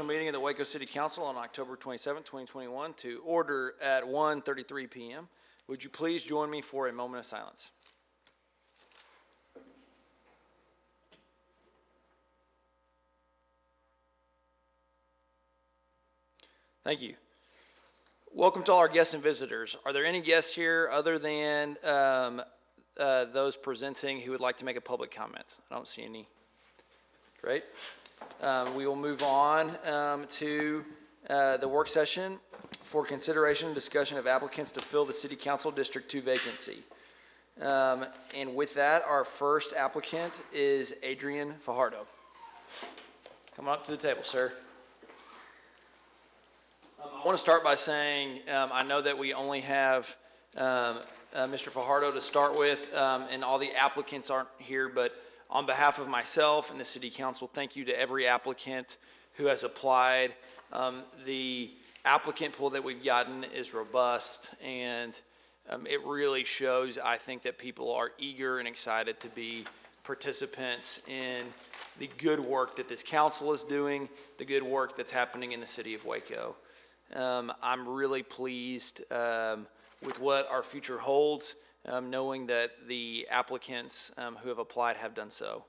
Meeting of the Waco City Council on October 27, 2021 to order at 1:33 p.m. Would you please join me for a moment of silence? Thank you. Welcome to all our guests and visitors. Are there any guests here other than those presenting who would like to make a public comment? I don't see any. Great. We will move on to the work session for consideration and discussion of applicants to fill the City Council District 2 vacancy. And with that, our first applicant is ADRIAN FAJARDO. Come on up to the table, sir. I want to start by saying I know that we only have Mr. FAJARDO to start with, and all the applicants aren't here, but on behalf of myself and the City Council, thank you to every applicant who has applied. The applicant pool that we've gotten is robust, and it really shows, I think, that people are eager and excited to be participants in the good work that this council is doing, the good work that's happening in the city of Waco. I'm really pleased with what our future holds, knowing that the applicants who have applied have done so.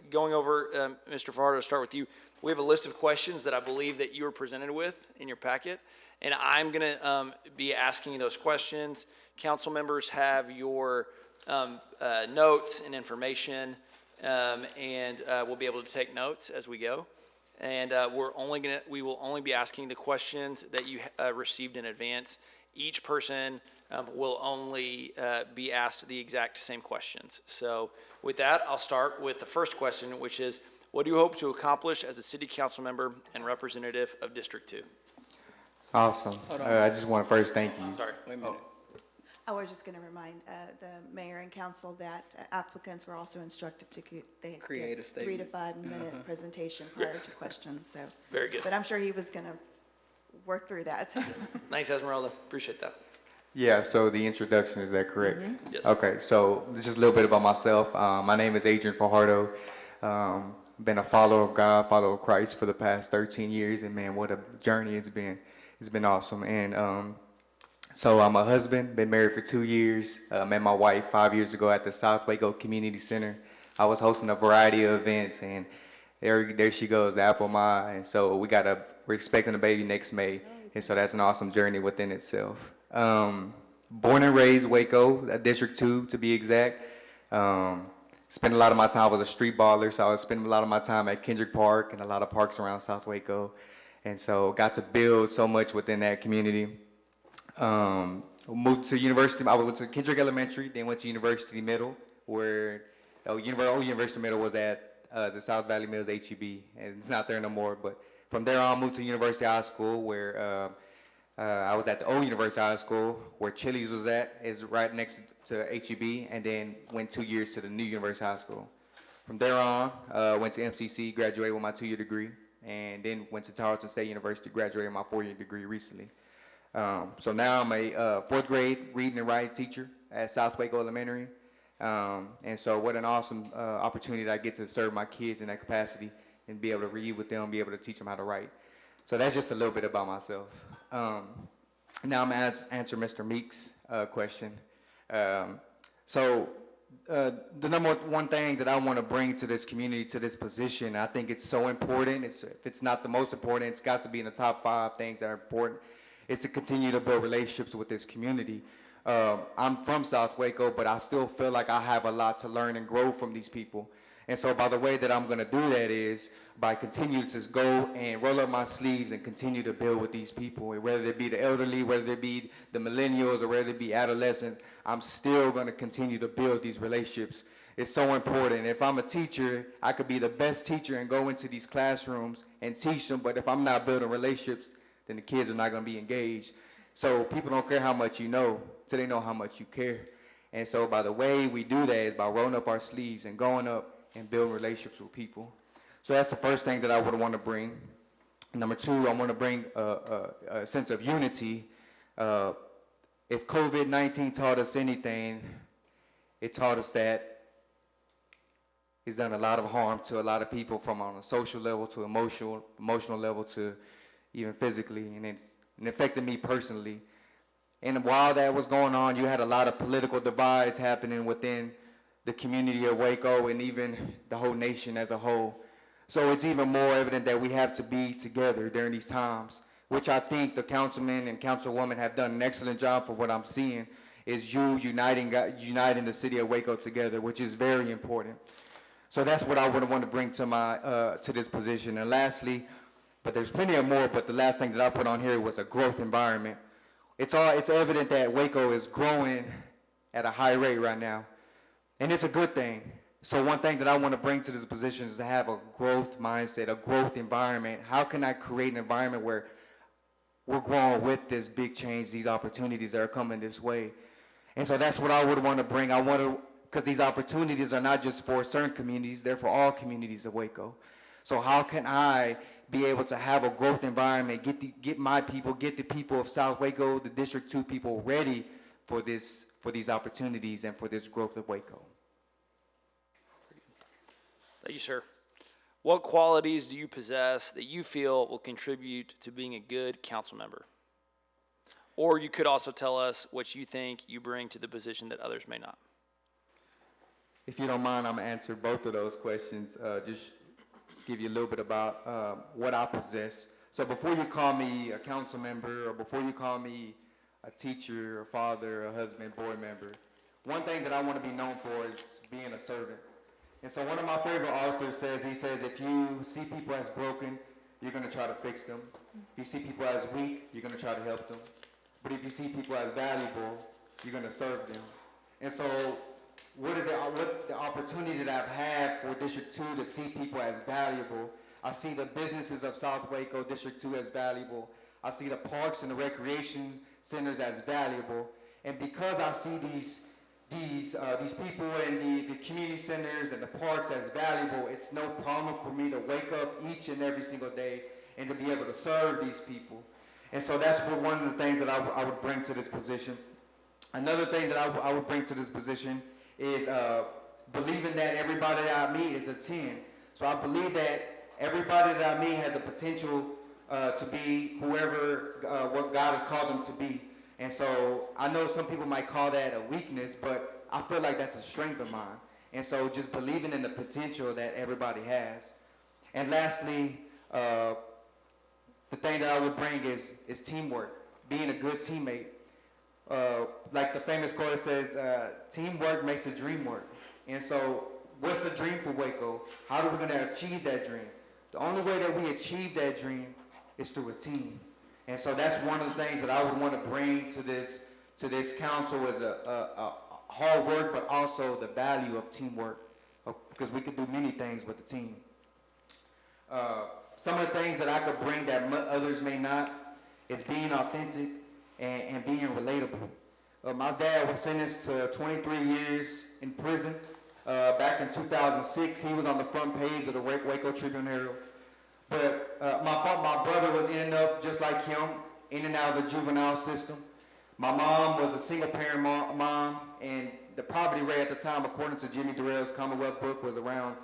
Going over, Mr. FAJARDO, to start with you, we have a list of questions that I believe that you were presented with in your packet, and I'm going to be asking those questions. Council members have your notes and information, and we'll be able to take notes as we go. And we will only be asking the questions that you received in advance. Each person will only be asked the exact same questions. So with that, I'll start with the first question, which is, what do you hope to accomplish as a city council member and representative of District 2? Awesome. I just want to first thank you. Sorry. Wait a minute. I was just going to remind the mayor and council that applicants were also instructed to Create a statement. 3 to 5 minute presentation prior to questions. So very good. But I'm sure he was going to work through that. Thanks, Esmeralda. Appreciate that. Yeah, so the introduction, is that correct? Mm-hmm. Yes. Okay, so just a little bit about myself. My name is ADRIAN FAJARDO. Been a follower of God, follower of Christ for the past 13 years, and man, what a journey it's been. It's been awesome. And so I'm a husband, been married for 2 years, met my wife 5 years ago at the South Waco Community Center. I was hosting a variety of events, and there she goes, the apple of my eye. And so we're expecting a baby next May, and so that's an awesome journey within itself. Born and raised Waco, District 2 to be exact. Spent a lot of my time, I was a street baller, so I was spending a lot of my time at Kendrick Park and a lot of parks around South Waco. And so got to build so much within that community. Moved to university, I went to Kendrick Elementary, then went to University Middle, where University Middle was at the South Valley Mills HEB, and it's not there no more. But from there on, moved to University High School, where I was at the old University High School, where Chili's was at, is right next to HEB, and then went 2 years to the new University High School. From there on, went to MCC, graduated with my 2-year degree, and then went to Tarleton State University, graduated my 4-year degree recently. So now I'm a 4th grade reading and writing teacher at South Waco Elementary. And so what an awesome opportunity that I get to serve my kids in that capacity and be able to read with them, be able to teach them how to write. So that's just a little bit about myself. Now I'm going to answer Mr. Meek's question. So the number one thing that I want to bring to this community, to this position, I think it's so important. If it's not the most important, it's got to be in the top 5 things that are important. It's to continue to build relationships with this community. I'm from South Waco, but I still feel like I have a lot to learn and grow from these people. And so by the way that I'm going to do that is by continuing to go and roll up my sleeves and continue to build with these people, whether it be the elderly, whether it be the millennials, or whether it be adolescents. I'm still going to continue to build these relationships. It's so important. If I'm a teacher, I could be the best teacher and go into these classrooms and teach them, but if I'm not building relationships, then the kids are not going to be engaged. So people don't care how much you know till they know how much you care. And so by the way we do that is by rolling up our sleeves and going up and building relationships with people. So that's the first thing that I would want to bring. Number 2, I want to bring a sense of unity. If COVID-19 19 taught us anything, it taught us that it's done a lot of harm to a lot of people, from on a social level to emotional level to even physically, and it affected me personally. And while that was going on, you had a lot of political divides happening within the community of Waco and even the whole nation as a whole. So it's even more evident that we have to be together during these times, which I think the councilmen and councilwomen have done an excellent job for what I'm seeing, is uniting the city of Waco together, which is very important. So that's what I would want to bring to to this position. And lastly, but there's plenty of more, but the last thing that I put on here was a growth environment. It's evident that Waco is growing at a high rate right now, and it's a good thing. So one thing that I want to bring to this position is to have a growth mindset, a growth environment. How can I create an environment where we're growing with this big change, these opportunities that are coming this way? And so that's what I would want to bring. Because these opportunities are not just for certain communities, they're for all communities of Waco. So how can I be able to have a growth environment, get my people, get the people of South Waco, the District 2 people ready for these opportunities and for this growth of Waco? Thank you, sir. What qualities do you possess that you feel will contribute to being a good council member? Or you could also tell us what you think you bring to the position that others may not. If you don't mind, I'm going to answer both of those questions. Just give you a little bit about what I possess. So before you call me a council member, or before you call me a teacher, a father, a husband, board member, one thing that I want to be known for is being a servant. And so one of my favorite authors says, if you see people as broken, you're going to try to fix them. If you see people as weak, you're going to try to help them. But if you see people as valuable, you're going to serve them. And so what the opportunity that I've had for District 2 to see people as valuable, I see the businesses of South Waco, District 2 as valuable. I see the parks and the recreation centers as valuable. And because I see these people in the community centers and the parks as valuable, it's no problem for me to wake up each and every single day and to be able to serve these people. And so that's one of the things that I would bring to this position. Another thing that I would bring to this position is believing that everybody that I meet is a 10. So I believe that everybody that I meet has a potential to be whoever, what God has called them to be. And so I know some people might call that a weakness, but I feel like that's a strength of mine. And so just believing in the potential that everybody has. And lastly, the thing that I would bring is teamwork, being a good teammate. Like the famous quote says, teamwork makes the dream work. And so what's the dream for Waco? How are we going to achieve that dream? The only way that we achieve that dream is through a team. And so that's one of the things that I would want to bring to this council is a hard work, but also the value of teamwork, because we could do many things with the team. Some of the things that I could bring that others may not is being authentic and being relatable. My dad was sentenced to 23 years in prison. Back in 2006, he was on the front page of the Waco Tribune-Herald. But my brother was ending up just like him, in and out of the juvenile system. My mom was a single-parent mom, and the poverty rate at the time, according to Jimmy Durrell's Commonwealth book, was around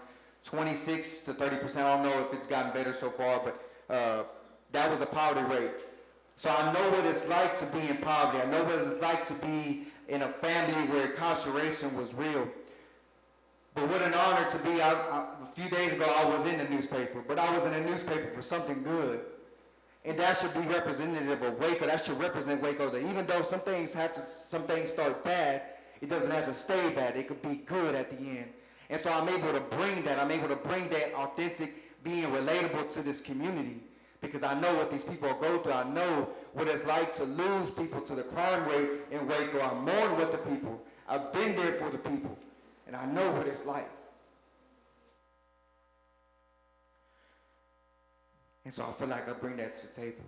26 to 30%. I don't know if it's gotten better so far, but that was the poverty rate. So I know what it's like to be in poverty. I know what it's like to be in a family where incarceration was real. But what an honor to be. A few days ago, I was in the newspaper, but I was in the newspaper for something good. And that should be representative of Waco. That should represent Waco, that even though some things start bad, it doesn't have to stay bad. It could be good at the end. And so I'm able to bring that. I'm able to bring that authentic, being relatable to this community, because I know what these people go through. I know what it's like to lose people to the crime rate in Waco. I mourn with the people. I've been there for the people. And I know what it's like. And so I feel like I bring that to the table,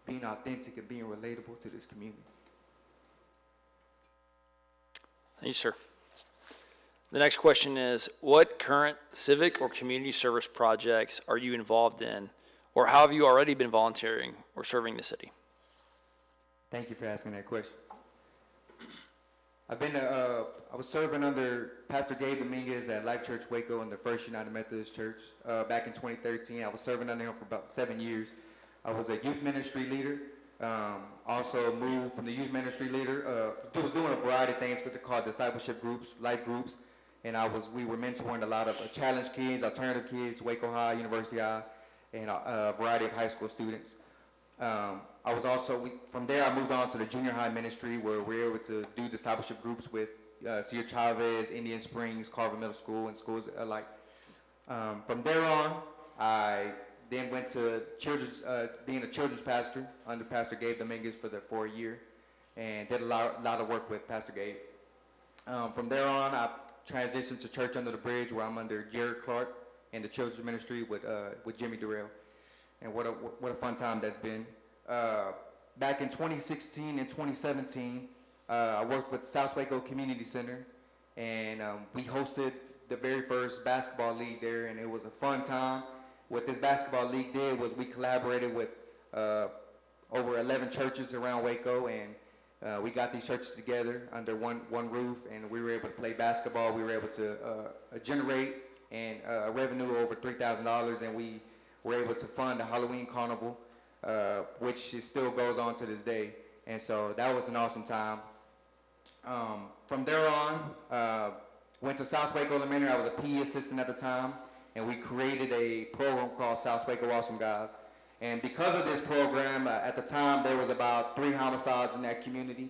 being authentic and being relatable to this community. Thank you, sir. The next question is, what current civic or community service projects are you involved in, or how have you already been volunteering or serving the city? Thank you for asking that question. I was serving under Pastor Gabe Dominguez at Life Church Waco in the First United Methodist Church back in 2013. I was serving under him for about 7 years. I was a youth ministry leader. Also moved from the youth ministry leader. Was doing a variety of things what they call discipleship groups, life groups, and we were mentoring a lot of challenge kids, alternative kids, Waco High, University High, and a variety of high school students. I was also, from there I moved on to the junior high ministry where we were able to do discipleship groups with Cedar Chavez, Indian Springs, Carver Middle School, and schools alike. From there on, I then went to being a children's pastor under Pastor Gabe Dominguez for a year, and did a lot of work with Pastor Gabe. From there on, I transitioned to Church Under the Bridge, where I'm under Jared Clark and the children's ministry with Jimmy Durrell. And what a fun time that's been. Back in 2016 and 2017, I worked with South Waco Community Center, and we hosted the very first basketball league there, and it was a fun time. What this basketball league did was we collaborated with over 11 churches around Waco, and we got these churches together under one roof, and we were able to play basketball. We were able to generate a revenue over $3,000, and we were able to fund a Halloween carnival, which still goes on to this day. And so that was an awesome time. From there on, went to South Waco Elementary. I was a PE assistant at the time, and we created a program called South Waco Awesome Guys. And because of this program, at the time, there was about 3 homicides in that community.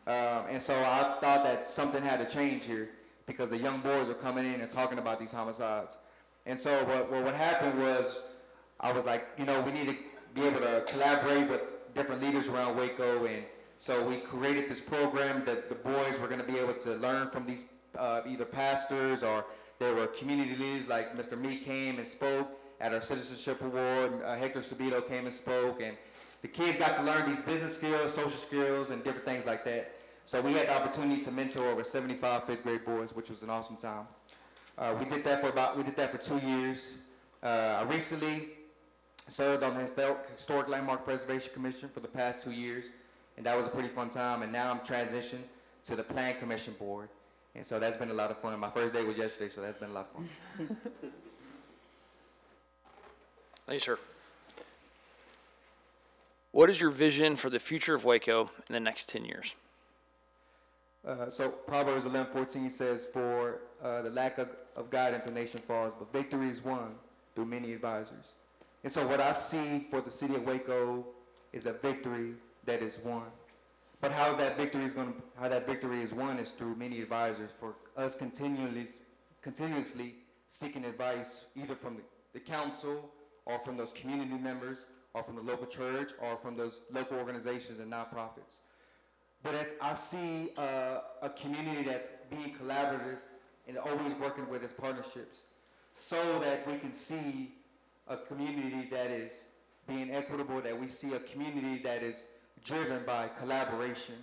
And so I thought that something had to change here because the young boys were coming in and talking about these homicides. And so what happened was, I was like, we need to be able to collaborate with different leaders around Waco. And so we created this program that the boys were going to be able to learn from these either pastors, or there were community leaders like Mr. Meek came and spoke at our citizenship award. Hector Sabito came and spoke, and the kids got to learn these business skills, social skills, and different things like that. So we had the opportunity to mentor over 75 fifth grade boys, which was an awesome time. We did that for 2 years. I recently served on the Historic Landmark Preservation Commission for the past 2 years, and that was a pretty fun time. And now I'm transitioned to the Plan Commission Board, and so that's been a lot of fun. My first day was yesterday, so that's been a lot of fun. Thank you, sir. What is your vision for the future of Waco in the next 10 years? So Proverbs 11:14 says, "For the lack of guidance, a nation falls, but victory is won through many advisors." And so what I see for the city of Waco is a victory that is won. But how that victory is won is through many advisors, for us continuously seeking advice either from the council, or from those community members, or from the local church, or from those local organizations and nonprofits. But as I see a community that's being collaborative and always working with its partnerships, so that we can see a community that is being equitable, that we see a community that is driven by collaboration,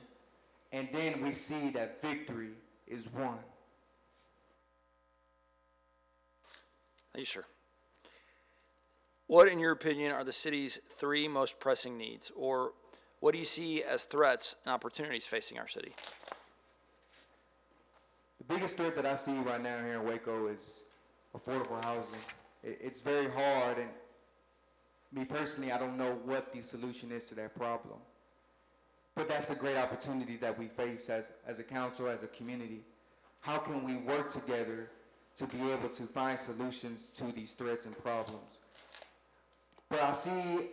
and then we see that victory is won. Thank you, sir. What, in your opinion, are the city's 3 most pressing needs, or what do you see as threats and opportunities facing our city? The biggest threat that I see right now here in Waco is affordable housing. It's very hard, and me personally, I don't know what the solution is to that problem. But that's a great opportunity that we face as a council, as a community. How can we work together to be able to find solutions to these threats and problems? But I see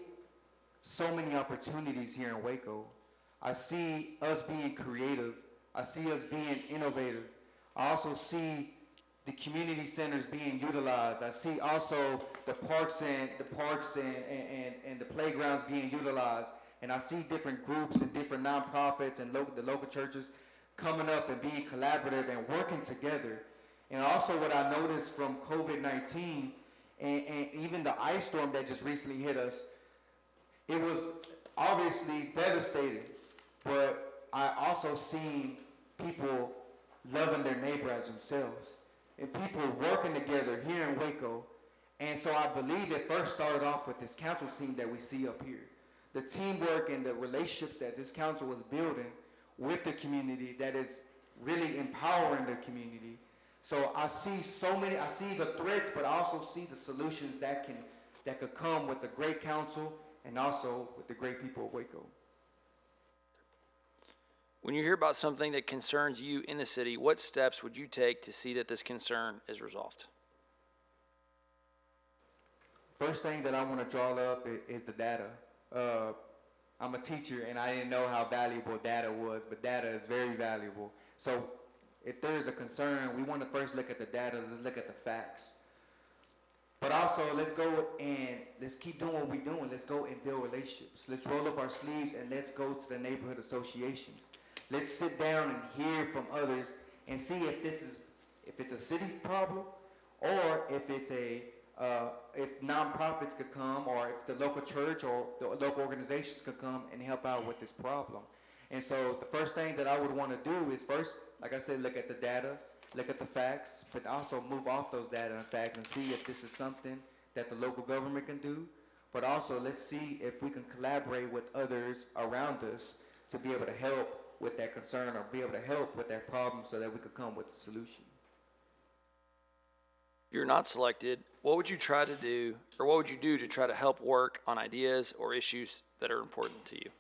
so many opportunities here in Waco. I see us being creative. I see us being innovative. I also see the community centers being utilized. I see also the parks and the playgrounds being utilized. And I see different groups and different nonprofits and the local churches coming up and being collaborative and working together. And also what I noticed from COVID-19 and even the ice storm that just recently hit us, it was obviously devastating, but I also seen people loving their neighbor as themselves, and people working together here in Waco. And so I believe it first started off with this council team that we see up here. The teamwork and the relationships that this council was building with the community that is really empowering the community. So I see I see the threats, but I also see the solutions that could come with the great council and also with the great people of Waco. When you hear about something that concerns you in the city, what steps would you take to see that this concern is resolved? First thing that I want to draw up is the data. I'm a teacher and I didn't know how valuable data was, but data is very valuable. So if there is a concern, we want to first look at the data, let's look at the facts. But also, let's go and let's keep doing what we're doing. Let's go and build relationships. Let's roll up our sleeves and let's go to the neighborhood associations. Let's sit down and hear from others and see if it's a city problem, or if it's if nonprofits could come, or if the local church or the local organizations could come and help out with this problem. And so the first thing that I would want to do is first, like I said, look at the data, look at the facts, but also move off those data and facts and see if this is something that the local government can do. But also, let's see if we can collaborate with others around us to be able to help with that concern or be able to help with that problem so that we could come with a solution. If you're not selected, what would you try to do, or what would you do to try to help work on ideas or issues that are important to you?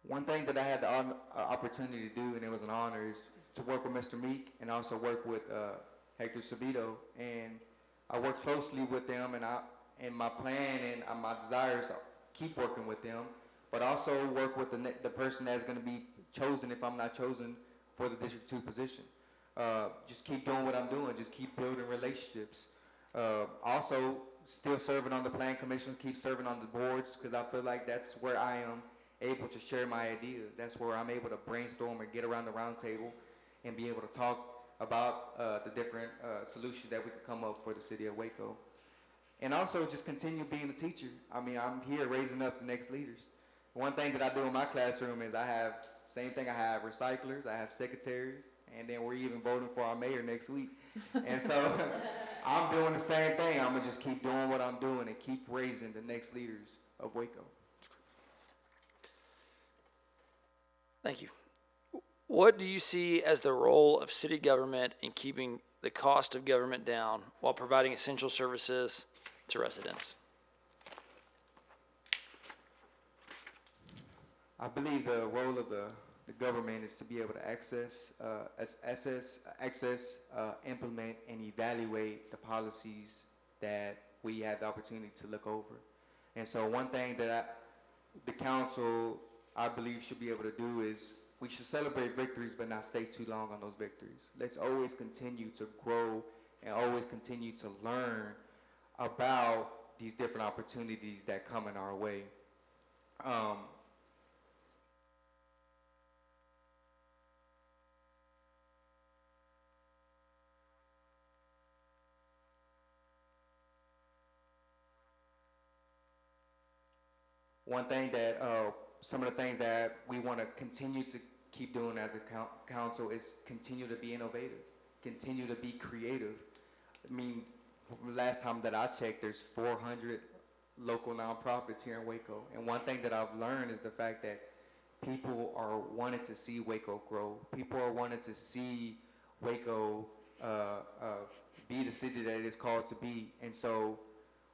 One thing that I had the opportunity to do, and it was an honor, is to work with Mr. Meek and also work with Hector Sabito. And I worked closely with them, and my plan and my desire is to keep working with them, but also work with the person that's going to be chosen if I'm not chosen for the District 2 position. Just keep doing what I'm doing, just keep building relationships. Also, still serving on the Plan Commission, keep serving on the boards, because I feel like that's where I am able to share my ideas. That's where I'm able to brainstorm and get around the round table and be able to talk about the different solutions that we could come up for the city of Waco. And also just continue being a teacher. I mean, I'm here raising up the next leaders. One thing that I do in my classroom is I have recyclers, I have secretaries, and then we're even voting for our mayor next week. And so I'm doing the same thing. I'm gonna just keep doing what I'm doing and keep raising the next leaders of Waco. Thank you. What do you see as the role of city government in keeping the cost of government down while providing essential services to residents? I believe the role of the government is to be able to access, implement, and evaluate the policies that we have the opportunity to look over. And so one thing that the council, I believe, should be able to do is we should celebrate victories but not stay too long on those victories. Let's always continue to grow and always continue to learn about these different opportunities that come in our way. One thing that, some of the things that we want to continue to keep doing as a council is continue to be innovative, continue to be creative. I mean, from the last time that I checked, there's 400 local nonprofits here in Waco. And one thing that I've learned is the fact that people are wanting to see Waco grow. People are wanting to see Waco be the city that it is called to be. And so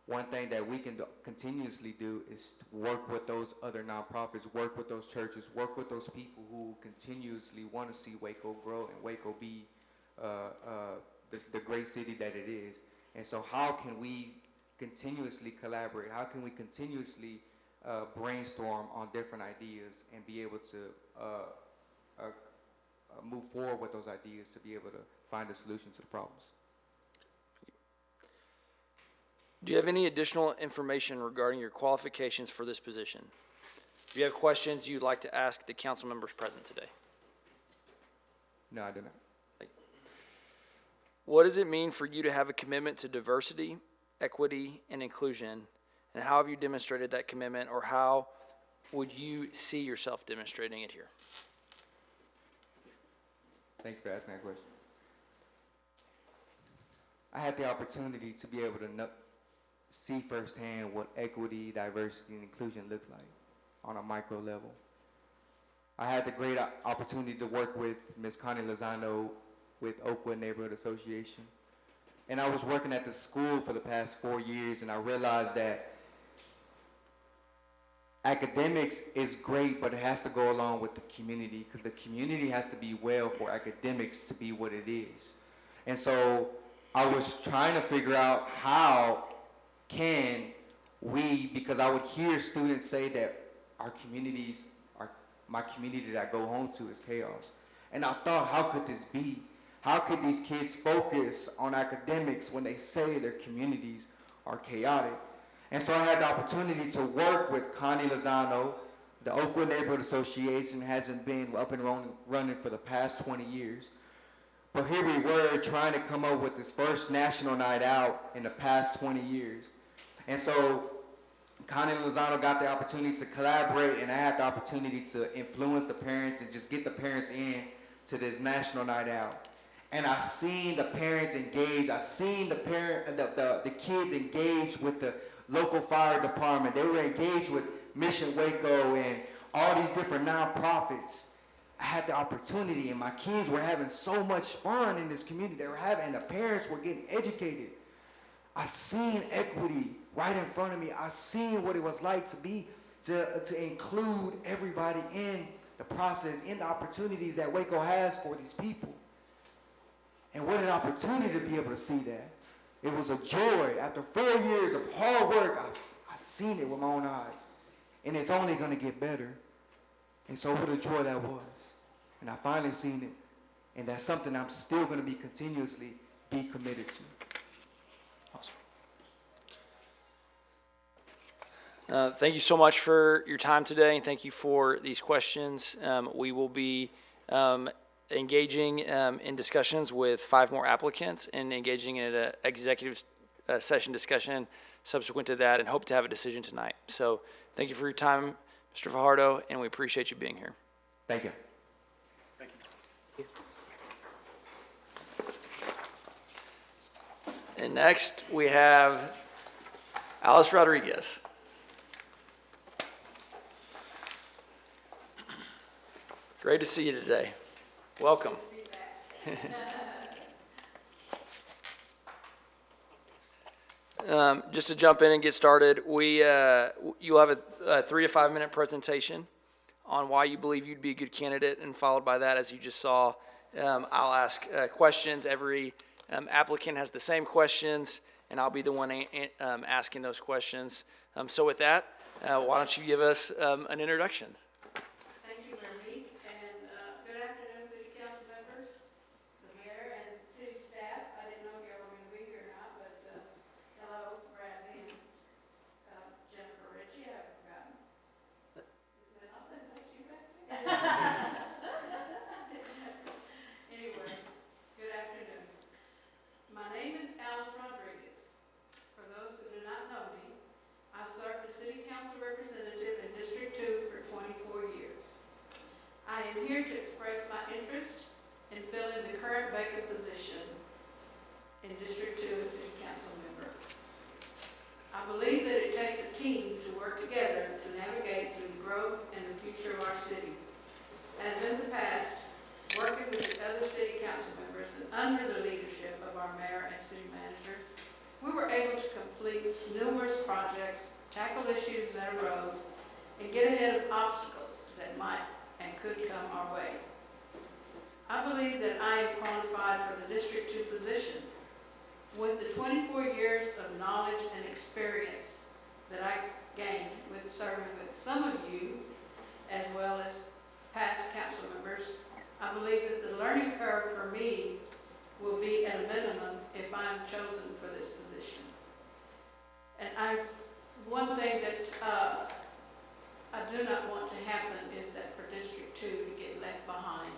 one thing that we can continuously do is work with those other nonprofits, work with those churches, work with those people who continuously want to see Waco grow and Waco be the great city that it is. And so how can we continuously collaborate? How can we continuously brainstorm on different ideas and be able to move forward with those ideas to be able to find a solution to the problems? Do you have any additional information regarding your qualifications for this position? If you have questions you'd like to ask the council members present today. No, I do not. What does it mean for you to have a commitment to diversity, equity, and inclusion? And how have you demonstrated that commitment, or how would you see yourself demonstrating it here? Thank you for asking that question. I had the opportunity to be able to see firsthand what equity, diversity, and inclusion look like on a micro level. I had the great opportunity to work with Ms. Connie Lozano with Oakwood Neighborhood Association. And I was working at the school for the past 4 years, and I realized that academics is great, but it has to go along with the community, because the community has to be well for academics to be what it is. And so I was trying to figure out how can we, because I would hear students say that our communities, my community that I go home to is chaos. And I thought, how could this be? How could these kids focus on academics when they say their communities are chaotic? And so I had the opportunity to work with Connie Lozano. The Oakwood Neighborhood Association hasn't been up and running for the past 20 years. But here we were trying to come up with this first national night out in the past 20 years. And so Connie Lozano got the opportunity to collaborate, and I had the opportunity to influence the parents and just get the parents in to this national night out. And I seen the parents engage. I seen the kids engage with the local fire department. They were engaged with Mission Waco and all these different nonprofits. I had the opportunity, and my kids were having so much fun in this community. They were having, and the parents were getting educated. I seen equity right in front of me. I seen what it was like to include everybody in the process, in the opportunities that Waco has for these people. And what an opportunity to be able to see that. It was a joy. After 4 years of hard work, I seen it with my own eyes. And it's only going to get better. And so what a joy that was. And I finally seen it. And that's something I'm still going to be continuously be committed to. Awesome. Thank you so much for your time today, and thank you for these questions. We will be engaging in discussions with 5 more applicants and engaging in an executive session discussion subsequent to that, and hope to have a decision tonight. So thank you for your time, Mr. Fajardo, and we appreciate you being here. Thank you. Thank you. And next we have Alice Rodriguez. Great to see you today. Welcome. Just to jump in and get started, you'll have a 3 to 5 minute presentation on why you believe you'd be a good candidate, and followed by that, as you just saw, I'll ask questions. Every applicant has the same questions, and I'll be the one asking those questions. So with that, why don't you give us an introduction? I am here to express my interest in filling the current vacant position in District 2 as City Council member. I believe that it takes a team to work together to navigate through the growth and the future of our city. As in the past, working with the other City Council members and under the leadership of our Mayor and City Manager, we were able to complete numerous projects, tackle issues that arose, and get ahead of obstacles that might and could come our way. I believe that I am qualified for the District 2 position. With the 24 years of knowledge and experience that I gained with serving with some of you, as well as past council members, I believe that the learning curve for me will be at a minimum if I'm chosen for this position. And one thing that I do not want to happen is that for District 2 to get left behind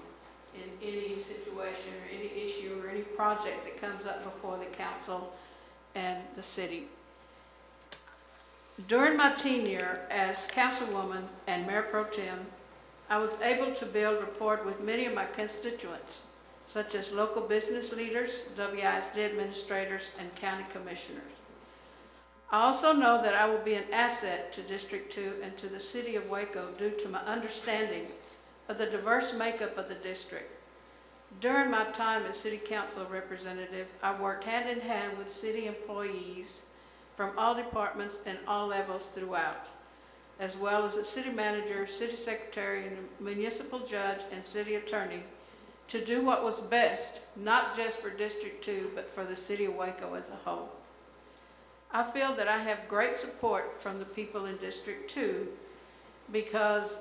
in any situation or any issue or any project that comes up before the council and the city. During my tenure as councilwoman and mayor pro tem, I was able to build rapport with many of my constituents, such as local business leaders, WISD administrators, and county commissioners. I also know that I will be an asset to District 2 and to the city of Waco due to my understanding of the diverse makeup of the district. During my time as city council representative, I worked hand in hand with city employees from all departments and all levels throughout, as well as the city manager, city secretary, and municipal judge and city attorney to do what was best, not just for District 2, but for the city of Waco as a whole. I feel that I have great support from the people in District 2 because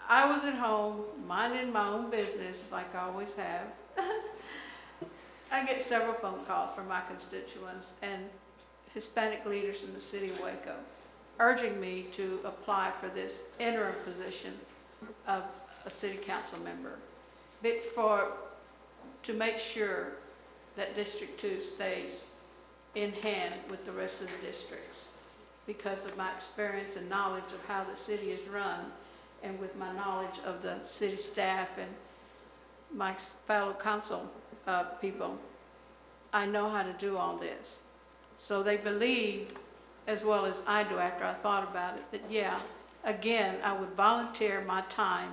I was at home minding my own business like I always have. I get several phone calls from my constituents and Hispanic leaders in the city of Waco urging me to apply for this interim position of a city council member to make sure that District 2 stays in hand with the rest of the districts because of my experience and knowledge of how the city is run, and with my knowledge of the city staff and my fellow council people. I know how to do all this. So they believe, as well as I do after I thought about it, that yeah, again, I would volunteer my time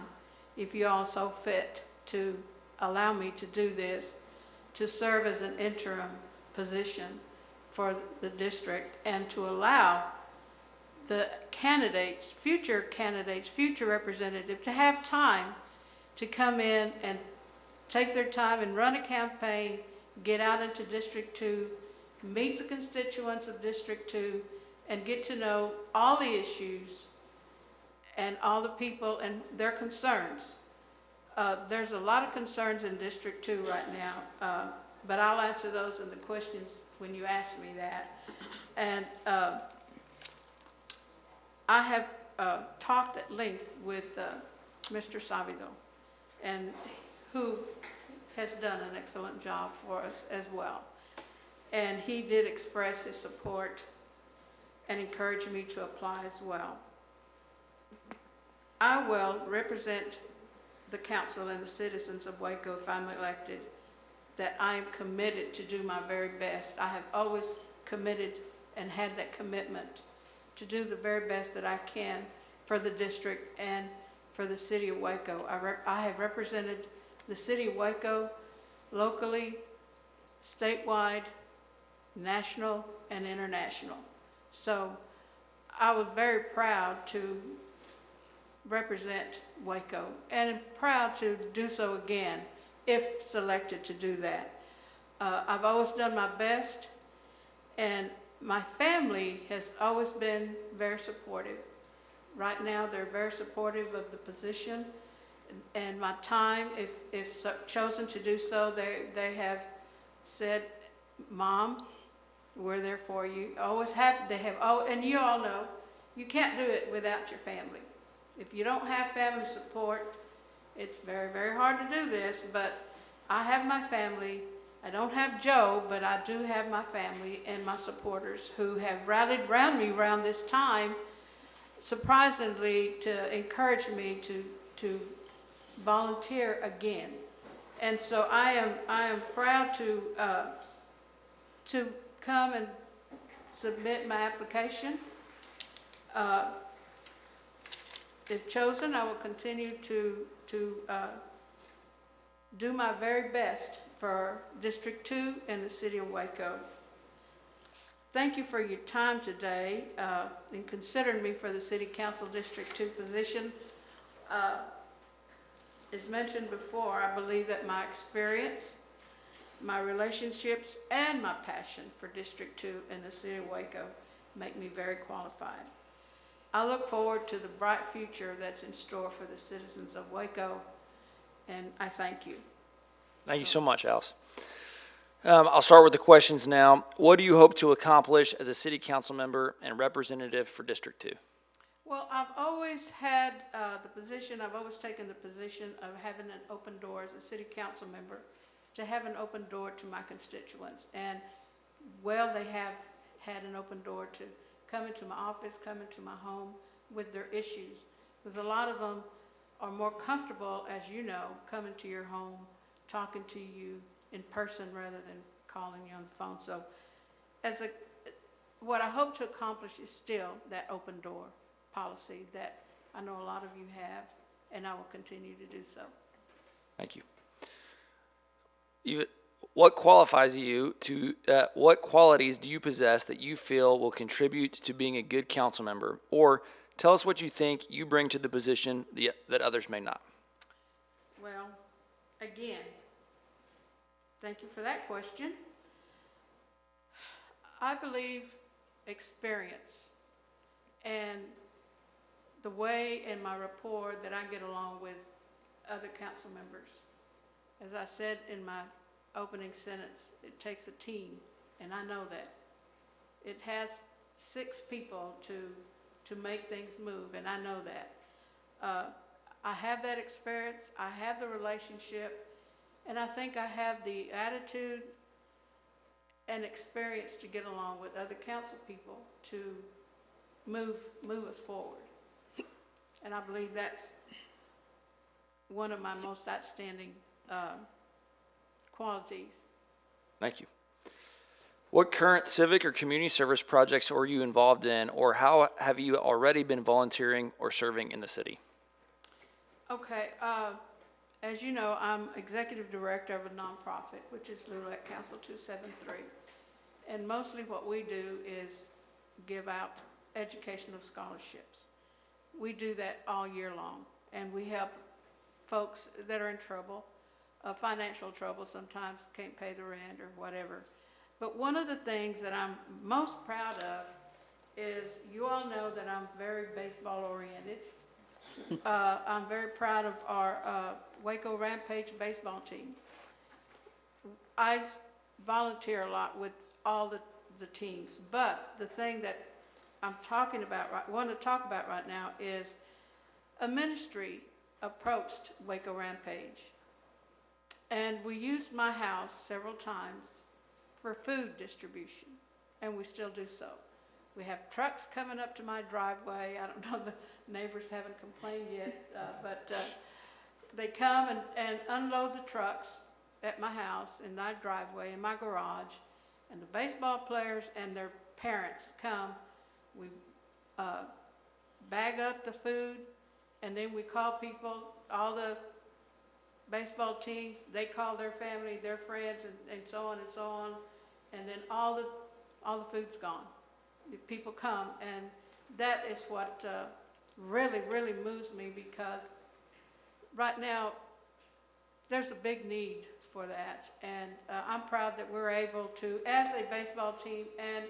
if you all so fit to allow me to do this, to serve as an interim position for the district and to allow the candidates, future representatives, to have time to come in and take their time and run a campaign, get out into District 2, meet the constituents of District 2, and get to know all the issues and all the people and their concerns. There's a lot of concerns in District 2 right now, but I'll answer those in the questions when you ask me that. And I have talked at length with Mr. Savido, and who has done an excellent job for us as well. And he did express his support and encourage me to apply as well. I will represent the council and the citizens of Waco if I'm elected, that I am committed to do my very best. I have always committed and had that commitment to do the very best that I can for the district and for the city of Waco. I have represented the city of Waco locally, statewide, national, and international. So I was very proud to represent Waco and proud to do so again if selected to do that. I've always done my best, and my family has always been very supportive. Right now they're very supportive of the position and my time, if chosen to do so. They have said, Mom, we're there for you. Always have, and you all know, you can't do it without your family. If you don't have family support, it's very, very hard to do this, but I have my family. I don't have Joe, but I do have my family and my supporters who have rallied around me around this time, surprisingly, to encourage me to volunteer again. And so I am proud to come and submit my application. If chosen, I will continue to do my very best for District 2 and the city of Waco. Thank you for your time today in considering me for the City Council District 2 position. As mentioned before, I believe that my experience, my relationships, and my passion for District 2 and the city of Waco make me very qualified. I look forward to the bright future that's in store for the citizens of Waco, and I thank you. Thank you so much, Alice. I'll start with the questions now. What do you hope to accomplish as a city council member and representative for District 2? Well, I've always had I've always taken the position of having an open door as a city council member, to have an open door to my constituents. And well, they have had an open door to come into my office, come into my home with their issues. Because a lot of them are more comfortable, as you know, coming to your home, talking to you in person rather than calling you on the phone. So what I hope to accomplish is still that open door policy that I know a lot of you have and I will continue to do so. Thank you. What qualifies you to, what qualities do you possess that you feel will contribute to being a good council member? Or tell us what you think you bring to the position that others may not. Well, again, thank you for that question. I believe experience and the way in my rapport that I get along with other council members. As I said in my opening sentence, it takes a team, and I know that. It has 6 people to make things move, and I know that. I have that experience, I have the relationship, and I think I have the attitude and experience to get along with other council people to move us forward. And I believe that's one of my most outstanding qualities. Thank you. What current civic or community service projects are you involved in, or how have you already been volunteering or serving in the city? Okay, as you know, I'm executive director of a nonprofit, which is LULAC Council 273. And mostly what we do is give out educational scholarships. We do that all year long, and we help folks that are in trouble, financial trouble, sometimes can't pay the rent or whatever. But one of the things that I'm most proud of is, you all know that I'm very baseball oriented. I'm very proud of our Waco Rampage baseball team. I volunteer a lot with all the teams, but the thing that I'm talking about, want to talk about right now, is a ministry approached Waco Rampage, and we used my house several times for food distribution, and we still do so. We have trucks coming up to my driveway. I don't know, the neighbors haven't complained yet, but they come and unload the trucks at my house, in my driveway, in my garage, and the baseball players and their parents come. We bag up the food, and then we call people, all the baseball teams, they call their family, their friends, and so on and so on, and then all the food's gone. People come, and that is what really, really moves me, because right now there's a big need for that, and I'm proud that we're able to, as a baseball team and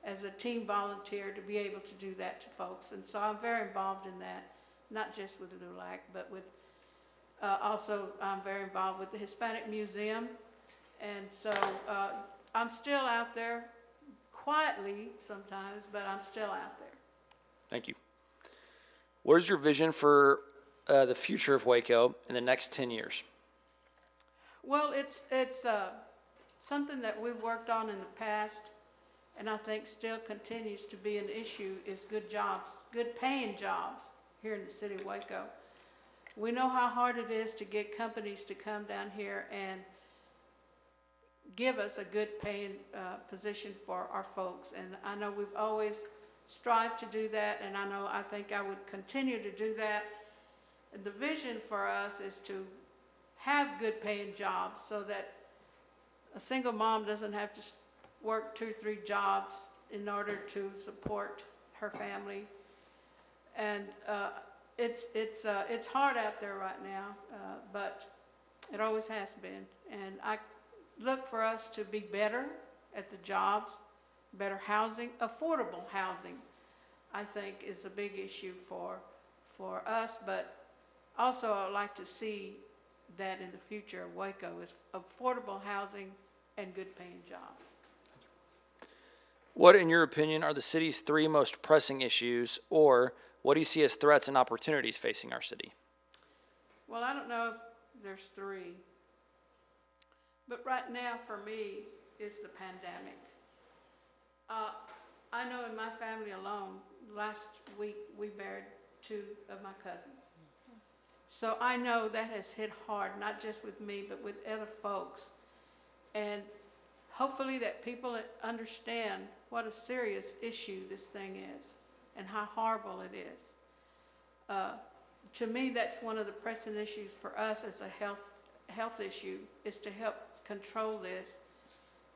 as a team volunteer, to be able to do that to folks. And so I'm very involved in that, not just with LULAC, but with also I'm very involved with the Hispanic Museum. And so I'm still out there, quietly sometimes, but I'm still out there. Thank you. What is your vision for the future of Waco in the next 10 years? Well, it's something that we've worked on in the past, and I think still continues to be an issue, is good jobs, good paying jobs here in the city of Waco. We know how hard it is to get companies to come down here and give us a good paying position for our folks. And I know we've always strived to do that, and I think I would continue to do that. And the vision for us is to have good paying jobs, so that a single mom doesn't have to work 2 or 3 jobs in order to support her family. And it's hard out there right now, but it always has been. And I look for us to be better at the jobs, better housing, affordable housing, I think is a big issue for us. But also I'd like to see that in the future of Waco is affordable housing and good paying jobs. What, in your opinion, are the city's 3 most pressing issues, or what do you see as threats and opportunities facing our city? Well, I don't know if there's 3, but right now for me is the pandemic. I know in my family alone, last week we buried 2 of my cousins. So I know that has hit hard, not just with me, but with other folks. And hopefully that people understand what a serious issue this thing is and how horrible it is. to me, that's one of the pressing issues for us as a health issue, is to help control this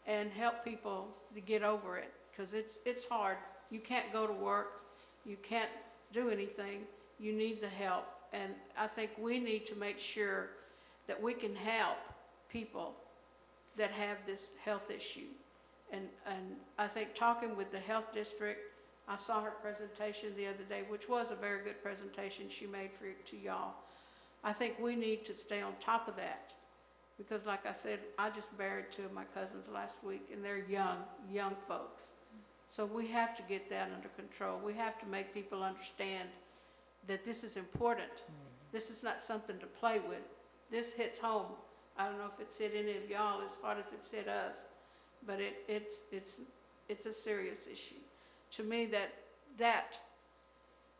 and help people to get over it, because it's hard. You can't go to work, you can't do anything, you need the help. And I think we need to make sure that we can help people that have this health issue. And I think talking with the health district, I saw her presentation the other day, which was a very good presentation she made to y'all. I think we need to stay on top of that, because like I said, I just buried 2 of my cousins last week, and they're young folks. So we have to get that under control. We have to make people understand that this is important. This is not something to play with. This hits home. I don't know if it's hit any of y'all as hard as it's hit us, but it's a serious issue. To me, that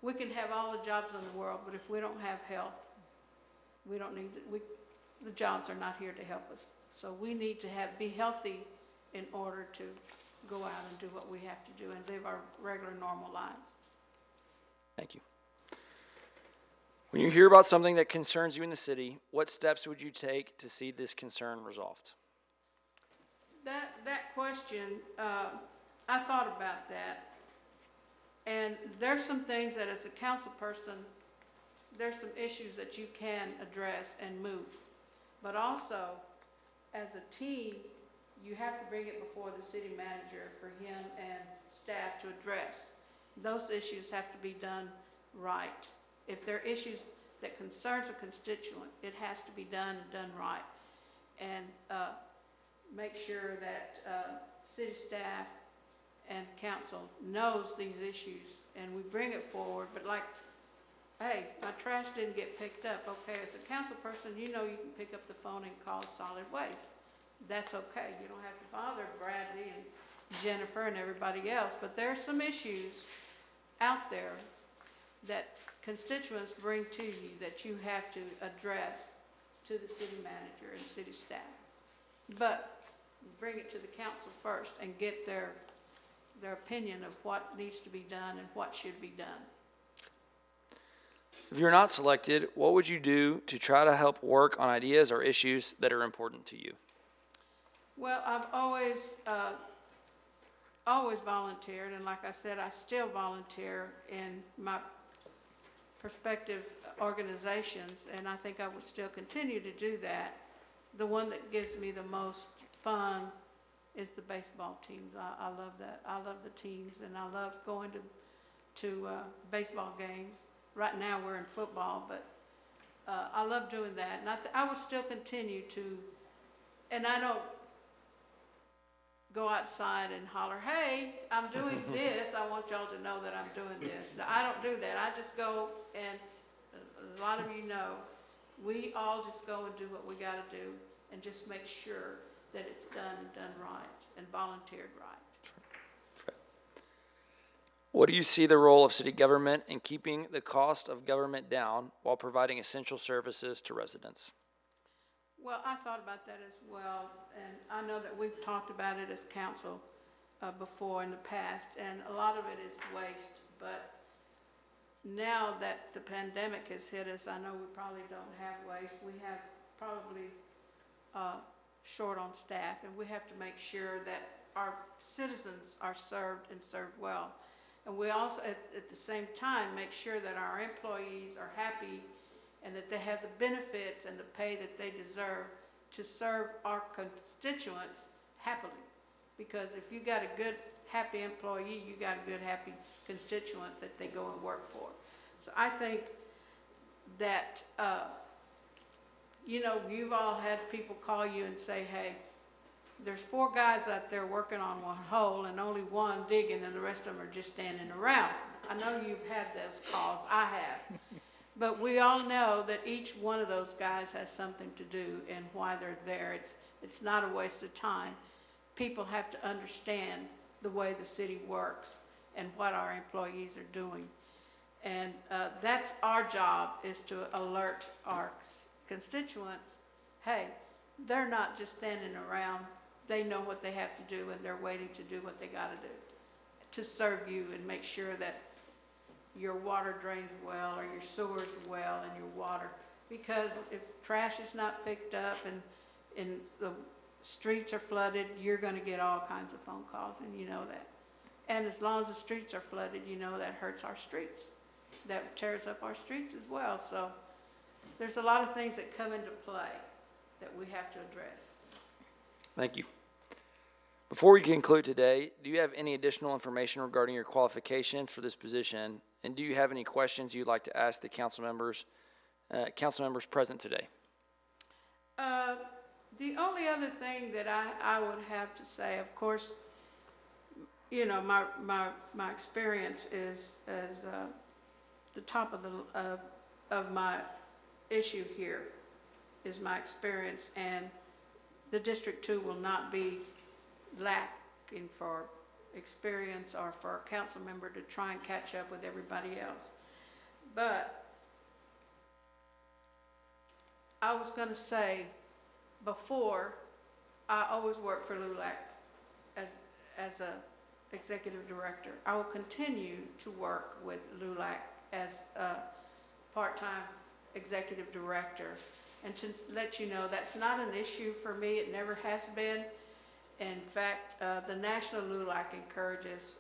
we can have all the jobs in the world, but if we don't have health, we don't need the jobs are not here to help us. So we need to be healthy in order to go out and do what we have to do and live our regular, normal lives. Thank you. When you hear about something that concerns you in the city, what steps would you take to see this concern resolved? That question, I thought about that. And there's some things that as a council person, there's some issues that you can address and move. But also, as a team, you have to bring it before the city manager for him and staff to address. Those issues have to be done right. If there are issues that concerns a constituent, it has to be done right. And make sure that city staff and council knows these issues, and we bring it forward. But like, hey, my trash didn't get picked up. Okay, as a council person, you know you can pick up the phone and call solid waste. That's okay. You don't have to bother Bradley and Jennifer and everybody else. But there are some issues out there that constituents bring to you that you have to address to the city manager and city staff. But bring it to the council first and get their opinion of what needs to be done and what should be done. If you're not selected, what would you do to try to help work on ideas or issues that are important to you? Well, I've always volunteered, and like I said, I still volunteer in my prospective organizations, and I think I would still continue to do that. The one that gives me the most fun is the baseball teams. I love that. I love the teams, and I love going to baseball games. Right now we're in football, but I love doing that. And I would still continue to, and I don't go outside and holler, hey, I'm doing this. I want y'all to know that I'm doing this. No, I don't do that. I just go, and a lot of you know, we all just go and do what we got to do and just make sure that it's done and done right and volunteered right. What do you see the role of city government in keeping the cost of government down while providing essential services to residents? Well, I thought about that as well, and I know that we've talked about it as council before in the past, and a lot of it is waste. But now that the pandemic has hit us, I know we probably don't have waste. We have probably short on staff, and we have to make sure that our citizens are served and served well. And we also, at the same time, make sure that our employees are happy and that they have the benefits and the pay that they deserve to serve our constituents happily. Because if you got a good, happy employee, you got a good, happy constituent that they go and work for. So I think that, you know, you've all had people call you and say, hey, there's 4 guys out there working on one hole and only one digging, and the rest of them are just standing around. I know you've had those calls. I have. But we all know that each one of those guys has something to do and why they're there. It's not a waste of time. People have to understand the way the city works and what our employees are doing. And that's our job, is to alert our constituents, hey, they're not just standing around. They know what they have to do, and they're waiting to do what they got to do to serve you and make sure that your water drains well, or your sewers well, and your water. Because if trash is not picked up and the streets are flooded, you're gonna get all kinds of phone calls, and you know that. And as long as the streets are flooded, you know that hurts our streets. That tears up our streets as well. So there's a lot of things that come into play that we have to address. Thank you. Before we conclude today, do you have any additional information regarding your qualifications for this position? And do you have any questions you'd like to ask the council members present today? The only other thing that I would have to say, of course, you know, my experience is as the top of my issue here is my experience, and the District 2 will not be lacking for experience or for a council member to try and catch up with everybody else. But I was going to say, before, I always worked for LULAC as a executive director. I will continue to work with LULAC as a part-time executive director. And to let you know, that's not an issue for me. It never has been. In fact, the National LULAC encourages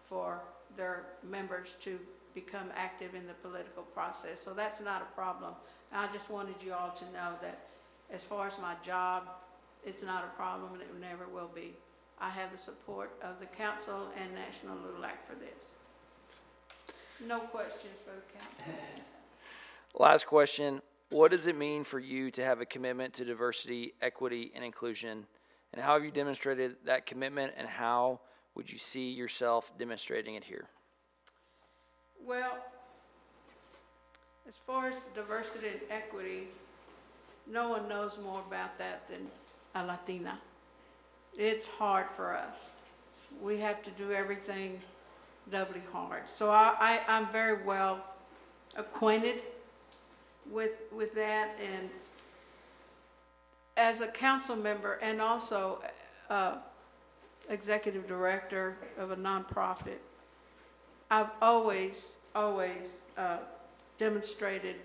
for their members to become active in the political process. So that's not a problem. And I just wanted you all to know that as far as my job, it's not a problem, and it never will be. I have the support of the council and National LULAC for this. No questions for the council. Last question. What does it mean for you to have a commitment to diversity, equity, and inclusion? And how have you demonstrated that commitment, and how would you see yourself demonstrating it here? Well, as far as diversity and equity, no one knows more about that than a Latina. It's hard for us. We have to do everything doubly hard. So I'm very well acquainted with that, and as a council member and also executive director of a nonprofit, I've always demonstrated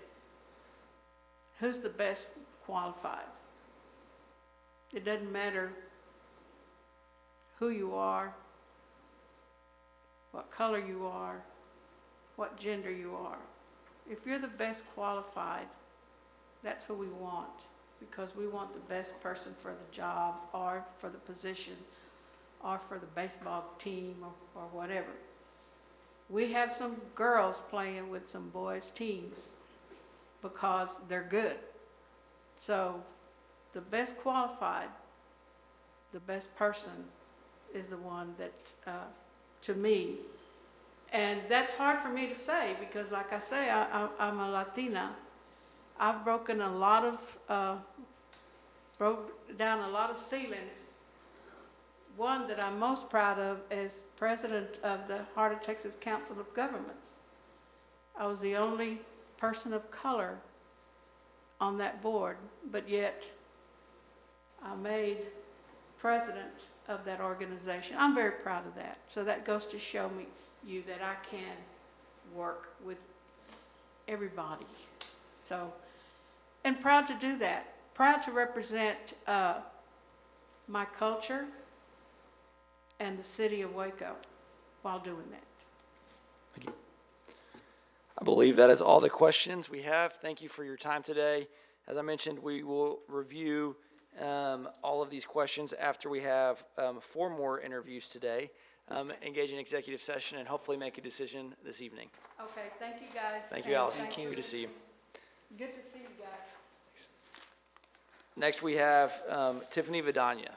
who's the best qualified. It doesn't matter who you are, what color you are, what gender you are. If you're the best qualified, that's who we want, because we want the best person for the job or for the position or for the baseball team or whatever. We have some girls playing with some boys' teams because they're good. So the best qualified, the best person is the one that, to me, and that's hard for me to say because, like I say, I'm a Latina. I've broken a lot of, broke down a lot of ceilings. One that I'm most proud of is president of the Heart of Texas Council of Governments. I was the only person of color on that board, but yet I made president of that organization. I'm very proud of that. So that goes to show you that I can work with everybody. So, and proud to do that. Proud to represent my culture and the city of Waco while doing that. Thank you. I believe that is all the questions we have. Thank you for your time today. As I mentioned, we will review all of these questions after we have 4 more interviews today, engage in executive session, and hopefully make a decision this evening. Okay, thank you guys. Thank you, Allison. Good to see you. Good to see you guys. Next, we have Tiffany Vidania.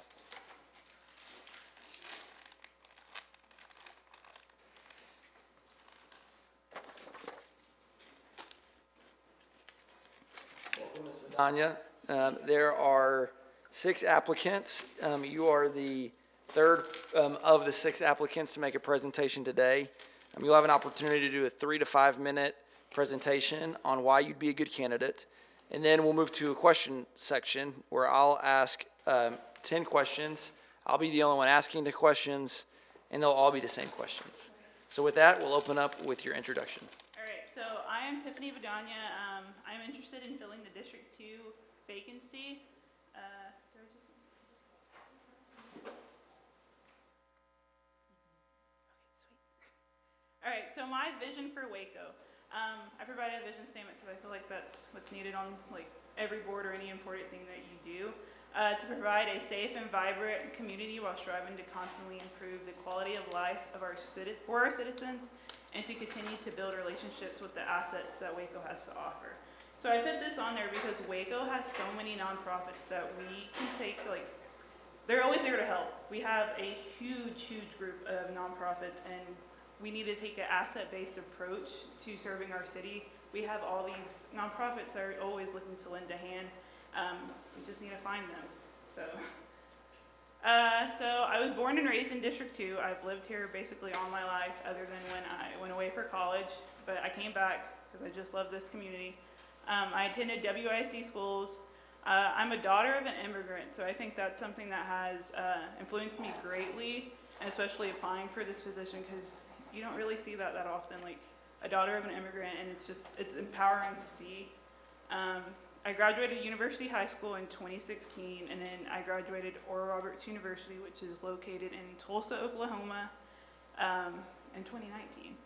Tanya, there are 6 applicants. You are the third of the 6 applicants to make a presentation today. You'll have an opportunity to do a 3 to 5 minute presentation on why you'd be a good candidate. And then we'll move to a question section where I'll ask 10 questions. I'll be the only one asking the questions, and they'll all be the same questions. So with that, we'll open up with your introduction. All right, so I am Tiffany Vidania. I'm interested in filling the District 2 vacancy. Do I just- All right, so my vision for Waco. I provided a vision statement because I feel like that's what's needed on like every board or any important thing that you do. To provide a safe and vibrant community while striving to constantly improve the quality of life of for our citizens, and to continue to build relationships with the assets that Waco has to offer. So I put this on there because Waco has so many nonprofits that we can take, like, they're always there to help. We have a huge group of nonprofits, and we need to take an asset-based approach to serving our city. We have all these nonprofits that are always looking to lend a hand. We just need to find them. So I was born and raised in District 2. I've lived here basically all my life, other than when I went away for college. But I came back because I just love this community. I attended WISD schools. I'm a daughter of an immigrant, so I think that's something that has influenced me greatly, and especially applying for this position, because you don't really see that often, like a daughter of an immigrant, and it's empowering to see. I graduated University High School in 2016, and then I graduated Oral Roberts University, which is located in Tulsa, Oklahoma, in 2019.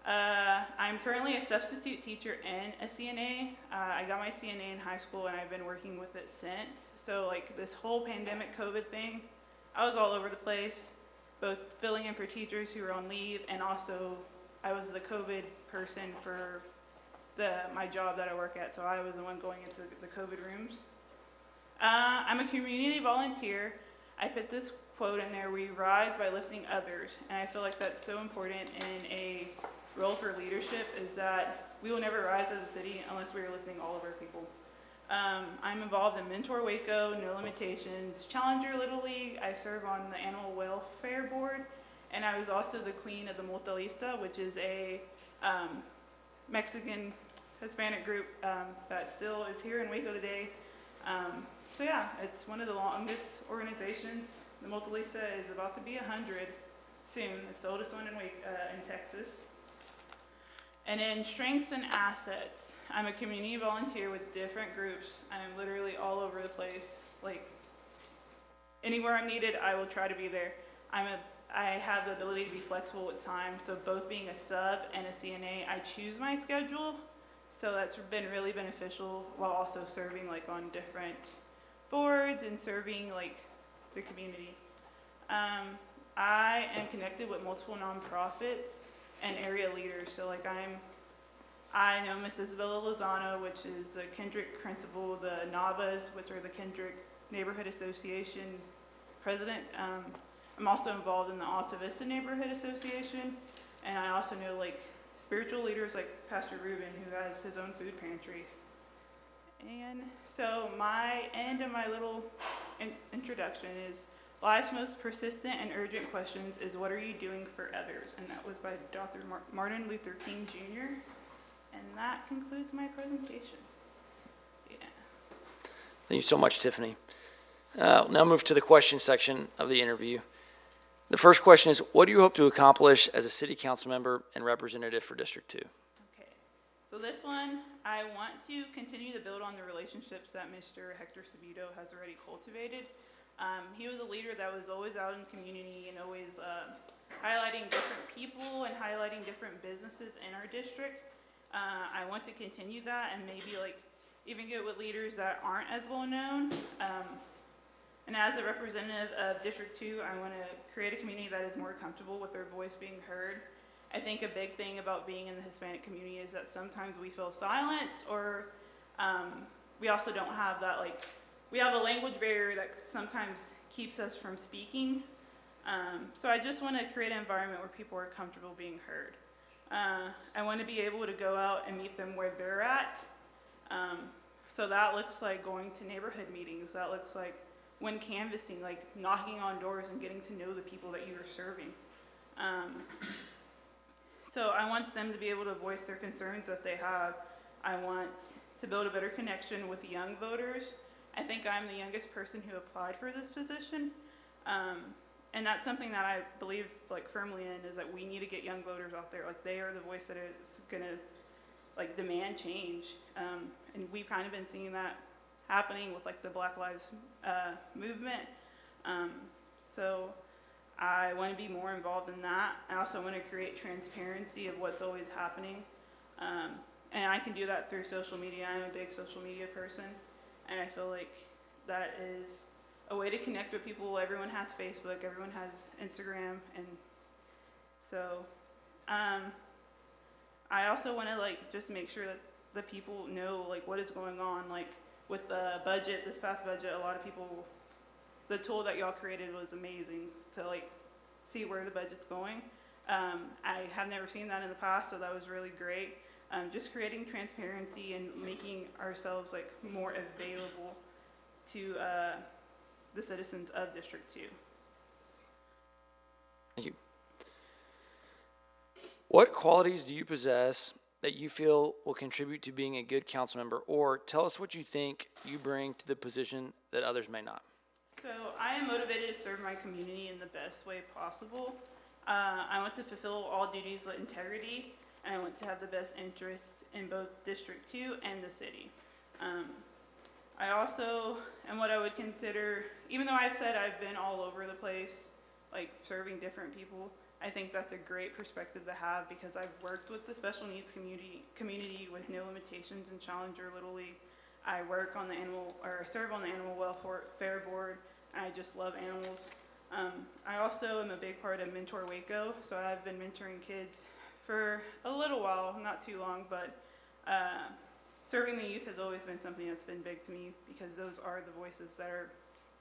I'm currently a substitute teacher and a CNA. I got my CNA in high school, and I've been working with it since. So like this whole pandemic COVID thing, I was all over the place, both filling in for teachers who were on leave, and also I was the COVID person for my job that I work at, so I was the one going into the COVID rooms. I'm a community volunteer. I put this quote in there: "We rise by lifting others," and I feel like that's so important in a role for leadership, is that we will never rise as a city unless we are lifting all of our people. I'm involved in Mentor Waco, No Limitations, Challenger Little League. I serve on the Animal Welfare Board, and I was also the queen of the Multilista, which is a Mexican Hispanic group that still is here in Waco today. So yeah, it's one of the longest organizations. The Multilista is about to be 100 soon. It's the oldest one in Texas. And then strengths and assets. I'm a community volunteer with different groups. I'm literally all over the place. Like anywhere I'm needed, I will try to be there. I have the ability to be flexible with time, so both being a sub and a CNA, I choose my schedule, so that's been really beneficial, while also serving like on different boards and serving like the community. I am connected with multiple nonprofits and area leaders, so like I know Miss Isabella Lozano, which is the Kendrick principal, the Navas, which are the Kendrick Neighborhood Association president. I'm also involved in the Alta Vista Neighborhood Association, and I also know like spiritual leaders like Pastor Ruben, who has his own food pantry. And so my end of my little introduction is, life's most persistent and urgent questions is, what are you doing for others? And that was by Dr. Martin Luther King Jr. And that concludes my presentation. Yeah. Thank you so much, Tiffany. Now move to the question section of the interview. The first question is, what do you hope to accomplish as a city council member and representative for District 2? Okay, so this one, I want to continue to build on the relationships that Mr. Hector Sabito has already cultivated. He was a leader that was always out in the community and always highlighting different people and highlighting different businesses in our district. I want to continue that and maybe like even get with leaders that aren't as well known. And as a representative of District 2, I want to create a community that is more comfortable with their voice being heard. I think a big thing about being in the Hispanic community is that sometimes we feel silenced, or we also don't have that, like, we have a language barrier that sometimes keeps us from speaking. So I just want to create an environment where people are comfortable being heard. I want to be able to go out and meet them where they're at. So that looks like going to neighborhood meetings. That looks like when canvassing, like knocking on doors and getting to know the people that you are serving. So I want them to be able to voice their concerns that they have. I want to build a better connection with the young voters. I think I'm the youngest person who applied for this position. and that's something that I believe like firmly in, is that we need to get young voters out there. Like, they are the voice that is gonna like demand change. And we've kind of been seeing that happening with like the Black Lives movement. So I want to be more involved in that. I also want to create transparency of what's always happening. And I can do that through social media. I'm a big social media person, and I feel like that is a way to connect with people. Everyone has Facebook, everyone has Instagram, and so I also want to like just make sure that the people know like what is going on. Like with the budget, this past budget, a lot of people, the tool that y'all created was amazing to like see where the budget's going. I have never seen that in the past, so that was really great. Just creating transparency and making ourselves like more available to the citizens of District 2. Thank you. What qualities do you possess that you feel will contribute to being a good council member? Or tell us what you think you bring to the position that others may not. So I am motivated to serve my community in the best way possible. I want to fulfill all duties with integrity, and I want to have the best interest in both District 2 and the city. I also am what I would consider, even though I've said I've been all over the place, like serving different people, I think that's a great perspective to have, because I've worked with the special needs community with No Limitations and Challenger Little League. I work on the serve on the animal welfare board, and I just love animals. I also am a big part of Mentor Waco, so I've been mentoring kids for a little while, not too long, but serving the youth has always been something that's been big to me, because those are the voices that are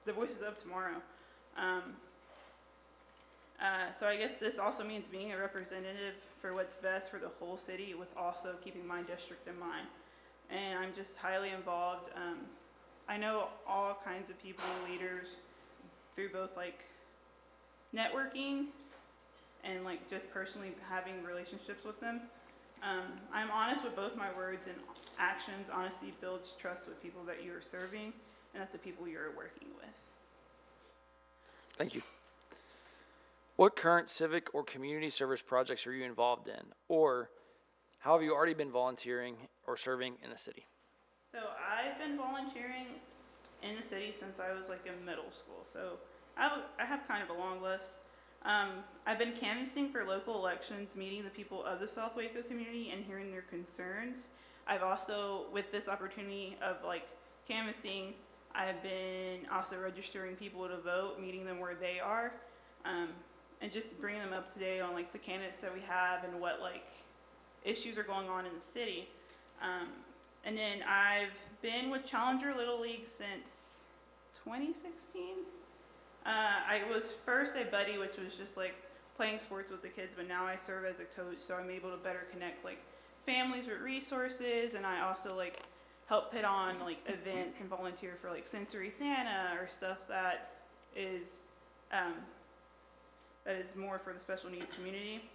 the voices of tomorrow. So I guess this also means being a representative for what's best for the whole city, with also keeping my district in mind. And I'm just highly involved. I know all kinds of people, leaders, through both like networking and like just personally having relationships with them. I'm honest with both my words and actions. Honesty builds trust with people that you are serving and with the people you're working with. Thank you. What current civic or community service projects are you involved in? Or how have you already been volunteering or serving in the city? So I've been volunteering in the city since I was like in middle school. So I have kind of a long list. I've been canvassing for local elections, meeting the people of the South Waco community and hearing their concerns. I've also, with this opportunity of like canvassing, I've been also registering people to vote, meeting them where they are, and just bringing them up to date on like the candidates that we have and what like issues are going on in the city. And then I've been with Challenger Little League since 2016. I was first a buddy, which was just like playing sports with the kids, but now I serve as a coach, so I'm able to better connect like families with resources, and I also like help put on like events and volunteer for like Sensory Santa or stuff that is more for the special needs community.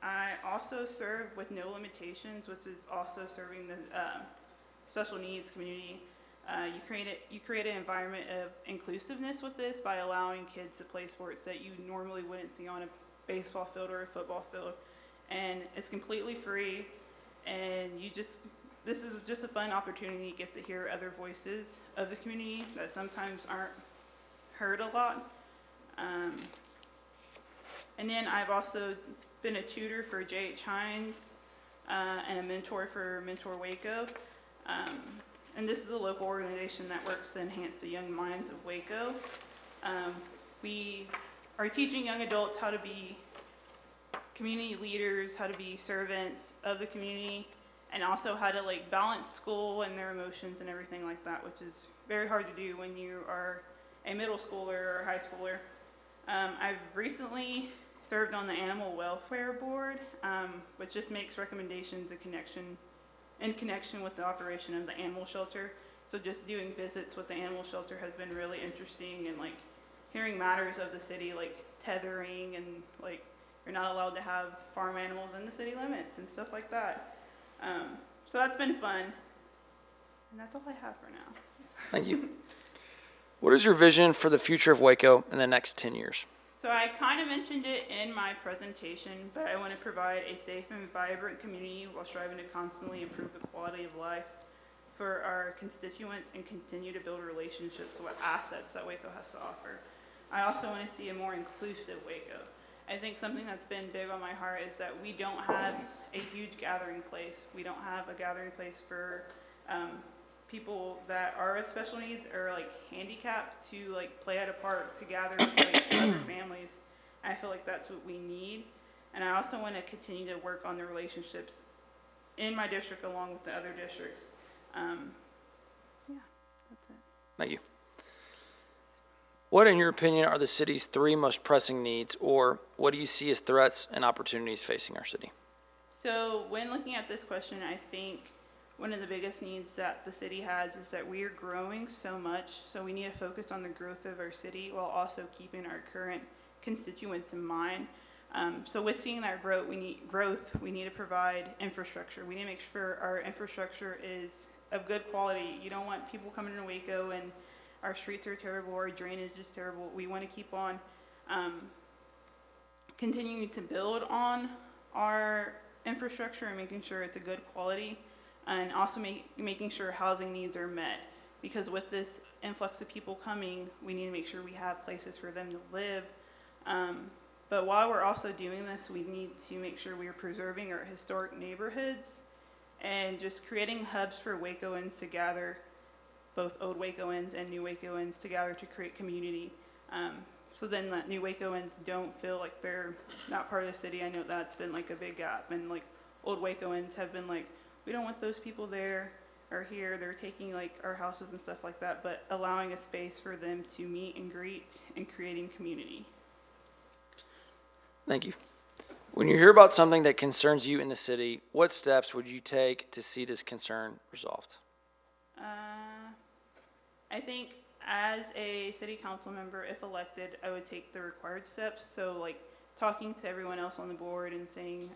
I also serve with No Limitations, which is also serving the special needs community. You create an environment of inclusiveness with this by allowing kids to play sports that you normally wouldn't see on a baseball field or a football field, and it's completely free. And this is just a fun opportunity to get to hear other voices of the community that sometimes aren't heard a lot. And then I've also been a tutor for J.H. Hines and a mentor for Mentor Waco. And this is a local organization that works to enhance the young minds of Waco. We are teaching young adults how to be community leaders, how to be servants of the community, and also how to like balance school and their emotions and everything like that, which is very hard to do when you are a middle schooler or high schooler. I've recently served on the Animal Welfare Board, which just makes recommendations in connection with the operation of the animal shelter. So just doing visits with the animal shelter has been really interesting, and like hearing matters of the city, like tethering, and like you're not allowed to have farm animals in the city limits and stuff like that. So that's been fun. And that's all I have for now. Thank you. What is your vision for the future of Waco in the next 10 years? So I kind of mentioned it in my presentation, but I want to provide a safe and vibrant community while striving to constantly improve the quality of life for our constituents and continue to build relationships with assets that Waco has to offer. I also want to see a more inclusive Waco. I think something that's been big on my heart is that we don't have a huge gathering place. We don't have a gathering place for people that are of special needs or like handicapped to like play at a park, to gather with like other families. And I feel like that's what we need. And I also want to continue to work on the relationships in my district along with the other districts. Yeah, that's it. Thank you. What, in your opinion, are the city's 3 most pressing needs, or what do you see as threats and opportunities facing our city? So when looking at this question, I think one of the biggest needs that the city has is that we are growing so much, so we need to focus on the growth of our city while also keeping our current constituents in mind. So with seeing that growth, we need to provide infrastructure. We need to make sure our infrastructure is of good quality. You don't want people coming into Waco and our streets are terrible, our drainage is terrible. We want to keep on continuing to build on our infrastructure and making sure it's a good quality, and also making sure housing needs are met. Because with this influx of people coming, we need to make sure we have places for them to live. But while we're also doing this, we need to make sure we are preserving our historic neighborhoods and just creating hubs for Wacoans to gather, both old Wacoans and new Wacoans to gather to create community. So then that new Wacoans don't feel like they're not part of the city. I know that's been like a big gap, and like old Wacoans have been like, we don't want those people there or here. They're taking like our houses and stuff like that, but allowing a space for them to meet and greet and creating community. Thank you. When you hear about something that concerns you in the city, what steps would you take to see this concern resolved? I think as a city council member, if elected, I would take the required steps. So like talking to everyone else on the board and saying,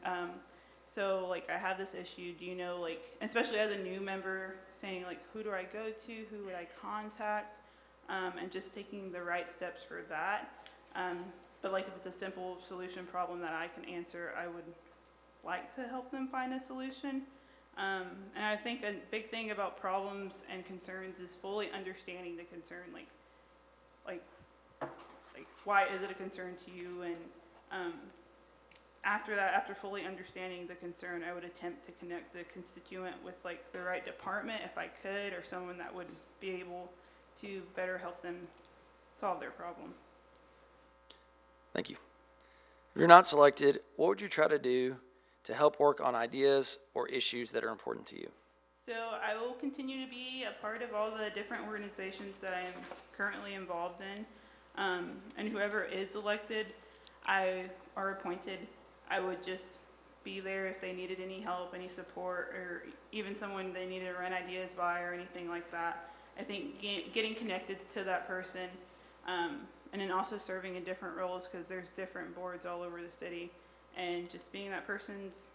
so like I have this issue, do you know, like, especially as a new member, saying like, who do I go to, who would I contact, and just taking the right steps for that. But like if it's a simple solution problem that I can answer, I would like to help them find a solution. And I think a big thing about problems and concerns is fully understanding the concern, like why is it a concern to you? And after that, after fully understanding the concern, I would attempt to connect the constituent with like the right department if I could, or someone that would be able to better help them solve their problem. Thank you. If you're not selected, what would you try to do to help work on ideas or issues that are important to you? So I will continue to be a part of all the different organizations that I am currently involved in. And whoever is elected or appointed, I would just be there if they needed any help, any support, or even someone they needed to run ideas by or anything like that. I think getting connected to that person, and then also serving in different roles, because there's different boards all over the city, and just being that person's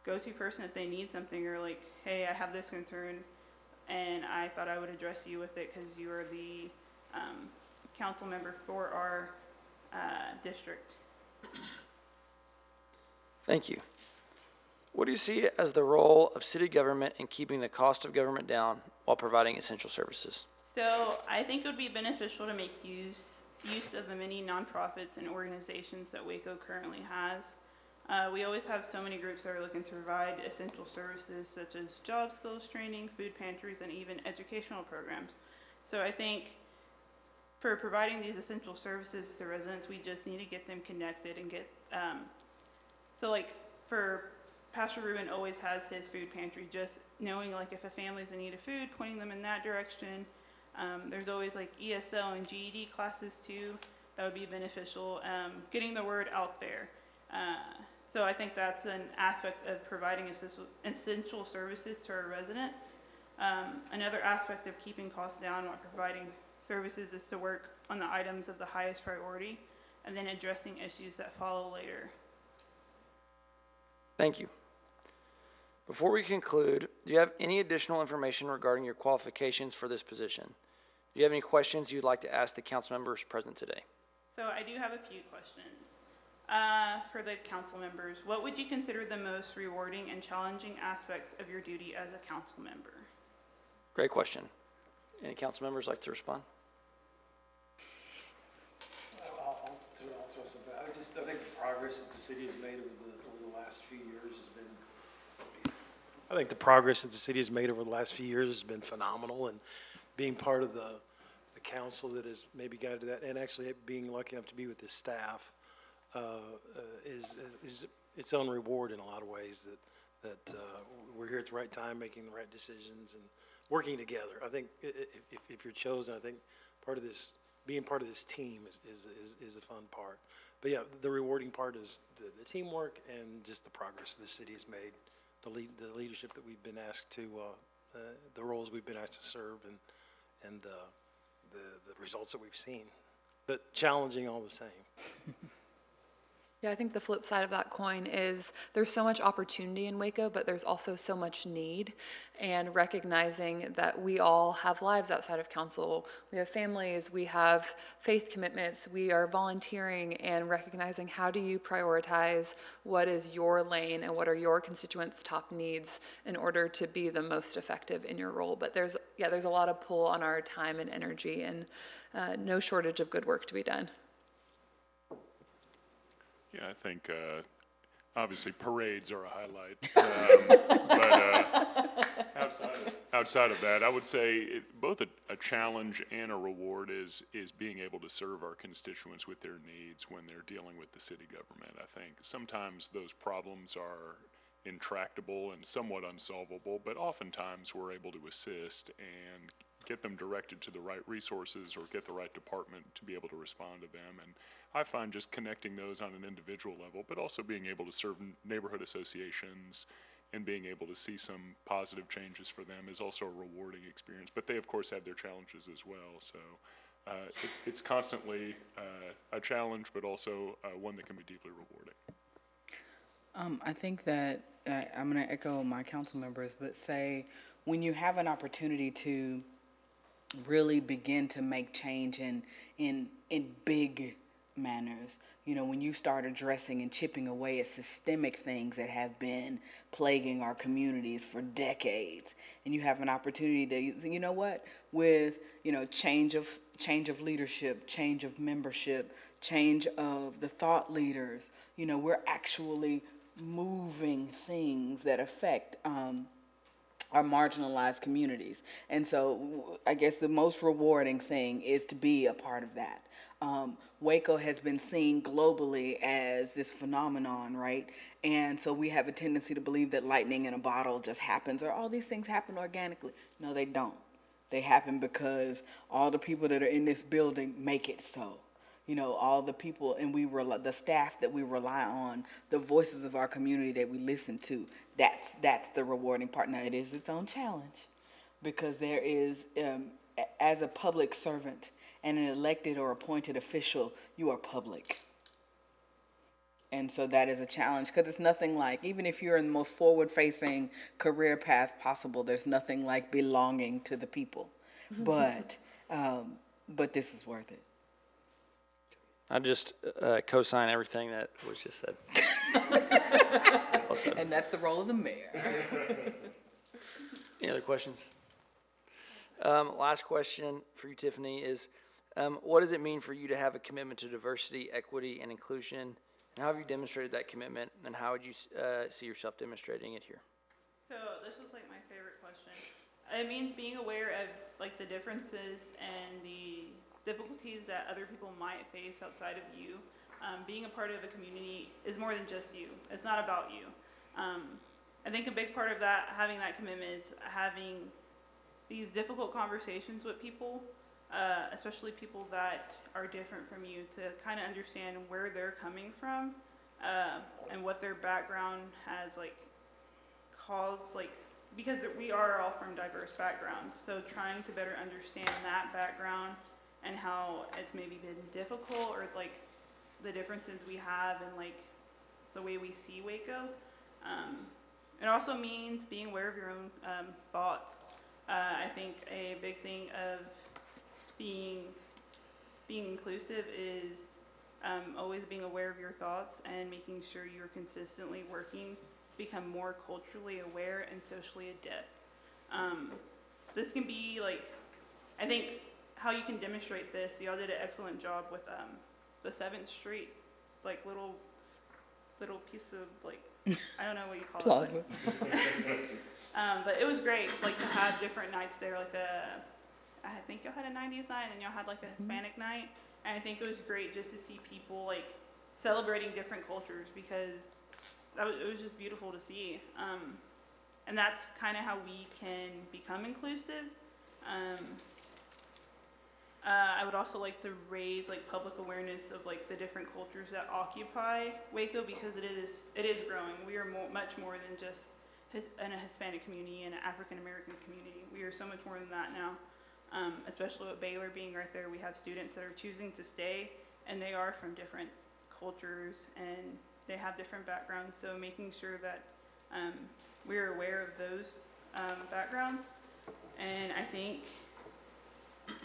go-to person if they need something, or like, hey, I have this concern and I thought I would address you with it because you are the council member for our district. Thank you. What do you see as the role of city government in keeping the cost of government down while providing essential services? So I think it would be beneficial to make use of the many nonprofits and organizations that Waco currently has. We always have so many groups that are looking to provide essential services such as job skills training, food pantries, and even educational programs. So I think for providing these essential services to residents, we just need to get them connected and get, so like for Pastor Ruben always has his food pantry, just knowing like if a family's in need of food, pointing them in that direction. There's always like ESL and GED classes too, that would be beneficial, getting the word out there. So I think that's an aspect of providing essential services to our residents. Another aspect of keeping costs down while providing services is to work on the items of the highest priority and then addressing issues that follow later. Thank you. Before we conclude, do you have any additional information regarding your qualifications for this position? Do you have any questions you'd like to ask the council members present today? So I do have a few questions. For the council members, what would you consider the most rewarding and challenging aspects of your duty as a council member? Great question. Any council members like to respond? I'll throw something. I think the progress that the city has made over the last few years has been. I think the progress that the city has made over the last few years has been phenomenal, and being part of the council that has maybe guided that, and actually being lucky enough to be with this staff is its own reward in a lot of ways. That we're here at the right time, making the right decisions, and working together. I think if you're chosen, I think being part of this team is a fun part. But yeah, the rewarding part is the teamwork and just the progress the city has made, the leadership that we've been asked to, the roles we've been asked to serve, and the results that we've seen. But challenging all the same. Yeah, I think the flip side of that coin is there's so much opportunity in Waco, but there's also so much need. And recognizing that we all have lives outside of council, we have families, we have faith commitments, we are volunteering, and recognizing how do you prioritize what is your lane and what are your constituents' top needs in order to be the most effective in your role. But there's a lot of pull on our time and energy, and no shortage of good work to be done. Yeah, I think obviously parades are a highlight, but outside of that, I would say both a challenge and a reward is being able to serve our constituents with their needs when they're dealing with the city government. I think sometimes those problems are intractable and somewhat unsolvable, but oftentimes we're able to assist and get them directed to the right resources or get the right department to be able to respond to them. And I find just connecting those on an individual level, but also being able to serve neighborhood associations and being able to see some positive changes for them is also a rewarding experience. But they, of course, have their challenges as well. So it's constantly a challenge, but also one that can be deeply rewarding. I think that I'm going to echo my council members, but say when you have an opportunity to really begin to make change in big manners, you know, when you start addressing and chipping away at systemic things that have been plaguing our communities for decades, and you have an opportunity to, you know what, with, you know, change of leadership, change of membership, change of the thought leaders, you know, we're actually moving things that affect our marginalized communities. And so I guess the most rewarding thing is to be a part of that. Waco has been seen globally as this phenomenon, right? And so we have a tendency to believe that lightning in a bottle just happens, or all these things happen organically. No, they don't. They happen because all the people that are in this building make it so. You know, all the people, and the staff that we rely on, the voices of our community that we listen to, that's the rewarding part. Now, it is its own challenge, because there is, as a public servant and an elected or appointed official, you are public. And so that is a challenge, because it's nothing like, even if you're in the most forward-facing career path possible, there's nothing like belonging to the people. But this is worth it. I just co-sign everything that was just said. Well said. And that's the role of the mayor. Any other questions? Last question for you, Tiffany, is what does it mean for you to have a commitment to diversity, equity, and inclusion? And how have you demonstrated that commitment, and how would you see yourself demonstrating it here? So this was like my favorite question. It means being aware of like the differences and the difficulties that other people might face outside of you. Being a part of a community is more than just you. It's not about you. I think a big part of that, having that commitment, is having these difficult conversations with people, especially people that are different from you, to kind of understand where they're coming from and what their background has like caused, like, because we are all from diverse backgrounds. So trying to better understand that background and how it's maybe been difficult, or like the differences we have in like the way we see Waco. It also means being aware of your own thoughts. I think a big thing of being inclusive is always being aware of your thoughts and making sure you're consistently working to become more culturally aware and socially adept. This can be like, I think how you can demonstrate this, y'all did an excellent job with the 7th Street, like little piece of like, I don't know what you call Plaza. it. But it was great, like to have different nights there, like I think y'all had a 90s night and y'all had like a Hispanic night. And I think it was great just to see people like celebrating different cultures because it was just beautiful to see. And that's kind of how we can become inclusive. I would also like to raise like public awareness of like the different cultures that occupy Waco because it is growing. We are much more than just in a Hispanic community and an African American community. We are so much more than that now. Especially with Baylor being right there, we have students that are choosing to stay, and they are from different cultures and they have different backgrounds. So making sure that we're aware of those backgrounds, and I think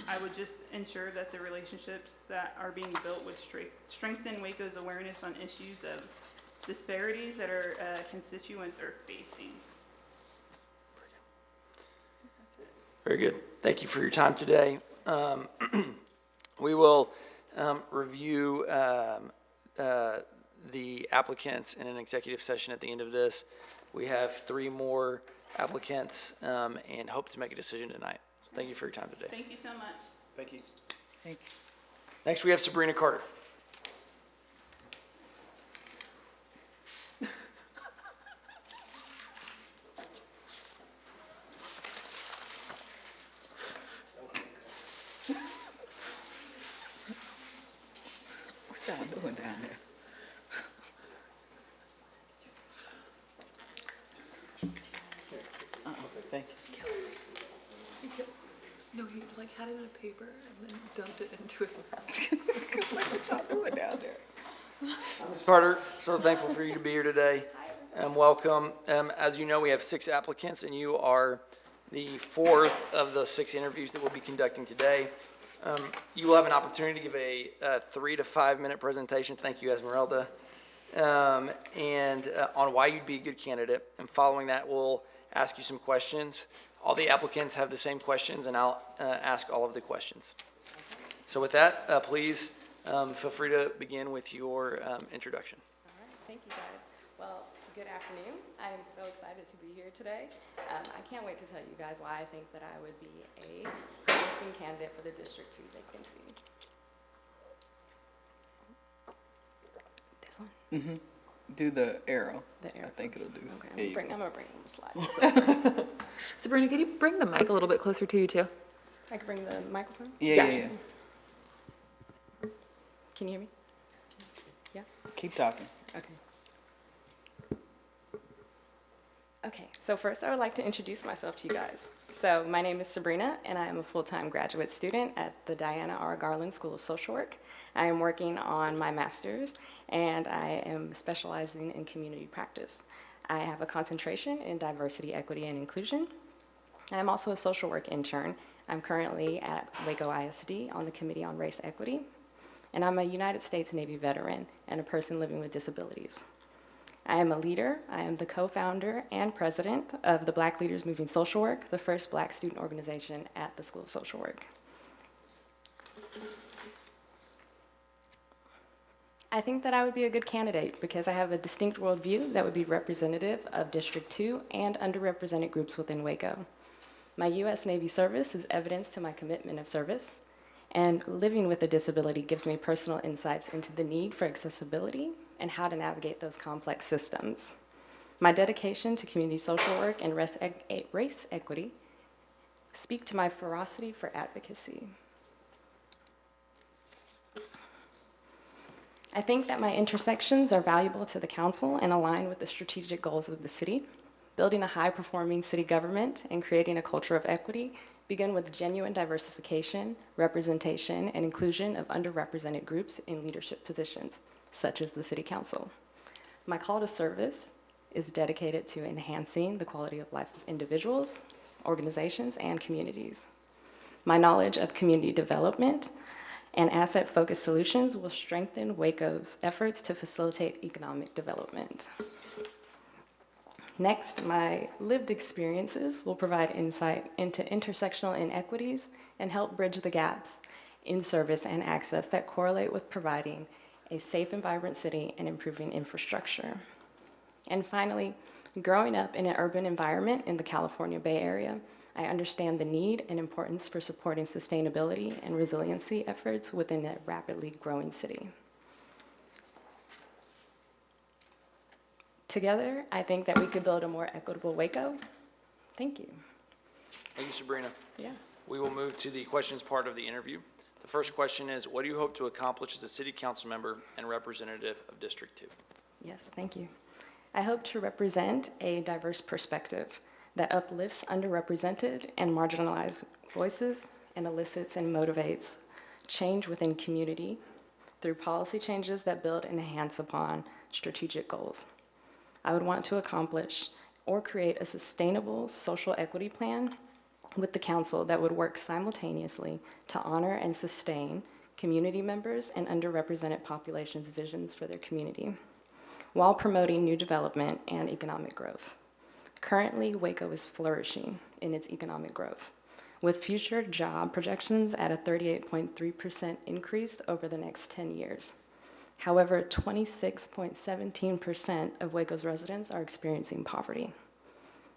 I would just ensure that the relationships that are being built would strengthen Waco's awareness on issues of disparities that our constituents are facing. Very good. Thank you for your time today. We will review the applicants in an executive session at the end of this. We have 3 more applicants and hope to make a decision tonight. So thank you for your time today. Thank you so much. Thank you. Thank you. Next, we have Sabrina Carter. What y'all doing down there? Thank you. No, he like had it in a paper and then dumped it into his mouth. Like, what y'all doing down there? Ms. Carter, so thankful for you to be here today. Welcome. As you know, we have 6 applicants, and you are the 4th of the 6 interviews that we'll be conducting today. You will have an opportunity to give a 3 to 5 minute presentation. Thank you, Esmeralda. On why you'd be a good candidate. And following that, we'll ask you some questions. All the applicants have the same questions, and I'll ask all of the questions. So with that, please feel free to begin with your introduction. All right, thank you guys. Well, good afternoon. I am so excited to be here today. I can't wait to tell you guys why I think that I would be a promising candidate for the District 2 vacancy. This one? Mm-hmm. Do the arrow. The arrow. I think it'll do. Okay, I'm gonna bring the slide. Sabrina, could you bring the mic a little bit closer to you too? I can bring the microphone? Yeah. Can you hear me? Yeah? Keep talking. Okay. Okay, so first I would like to introduce myself to you guys. So my name is Sabrina, and I am a full-time graduate student at the Diana R. Garland School of Social Work. I am working on my master's, and I am specializing in community practice. I have a concentration in diversity, equity, and inclusion. I am also a social work intern. I'm currently at Waco ISD on the Committee on Race Equity, and I'm a United States Navy veteran and a person living with disabilities. I am a leader. I am the co-founder and president of the Black Leaders Moving Social Work, the first Black student organization at the School of Social Work. I think that I would be a good candidate because I have a distinct worldview that would be representative of District 2 and underrepresented groups within Waco. My U.S. Navy service is evidence to my commitment of service, and living with a disability gives me personal insights into the need for accessibility and how to navigate those complex systems. My dedication to community social work and race equity speak to my ferocity for advocacy. I think that my intersections are valuable to the council and align with the strategic goals of the city. Building a high-performing city government and creating a culture of equity begin with genuine diversification, representation, and inclusion of underrepresented groups in leadership positions, such as the City Council. My call to service is dedicated to enhancing the quality of life of individuals, organizations, and communities. My knowledge of community development and asset-focused solutions will strengthen Waco's efforts to facilitate economic development. Next, my lived experiences will provide insight into intersectional inequities and help bridge the gaps in service and access that correlate with providing a safe and vibrant city and improving infrastructure. And finally, growing up in an urban environment in the California Bay Area, I understand the need and importance for supporting sustainability and resiliency efforts within a rapidly growing city. Together, I think that we could build a more equitable Waco. Thank you. Thank you, Sabrina. Yeah. We will move to the questions part of the interview. The first question is, what do you hope to accomplish as a city council member and representative of District 2? Yes, thank you. I hope to represent a diverse perspective that uplifts underrepresented and marginalized voices and elicits and motivates change within community through policy changes that build and enhance upon strategic goals. I would want to accomplish or create a sustainable social equity plan with the council that would work simultaneously to honor and sustain community members and underrepresented populations' visions for their community, while promoting new development and economic growth. Currently, Waco is flourishing in its economic growth, with future job projections at a 38.3% increase over the next 10 years. However, 26.17% of Waco's residents are experiencing poverty.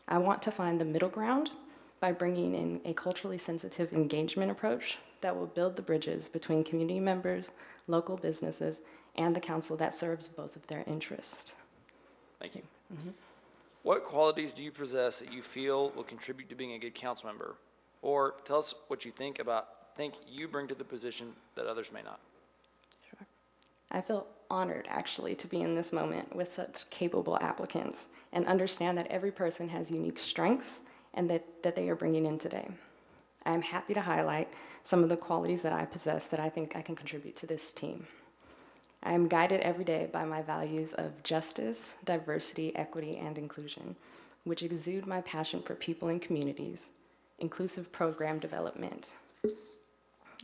I want to find the middle ground by bringing in a culturally sensitive engagement approach that will build the bridges between community members, local businesses, and the council that serves both of their interests. Thank you. What qualities do you possess that you feel will contribute to being a good council member? Or tell us what you think you bring to the position that others may not. Sure. I feel honored, actually, to be in this moment with such capable applicants and understand that every person has unique strengths and that they are bringing in today. I am happy to highlight some of the qualities that I possess that I think I can contribute to this team. I am guided every day by my values of justice, diversity, equity, and inclusion, which exude my passion for people and communities, inclusive program development,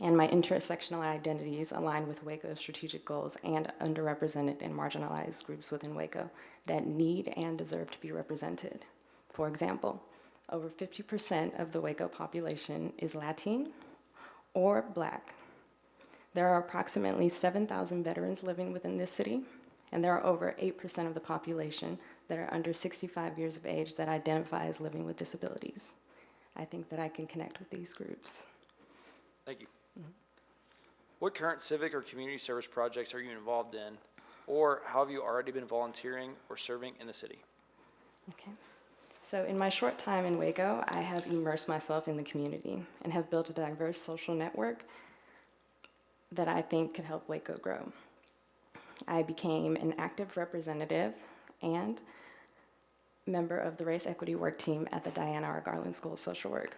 and my intersectional identities align with Waco's strategic goals and underrepresented and marginalized groups within Waco that need and deserve to be represented. For example, over 50% of the Waco population is Latin or Black. There are approximately 7,000 veterans living within this city, and there are over 8% of the population that are under 65 years of age that identify as living with disabilities. I think that I can connect with these groups. Thank you. What current civic or community service projects are you involved in, or how have you already been volunteering or serving in the city? Okay. So in my short time in Waco, I have immersed myself in the community and have built a diverse social network that I think could help Waco grow. I became an active representative and member of the Race Equity Work Team at the Diana R. Garland School of Social Work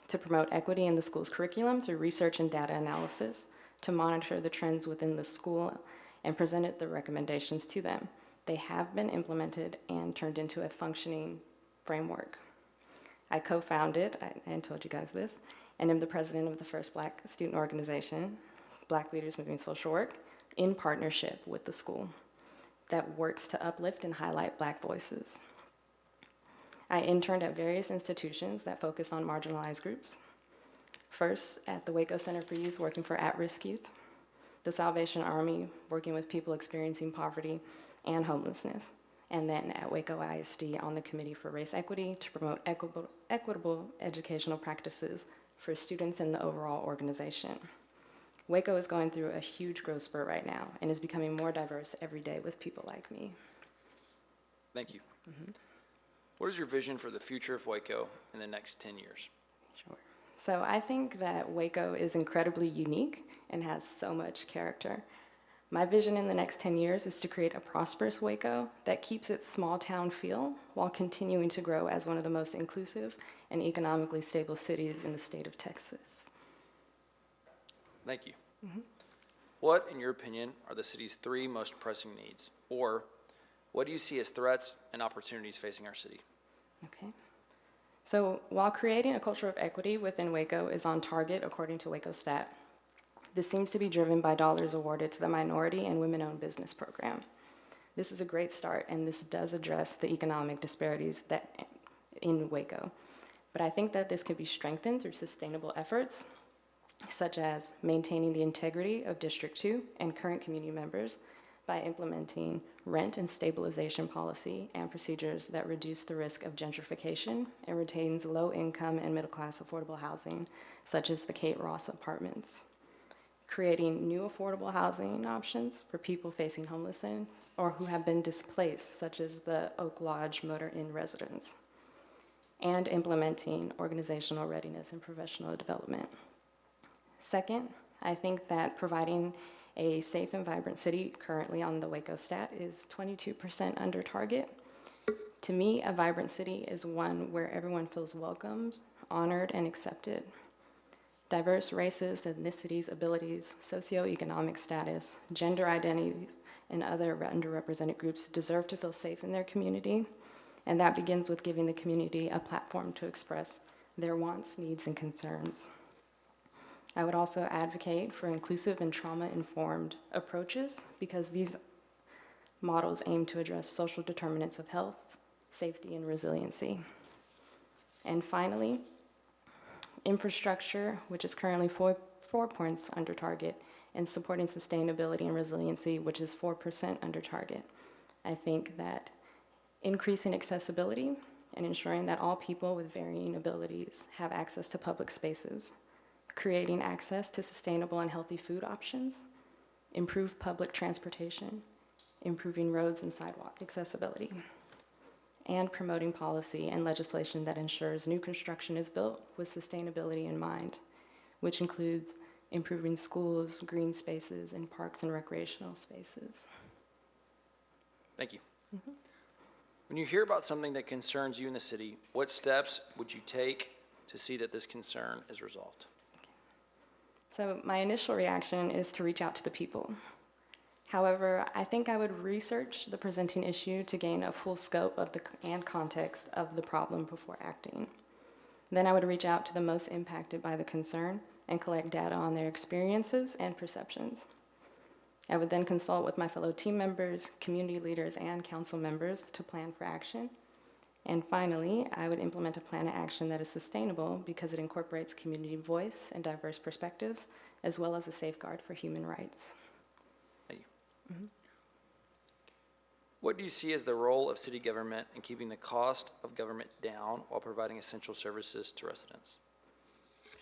to promote equity in the school's curriculum through research and data analysis, to monitor the trends within the school and presented the recommendations to them. They have been implemented and turned into a functioning framework. I co-founded, I told you guys this, and am the president of the first Black student organization, Black Leaders Moving Social Work, in partnership with the school that works to uplift and highlight Black voices. I interned at various institutions that focus on marginalized groups. First, at the Waco Center for Youth, working for at-risk youth, the Salvation Army, working with people experiencing poverty and homelessness, and then at Waco ISD on the Committee for Race Equity to promote equitable educational practices for students in the overall organization. Waco is going through a huge growth spurt right now and is becoming more diverse every day with people like me. Thank you. What is your vision for the future of Waco in the next 10 years? Sure. So I think that Waco is incredibly unique and has so much character. My vision in the next 10 years is to create a prosperous Waco that keeps its small town feel while continuing to grow as one of the most inclusive and economically stable cities in the state of Texas. Thank you. What, in your opinion, are the city's 3 most pressing needs? Or what do you see as threats and opportunities facing our city? Okay. So while creating a culture of equity within Waco is on target according to Waco Stat, this seems to be driven by dollars awarded to the Minority and Women-Owned Business Program. This is a great start, and this does address the economic disparities in Waco. But I think that this can be strengthened through sustainable efforts, such as maintaining the integrity of District 2 and current community members by implementing rent and stabilization policy and procedures that reduce the risk of gentrification and retains low-income and middle-class affordable housing, such as the Kate Ross apartments. Creating new affordable housing options for people facing homelessness or who have been displaced, such as the Oak Lodge Motor Inn residents. And implementing organizational readiness and professional development. Second, I think that providing a safe and vibrant city currently on the Waco Stat is 22% under target. To me, a vibrant city is one where everyone feels welcomed, honored, and accepted. Diverse races, ethnicities, abilities, socioeconomic status, gender identities, and other underrepresented groups deserve to feel safe in their community, and that begins with giving the community a platform to express their wants, needs, and concerns. I would also advocate for inclusive and trauma-informed approaches because these models aim to address social determinants of health, safety, and resiliency. And finally, infrastructure, which is currently 4 points under target, and supporting sustainability and resiliency, which is 4% under target. I think that increasing accessibility and ensuring that all people with varying abilities have access to public spaces, creating access to sustainable and healthy food options, improve public transportation, improving roads and sidewalk accessibility, and promoting policy and legislation that ensures new construction is built with sustainability in mind, which includes improving schools, green spaces, and parks and recreational spaces. Thank you. When you hear about something that concerns you in the city, what steps would you take to see that this concern is resolved? So my initial reaction is to reach out to the people. However, I think I would research the presenting issue to gain a full scope of and context of the problem before acting. Then I would reach out to the most impacted by the concern and collect data on their experiences and perceptions. I would then consult with my fellow team members, community leaders, and council members to plan for action. And finally, I would implement a plan of action that is sustainable because it incorporates community voice and diverse perspectives, as well as a safeguard for human rights. Thank you. What do you see as the role of city government in keeping the cost of government down while providing essential services to residents?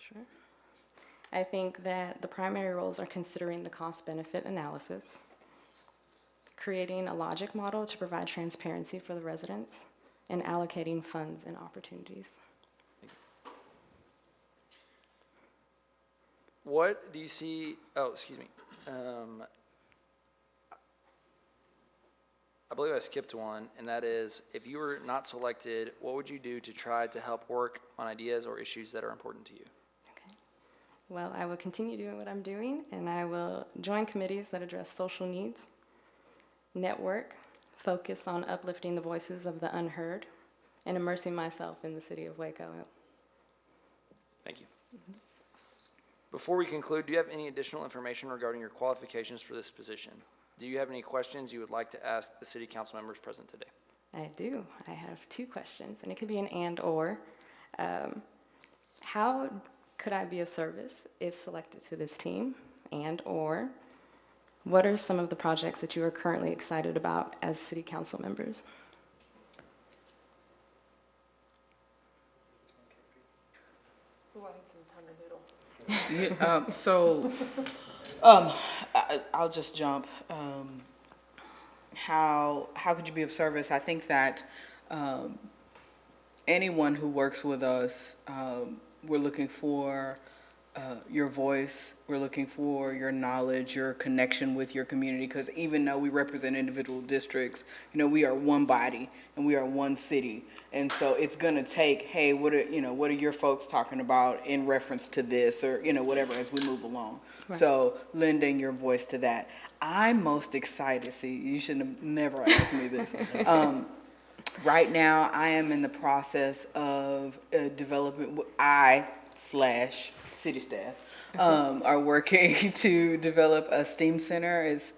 Sure. I think that the primary roles are considering the cost-benefit analysis, creating a logic model to provide transparency for the residents, and allocating funds and opportunities. What do you see, I believe I skipped one, and that is, if you were not selected, what would you do to try to help work on ideas or issues that are important to you? Okay. Well, I will continue doing what I'm doing, and I will join committees that address social needs, network, focus on uplifting the voices of the unheard, and immersing myself in the city of Waco. Thank you. Before we conclude, do you have any additional information regarding your qualifications for this position? Do you have any questions you would like to ask the city council members present today? I do. I have 2 questions, and it could be an and/or. How could I be of service if selected to this team? And/or, what are some of the projects that you are currently excited about as city council members? I'll just jump. How could you be of service? I think that anyone who works with us, we're looking for your voice. We're looking for your knowledge, your connection with your community, because even though we represent individual districts, you know, we are one body and we are one city. And so it's gonna take, hey, what are your folks talking about in reference to this, or, you know, whatever, as we move along. Right. So lending your voice to that. I'm most excited, see, you should have never asked me this. Right now, I am in the process of developing, I/city staff are working to develop a STEAM center. It's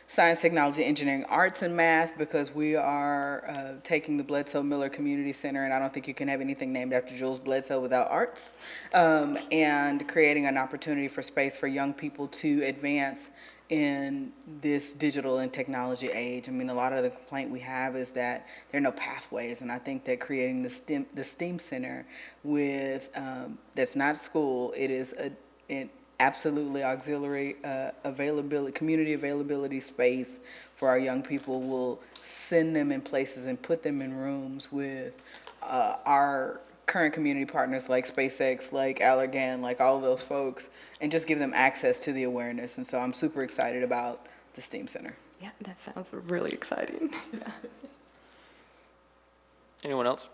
science, technology, engineering, arts, and math, because we are taking the Bledsoe Miller Community Center, and I don't think you can have anything named after Jules Bledsoe without arts, and creating an opportunity for space for young people to advance in this digital and technology age. I mean, a lot of the complaint we have is that there are no pathways, and I think that creating the STEAM center with, that's not school, it is an absolutely auxiliary availability, community availability space for our young people, will send them in places and put them in rooms with our current community partners like SpaceX, like Allergan, like all of those folks, and just give them access to the awareness. And so I'm super excited about the STEAM Center. Yeah, that sounds really exciting. Yeah. Anyone else?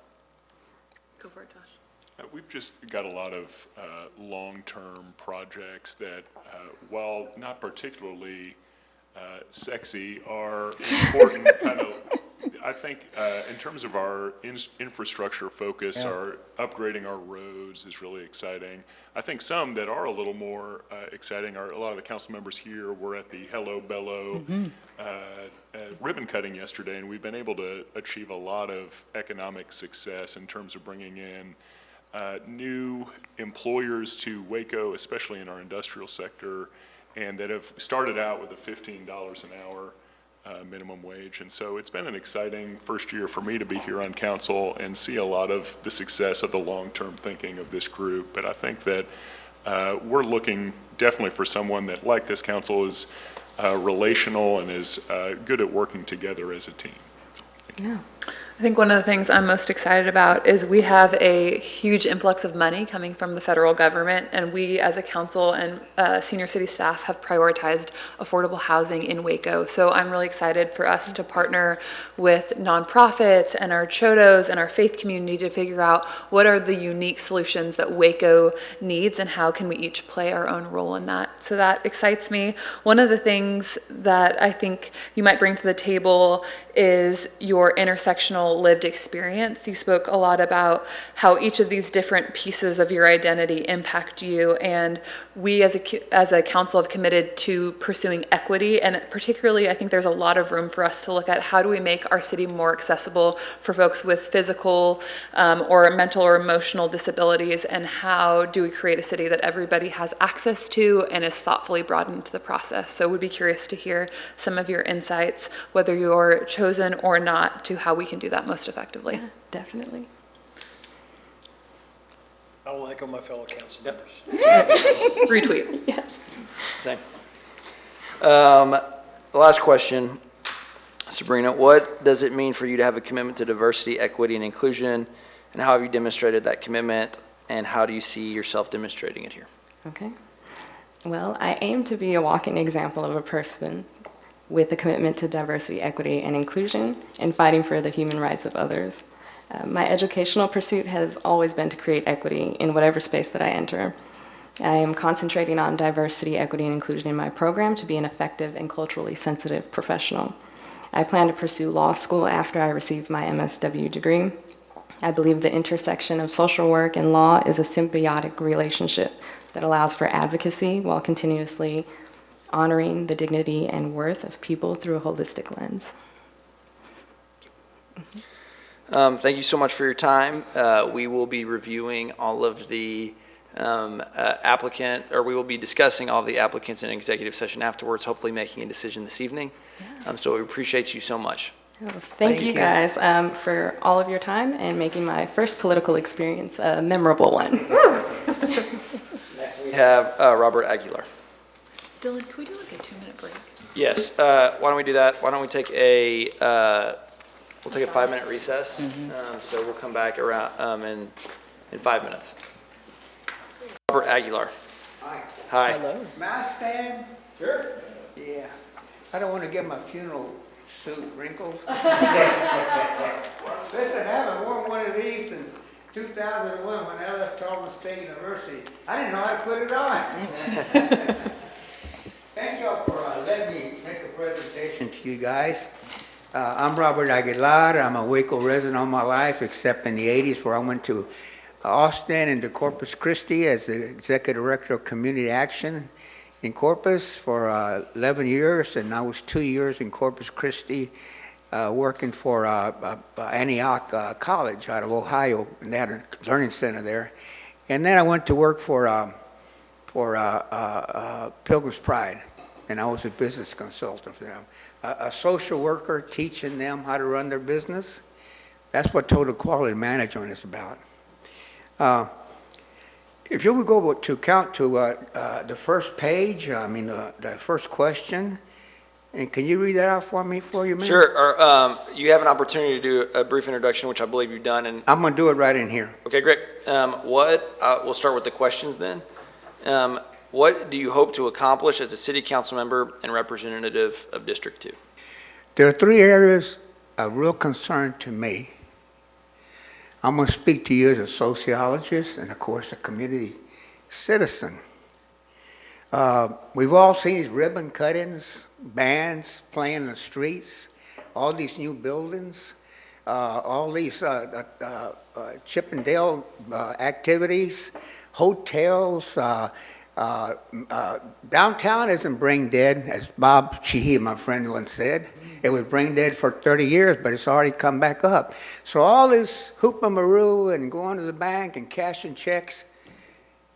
Go for it, Josh. We've just got a lot of long-term projects that, while not particularly sexy, are important. Kind of, I think, in terms of our infrastructure focus, our upgrading our roads is really exciting. I think some that are a little more exciting are, a lot of the council members here were at the Hello Bello ribbon cutting yesterday, and we've been able to achieve a lot of economic success in terms of bringing in new employers to Waco, especially in our industrial sector, and that have started out with a $15 an hour minimum wage. And so it's been an exciting first year for me to be here on council and see a lot of the success of the long-term thinking of this group. But I think that we're looking definitely for someone that, like this council, is relational and is good at working together as a team. Yeah. I think one of the things I'm most excited about is we have a huge influx of money coming from the federal government, and we as a council and senior city staff have prioritized affordable housing in Waco. So I'm really excited for us to partner with nonprofits and our chodos and our faith community to figure out what are the unique solutions that Waco needs and how can we each play our own role in that. So that excites me. One of the things that I think you might bring to the table is your intersectional lived experience. You spoke a lot about how each of these different pieces of your identity impact you, and we as a council have committed to pursuing equity, and particularly I think there's a lot of room for us to look at how do we make our city more accessible for folks with physical or mental or emotional disabilities, and how do we create a city that everybody has access to and is thoughtfully brought into the process. So we'd be curious to hear some of your insights, whether you're chosen or not, to how we can do that most effectively. Yeah, definitely. I will echo my fellow council members. Retweet. Yes. Same. The last question, Sabrina, what does it mean for you to have a commitment to diversity, equity, and inclusion, and how have you demonstrated that commitment, and how do you see yourself demonstrating it here? Okay. Well, I aim to be a walking example of a person with a commitment to diversity, equity, and inclusion, and fighting for the human rights of others. My educational pursuit has always been to create equity in whatever space that I enter. I am concentrating on diversity, equity, and inclusion in my program to be an effective and culturally sensitive professional. I plan to pursue law school after I receive my MSW degree. I believe the intersection of social work and law is a symbiotic relationship that allows for advocacy while continuously honoring the dignity and worth of people through a holistic lens. Thank you so much for your time. We will be reviewing all of the we will be discussing all the applicants in executive session afterwards, hopefully making a decision this evening. Yeah. So we appreciate you so much. Oh, thank you guys for all of your time and making my first political experience a memorable one. Next we have Robert Aguilar. Dylan, can we do like a 2-minute break? Yes. Why don't we do that? Why don't we take a 5-minute recess? So we'll come back around in 5 minutes. Robert Aguilar. Hi. Hi. Hello. May I stand? Sure. Yeah. I don't want to get my funeral suit wrinkled. Listen, I haven't worn one of these since 2001 when I left Tallman State University. I didn't know how to put it on. Thank y'all for letting me make a presentation to you guys. I'm Robert Aguilar. I'm a Waco resident all my life, except in the 80s where I went to Austin and to Corpus Christi as the Executive Director of Community Action in Corpus for 11 years, and I was 2 years in Corpus Christi working for Antioch College out of Ohio, and they had a learning center there. And then I went to work for Pilgrim's Pride, and I was a business consultant for them. A social worker teaching them how to run their business. That's what total quality management is about. If you would go to the first page, the first question, and can you read that out for me, Mayor? Sure. You have an opportunity to do a brief introduction, which I believe you've done. And I'm going to do it right in here. okay, great. We'll start with the questions then. What do you hope to accomplish as a city council member and representative of District 2? There are 3 areas of real concern to me. I'm going to speak to you as a sociologist and, of course, a community citizen. We've all seen these ribbon cuttings, bands playing in the streets, all these new buildings, all these Chip and Dale activities, hotels. Downtown isn't brain dead, as Bob Sheehy, my friend, once said. It was brain dead for 30 years, but it's already come back up. So all this hoop-a-maroo and going to the bank and cashing checks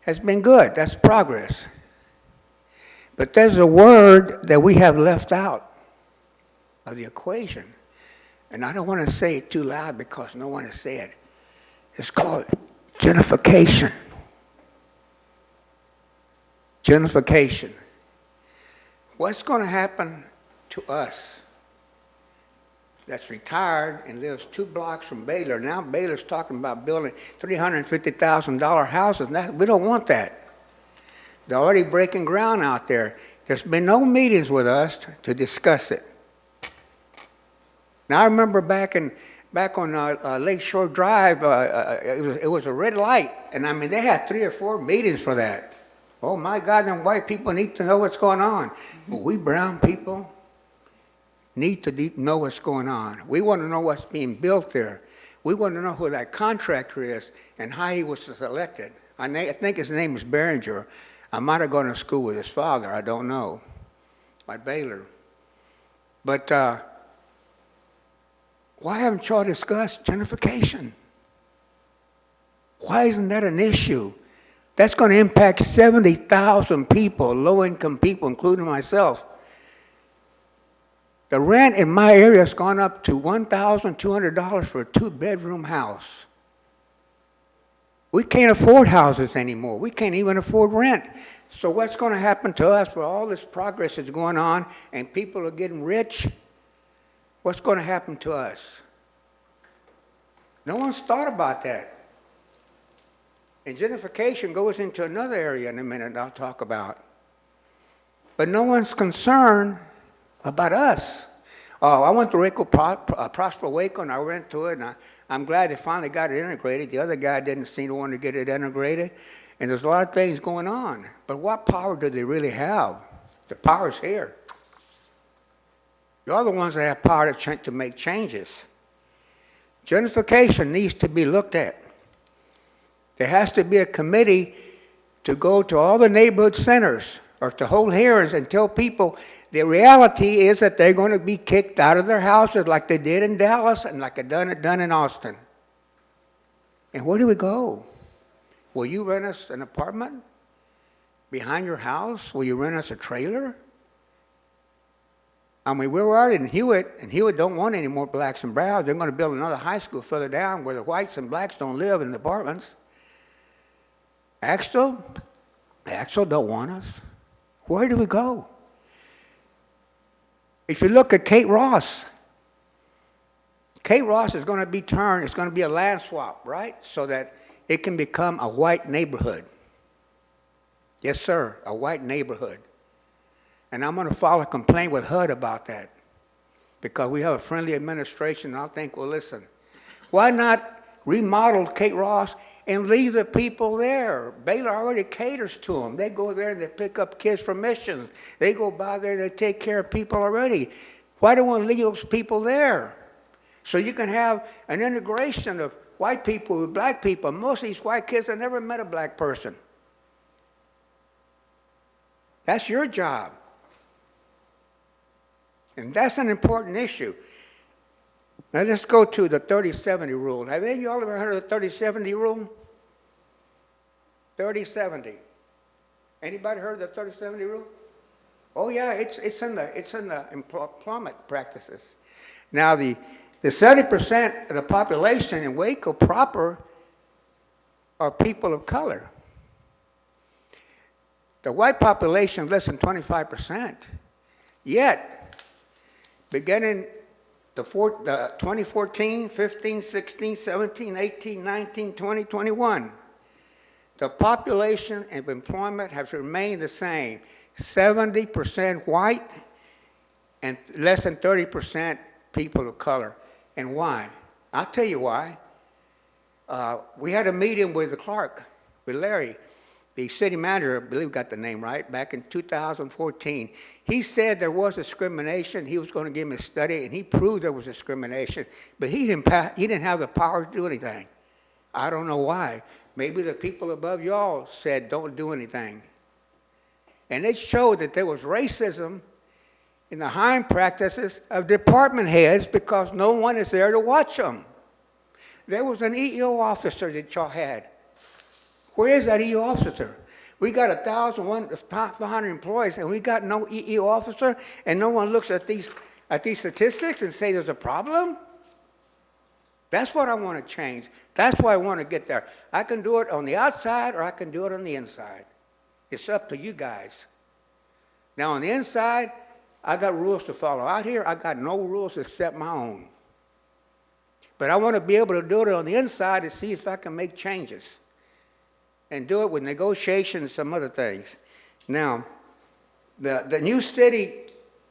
has been good. That's progress. But there's a word that we have left out of the equation. And I don't want to say it too loud because no one has said it. It's called gentrification. Gentrification. What's going to happen to us that's retired and lives 2 blocks from Baylor? Now Baylor's talking about building $350,000 houses. Now, we don't want that. They're already breaking ground out there. There's been no meetings with us to discuss it. Now I remember back on Lakeshore Drive, it was a red light, and I mean they had 3 or 4 meetings for that. Oh my God, them white people need to know what's going on. But we brown people need to know what's going on. We want to know what's being built there. We want to know who that contractor is and how he was selected. I think his name is Behringer. I might have gone to school with his father, I don't know, at Baylor. But why haven't y'all discussed gentrification? Why isn't that an issue? That's going to impact 70,000 people, low-income people, including myself. The rent in my area has gone up to $1,200 for a 2-bedroom house. We can't afford houses anymore. We can't even afford rent. So what's going to happen to us where all this progress is going on and people are getting rich? What's going to happen to us? No one's thought about that. And gentrification goes into another area in a minute I'll talk about. But no one's concerned about us. Oh, I went to Waco, Prosper Waco, and I went to it, and I'm glad they finally got it integrated. The other guy didn't seem to want to get it integrated. And there's a lot of things going on. But what power do they really have? The power's here. You're the ones that have power to make changes. Gentrification needs to be looked at. There has to be a committee to go to all the neighborhood centers or to hold hearings and tell people the reality is that they're going to be kicked out of their houses like they did in Dallas and like they done in Austin. And where do we go? Will you rent us an apartment behind your house? Will you rent us a trailer? I mean, we're already in Hewitt, and Hewitt don't want any more blacks and browns. They're going to build another high school further down where the whites and blacks don't live in the apartments. Axtell don't want us. Where do we go? If you look at Kate Ross is going to be turned, it's going to be a land swap, right? So that it can become a white neighborhood. Yes, sir, a white neighborhood. And I'm going to file a complaint with HUD about that because we have a friendly administration, and I'll think, well, listen, why not remodel Kate Ross and leave the people there? Baylor already caters to them. They go there and they pick up kids from missions. They go by there and they take care of people already. Why don't we leave those people there? So you can have an integration of white people with black people. Most of these white kids have never met a black person. That's your job. And that's an important issue. Now let's go to the 30-70 rule. Have any of y'all ever heard of the 30-70 rule? 30-70. Anybody heard of the 30-70 rule? Oh yeah, it's in the employment practices. Now the 70% of the population in Waco proper are people of color. The white population is less than 25%. Yet, beginning the 2014, 15, 16, 17, 18, 19, 20, 21, the population of employment has remained the same. 70% white and less than 30% people of color. And why? I'll tell you why. We had a meeting with the clerk, with Larry, the city manager, I believe got the name right, back in 2014. He said there was discrimination. He was going to give me a study, and he proved there was discrimination. But he didn't have the power to do anything. I don't know why. Maybe the people above y'all said don't do anything. And it showed that there was racism in the hiring practices of department heads because no one is there to watch them. There was an EEO officer that y'all had. Where is that EEO officer? We got 1,500 employees and we got no EEO officer, and no one looks at these statistics and say there's a problem? That's what I want to change. That's why I want to get there. I can do it on the outside or I can do it on the inside. It's up to you guys. Now on the inside, I got rules to follow. Out here, I got no rules except my own. But I want to be able to do it on the inside to see if I can make changes. And do it with negotiation and some other things. Now, the new city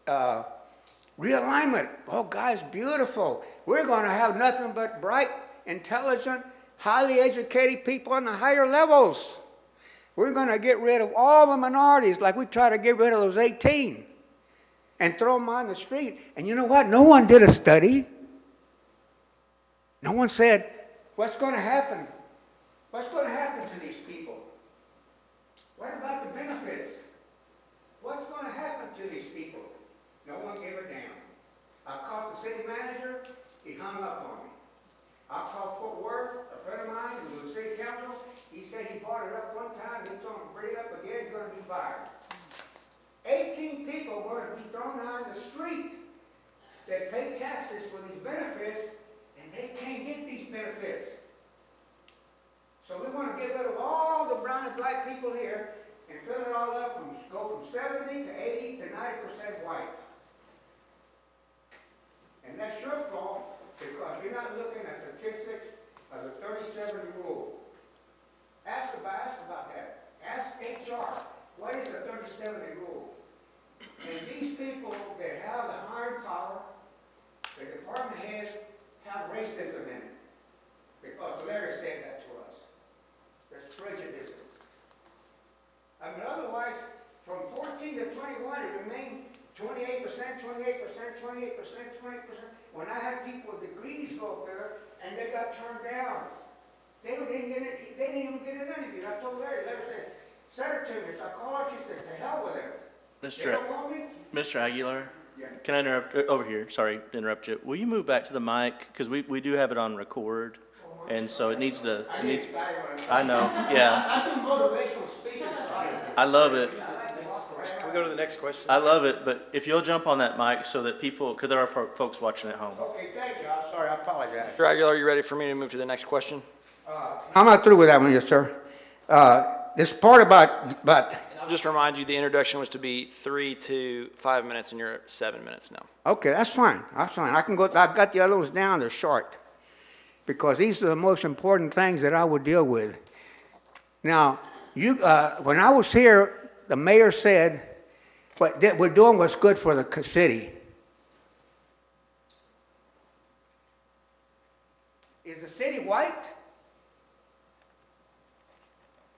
realignment, oh guys, beautiful. We're going to have nothing but bright, intelligent, highly educated people on the higher levels. We're going to get rid of all the minorities like we try to get rid of those 18 and throw them on the street. And you know what? No one did a study. No one said, what's going to happen? What's going to happen to these people? What about the benefits? What's going to happen to these people? No one gave a damn. I called the city manager, he hung up on me. I called Fort Worth, a friend of mine who was city council, he said he brought it up one time, he's going to bring it up again, he's going to be fired. 18 people were going to be thrown out in the street that pay taxes for these benefits, and they can't get these benefits. So we want to get rid of all the brown and black people here and fill it all up and go from 70 to 80 to 90% white. And that's your fault because you're not looking at statistics of the 30-70 rule. Ask about that. Ask HR, what is the 30-70 rule? And these people that have the hiring power, the department heads, have racism in it. Because Larry said that to us. There's prejudice. I mean, otherwise, from 14 to 21, it remained 28%, 28%, 28%, 28%. When I had people with degrees go up there, and they got turned down. They didn't even get an interview. I told Larry said, send her to me. So I called her, she said, to hell with her. They don't want me? Mr. Aguilar, Yeah. can I interrupt, over here, sorry to interrupt you. Will you move back to the mic? Because we do have it on record, and so it needs to, I it get needs, excited when I'm I know, yeah. I do motivational speaking. I love it. Can we go to the next question? I love it, but if you'll jump on that mic so that people, because there are folks watching at home. Okay, thank you. I'm sorry. I apologize. Mr. Aguilar, are you ready for me to move to the next question? I'm not through with that one yet, sir. This part about And I'll just remind you, the introduction was to be 3 to 5 minutes, and you're at 7 minutes now. okay, that's fine. That's fine. I can go. I've got the other ones down. They're short because these are the most important things that I would deal with. Now, when I was here, the mayor said, "What we're doing was good for the city." Is the city white?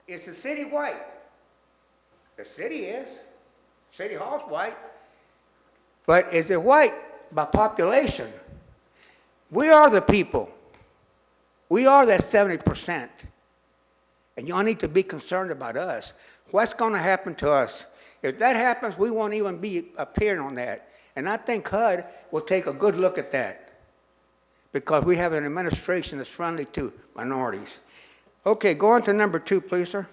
Is the city white? The city is. City Hall's white. But is it white by population. We are the people. We are that 70%. And y'all need to be concerned about us. What's going to happen to us? If that happens, we won't even be appearing on that. And I think HUD will take a good look at that, because we have an administration that's friendly to minorities. Okay, go on to number 2, please, sir.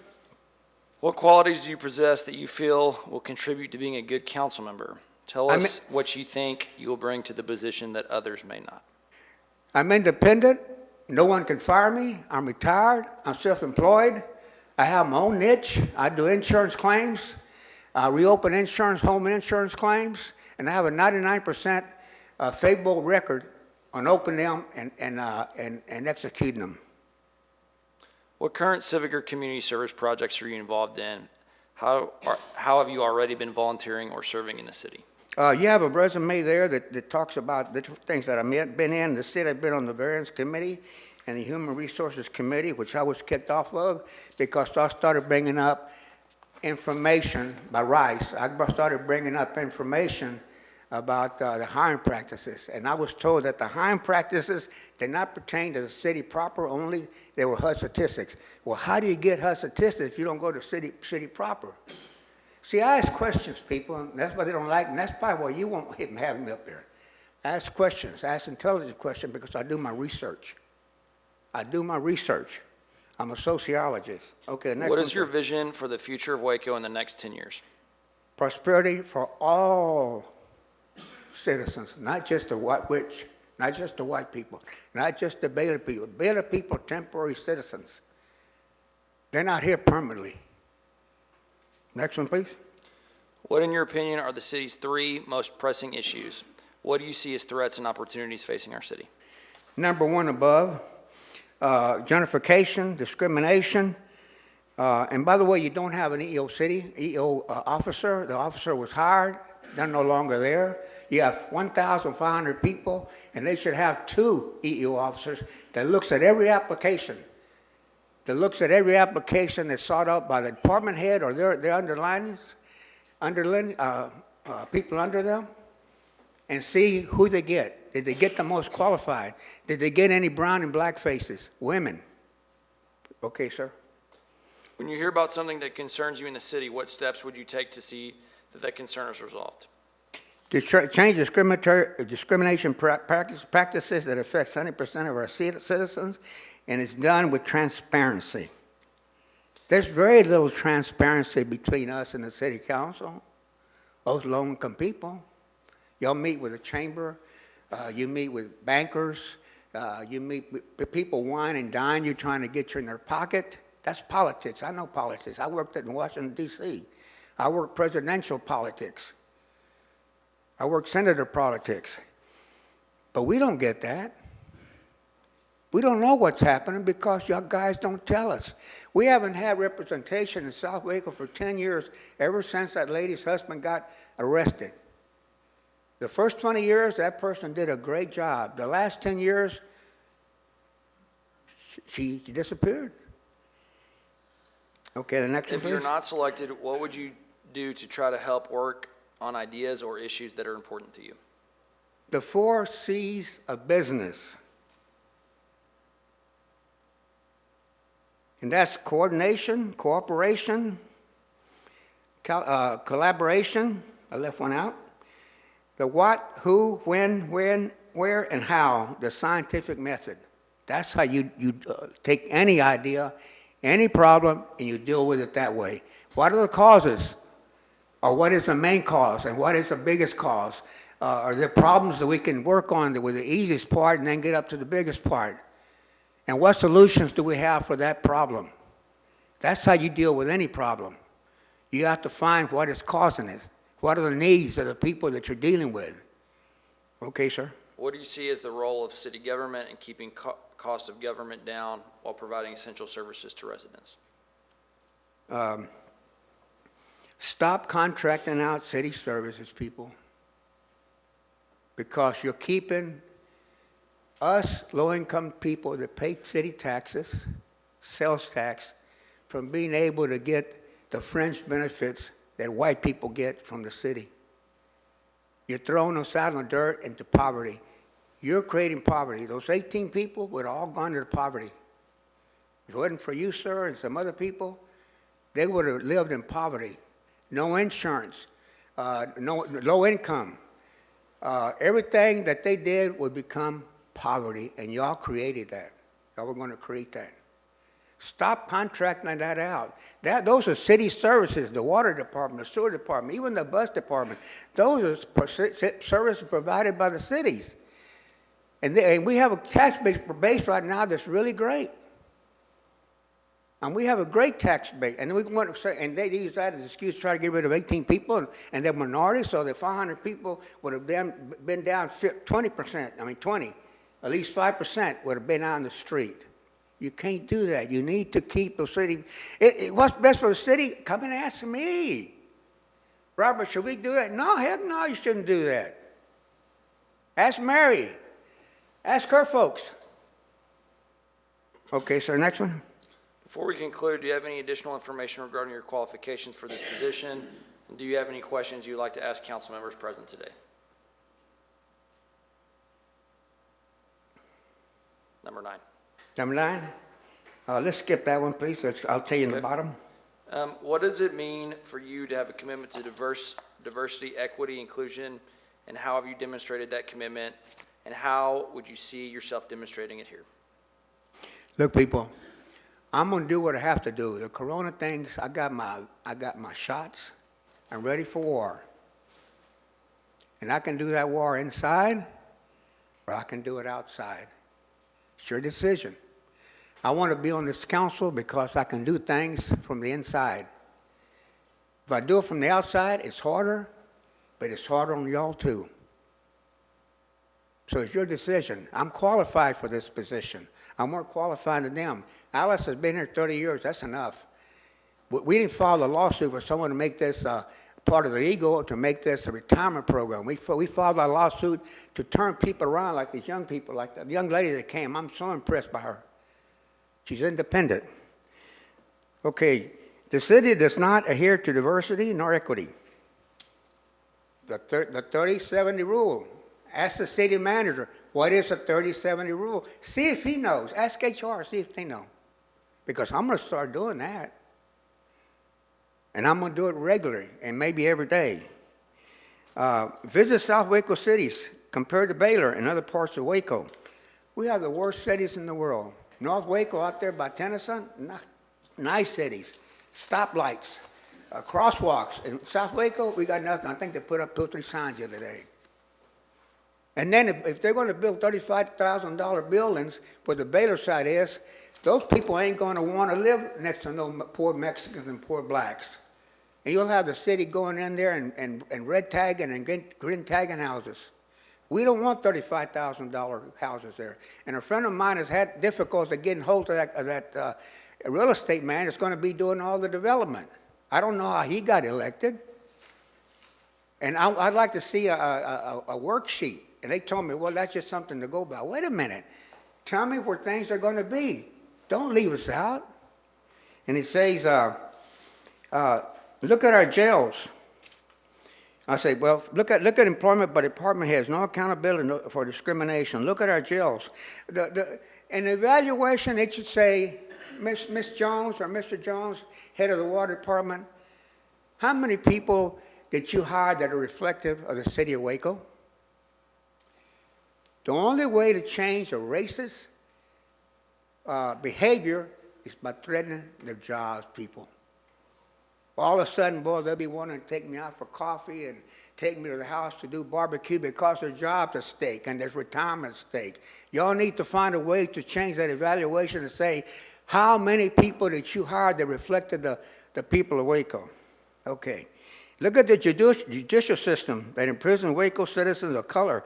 What qualities do you possess that you feel will contribute to being a good council member? Tell us what you think you will bring to the position that others may not. I'm independent. No one can fire me. I'm retired. I'm self-employed. I have my own niche. I do insurance claims. I reopen insurance, home insurance claims, and I have a 99% favorable record on opening them and executing them. What current civic or community service projects are you involved in? How have you already been volunteering or serving in the city? You have a resume there that talks about the things that I've been in. The city, I've been on the Variance Committee and the Human Resources Committee, which I was kicked off of because I started bringing up information by Rice. I started bringing up information about the hiring practices. And I was told that the hiring practices did not pertain to the city proper only. They were HUD statistics. Well, how do you get HUD statistics if you don't go to city proper? See, I ask questions, people, and that's why they don't like me. That's probably why you won't have me up there. I ask questions. I ask intelligent questions because I do my research. I'm a sociologist. Okay, next What one, is your sir. vision for the future of Waco in the next 10 years? Prosperity for all citizens, not just the white people, not just the Baylor people. Baylor people are temporary citizens. They're not here permanently. Next one, please. What, in your opinion, are the city's 3 most pressing issues? What do you see as threats and opportunities facing our city? Number 1 above, gentrification, discrimination. And by the way, you don't have an EO officer. The officer was hired. They're no longer there. You have 1,500 people, and they should have 2 EO officers that looks at every application. That's sought out by the department head or their people under them, and see who they get. Did they get the most qualified? Did they get any brown and black faces? Women. Okay, sir. When you hear about something that concerns you in the city, what steps would you take to see that concern is resolved? To change discrimination practices that affect 70% of our citizens, and it's done with transparency. There's very little transparency between us and the city council, those low-income people. Y'all meet with the chamber, you meet with bankers, you meet with people wine and dine you trying to get you in their pocket. That's politics. I know politics. I worked in Washington, D.C. I worked presidential politics. I worked senator politics. But we don't get that. We don't know what's happening because y'all guys don't tell us. We haven't had representation in South Waco for 10 years, ever since that lady's husband got arrested. The first 20 years, that person did a great job. The last 10 years, she disappeared. Okay, the next one, If you're please. not selected, what would you do to try to help work on ideas or issues that are important to you? The 4 C's of business. And that's coordination, cooperation, collaboration. I left one out. The what, who, when, where, and how, the scientific method. That's how you take any idea, any problem, and you deal with it that way. What are the causes? Or what is the main cause? And what is the biggest cause? Are there problems that we can work on with the easiest part and then get up to the biggest part? And what solutions do we have for that problem? That's how you deal with any problem. You have to find what is causing it. What are the needs of the people that you're dealing with? Okay, sir. What do you see as the role of city government in keeping cost of government down while providing essential services to residents? Stop contracting out city services, people, because you're keeping us low-income people that pay city taxes, sales tax, from being able to get the fringe benefits that white people get from the city. You're throwing us out in the dirt into poverty. You're creating poverty. Those 18 people would have all gone to poverty. If it wasn't for you, sir, and some other people, they would have lived in poverty. No insurance, no low income. Everything that they did would become poverty, and y'all created that. Y'all were going to create that. Stop contracting that out. Those are city services, the water department, the sewer department, even the bus department. Those are services provided by the cities. And we have a tax base right now that's really great. And we have a great tax base. And we want to say, and they use that as an excuse to try to get rid of 18 people, and they're minorities, so that 500 people would have been down 20%. I mean, 20. At least 5% would have been out on the street. You can't do that. You need to keep the city. What's best for the city? Come and ask me. Robert, should we do that? No, heck no, you shouldn't do that. Ask Mary. Ask her folks. Okay, sir, next one. Before we conclude, do you have any additional information regarding your qualifications for this position? And do you have any questions you'd like to ask council members present today? Number 9. Number 9. Let's skip that one, please. I'll tell you in the bottom. What does it mean for you to have a commitment to diversity, equity, inclusion, and how have you demonstrated that commitment, and how would you see yourself demonstrating it here? Look, people, I'm going to do what I have to do. The corona things, I got my shots. I'm ready for war. And I can do that war inside, or I can do it outside. It's your decision. I want to be on this council because I can do things from the inside. If I do it from the outside, it's harder, but it's harder on y'all too. So it's your decision. I'm qualified for this position. I'm more qualified than them. Alice has been here 30 years. That's enough. We didn't file a lawsuit for someone to make this part of the ego, to make this a retirement program. We filed a lawsuit to turn people around, like these young people, like the young lady that came. I'm so impressed by her. She's independent. Okay, the city does not adhere to diversity nor equity. The 30-70 rule. Ask the city manager, what is a 30-70 rule? See if he knows. Ask HR, see if they know. Because I'm going to start doing that. And I'm going to do it regularly and maybe every day. Visit South Waco cities compared to Baylor and other parts of Waco. We have the worst cities in the world. North Waco out there by Tennyson, nice cities. Stoplights, crosswalks. In South Waco, we got nothing. I think they put up 2 or 3 signs the other day. And then if they're going to build $35,000 buildings where the Baylor side is, those people ain't going to want to live next to no poor Mexicans and poor blacks. And you'll have the city going in there and red tagging and green tagging houses. We don't want $35,000 houses there. And a friend of mine has had difficulty getting hold of that real estate man that's going to be doing all the development. I don't know how he got elected. And I'd like to see a worksheet. And they told me, well, that's just something to go by. Wait a minute. Tell me where things are going to be. Don't leave us out. And he says, look at our jails. I say, well, look at employment by department heads, no accountability for discrimination. Look at our jails. In evaluation, it should say, Miss Jones or Mr. Jones, head of the water department, how many people did you hire that are reflective of the city of Waco? The only way to change a racist behavior is by threatening their jobs, people. All of a sudden, boy, they'll be wanting to take me out for coffee and take me to the house to do barbecue because their job's at stake and there's retirement at stake. Y'all need to find a way to change that evaluation and say, how many people did you hire that reflected the people of Waco? Okay. Look at the judicial system that imprisons Waco citizens of color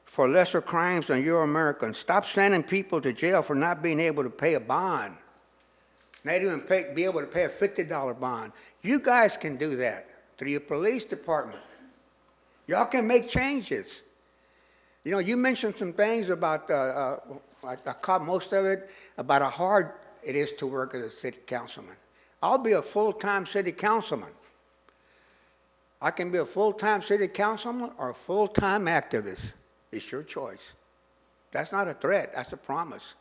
for lesser crimes than Euro-Americans. Stop sending people to jail for not being able to pay a bond. Not even be able to pay a $50 bond. You guys can do that through your police department. Y'all can make changes. You know, you mentioned some things about, I caught most of it, about how hard it is to work as a city councilman. I'll be a full-time city councilman. I can be a full-time city councilman or a full-time activist. It's your choice. That's not a threat, that's a promise.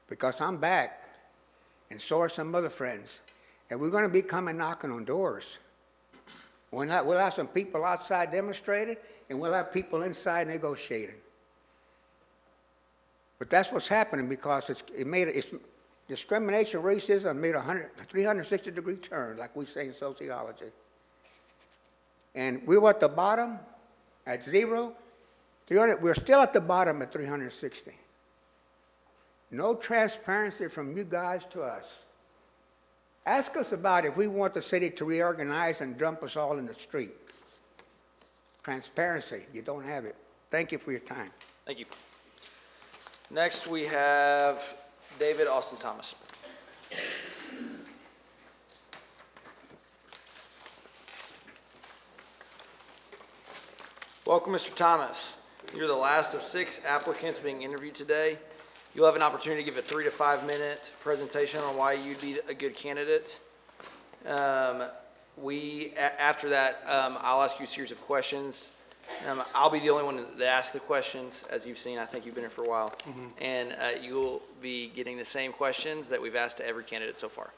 Because I'm back, and so are some other friends. And we're gonna be coming knocking on doors. We'll have some people outside demonstrating, and we'll have people inside negotiating. But that's what's happening because it's discrimination, racism made a 360-degree turn, like we say in sociology. And we were at the bottom at 0. We're still at the bottom at 360. No transparency from you guys to us. Ask us about if we want the city to reorganize and dump us all in the street. Transparency, you don't have it. Thank you for your time. Thank you. Next, we have David Austin Thomas. Welcome, Mr. Thomas. You're the last of 6 applicants being interviewed today. You'll have an opportunity to give a 3 to 5 minute presentation on why you'd be a good candidate. After that, I'll ask you a series of questions. I'll be the only one that asks the questions. As you've seen, I think you've been here for a while. And you'll be getting the same questions that we've asked to every candidate so far.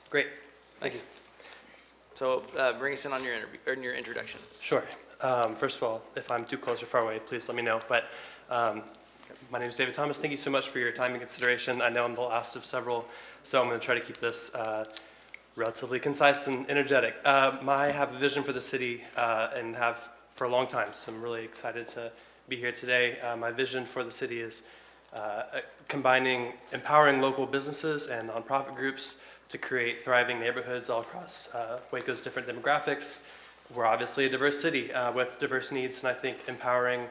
Great. Thank Thanks. So bring us in on your introduction. Sure. First of all, if I'm too close or far away, please let me know. But my name is David Thomas. Thank you so much for your time and consideration. I know I'm the last of several, so I'm going to try to keep this relatively concise and energetic. I have a vision for the city and have for a long time, so I'm really excited to be here today. My vision for the city is combining empowering local businesses and nonprofit groups to create thriving neighborhoods all across Waco's different demographics. We're obviously a diverse city with diverse needs, and I think empowering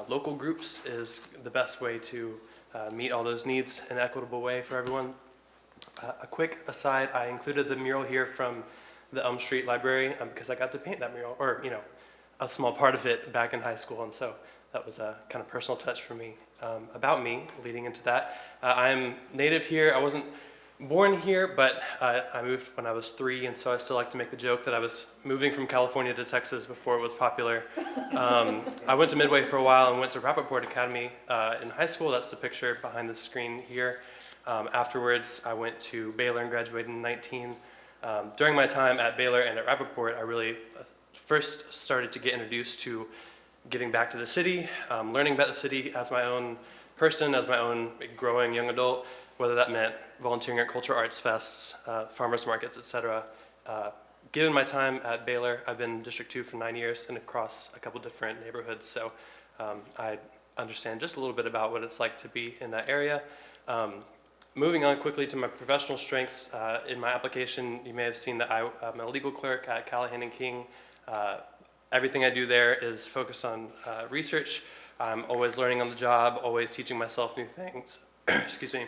local groups is the best way to meet all those needs in an equitable way for everyone. A quick aside, I included the mural here from the Elm Street Library because I got to paint that mural, or a small part of it back in high school, and so that was a kind of personal touch for me. About me, leading into that, I'm native here. I wasn't born here, but I moved when I was 3, and so I still like to make the joke that I was moving from California to Texas before it was popular. I went to Midway for a while and went to Rappaport Academy in high school. That's the picture behind the screen here. Afterwards, I went to Baylor and graduated in 19. During my time at Baylor and at Rappaport, I really first started to get introduced to giving back to the city, learning about the city as my own person, as my own growing young adult, whether that meant volunteering at culture arts fests, farmers markets, etc. Given my time at Baylor, I've been in District 2 for 9 years and across a couple different neighborhoods, so I understand just a little bit about what it's like to be in that area. Moving on quickly to my professional strengths, in my application, you may have seen that I'm a legal clerk at Callahan & King. Everything I do there is focused on research. I'm always learning on the job, always teaching myself new things. Excuse me.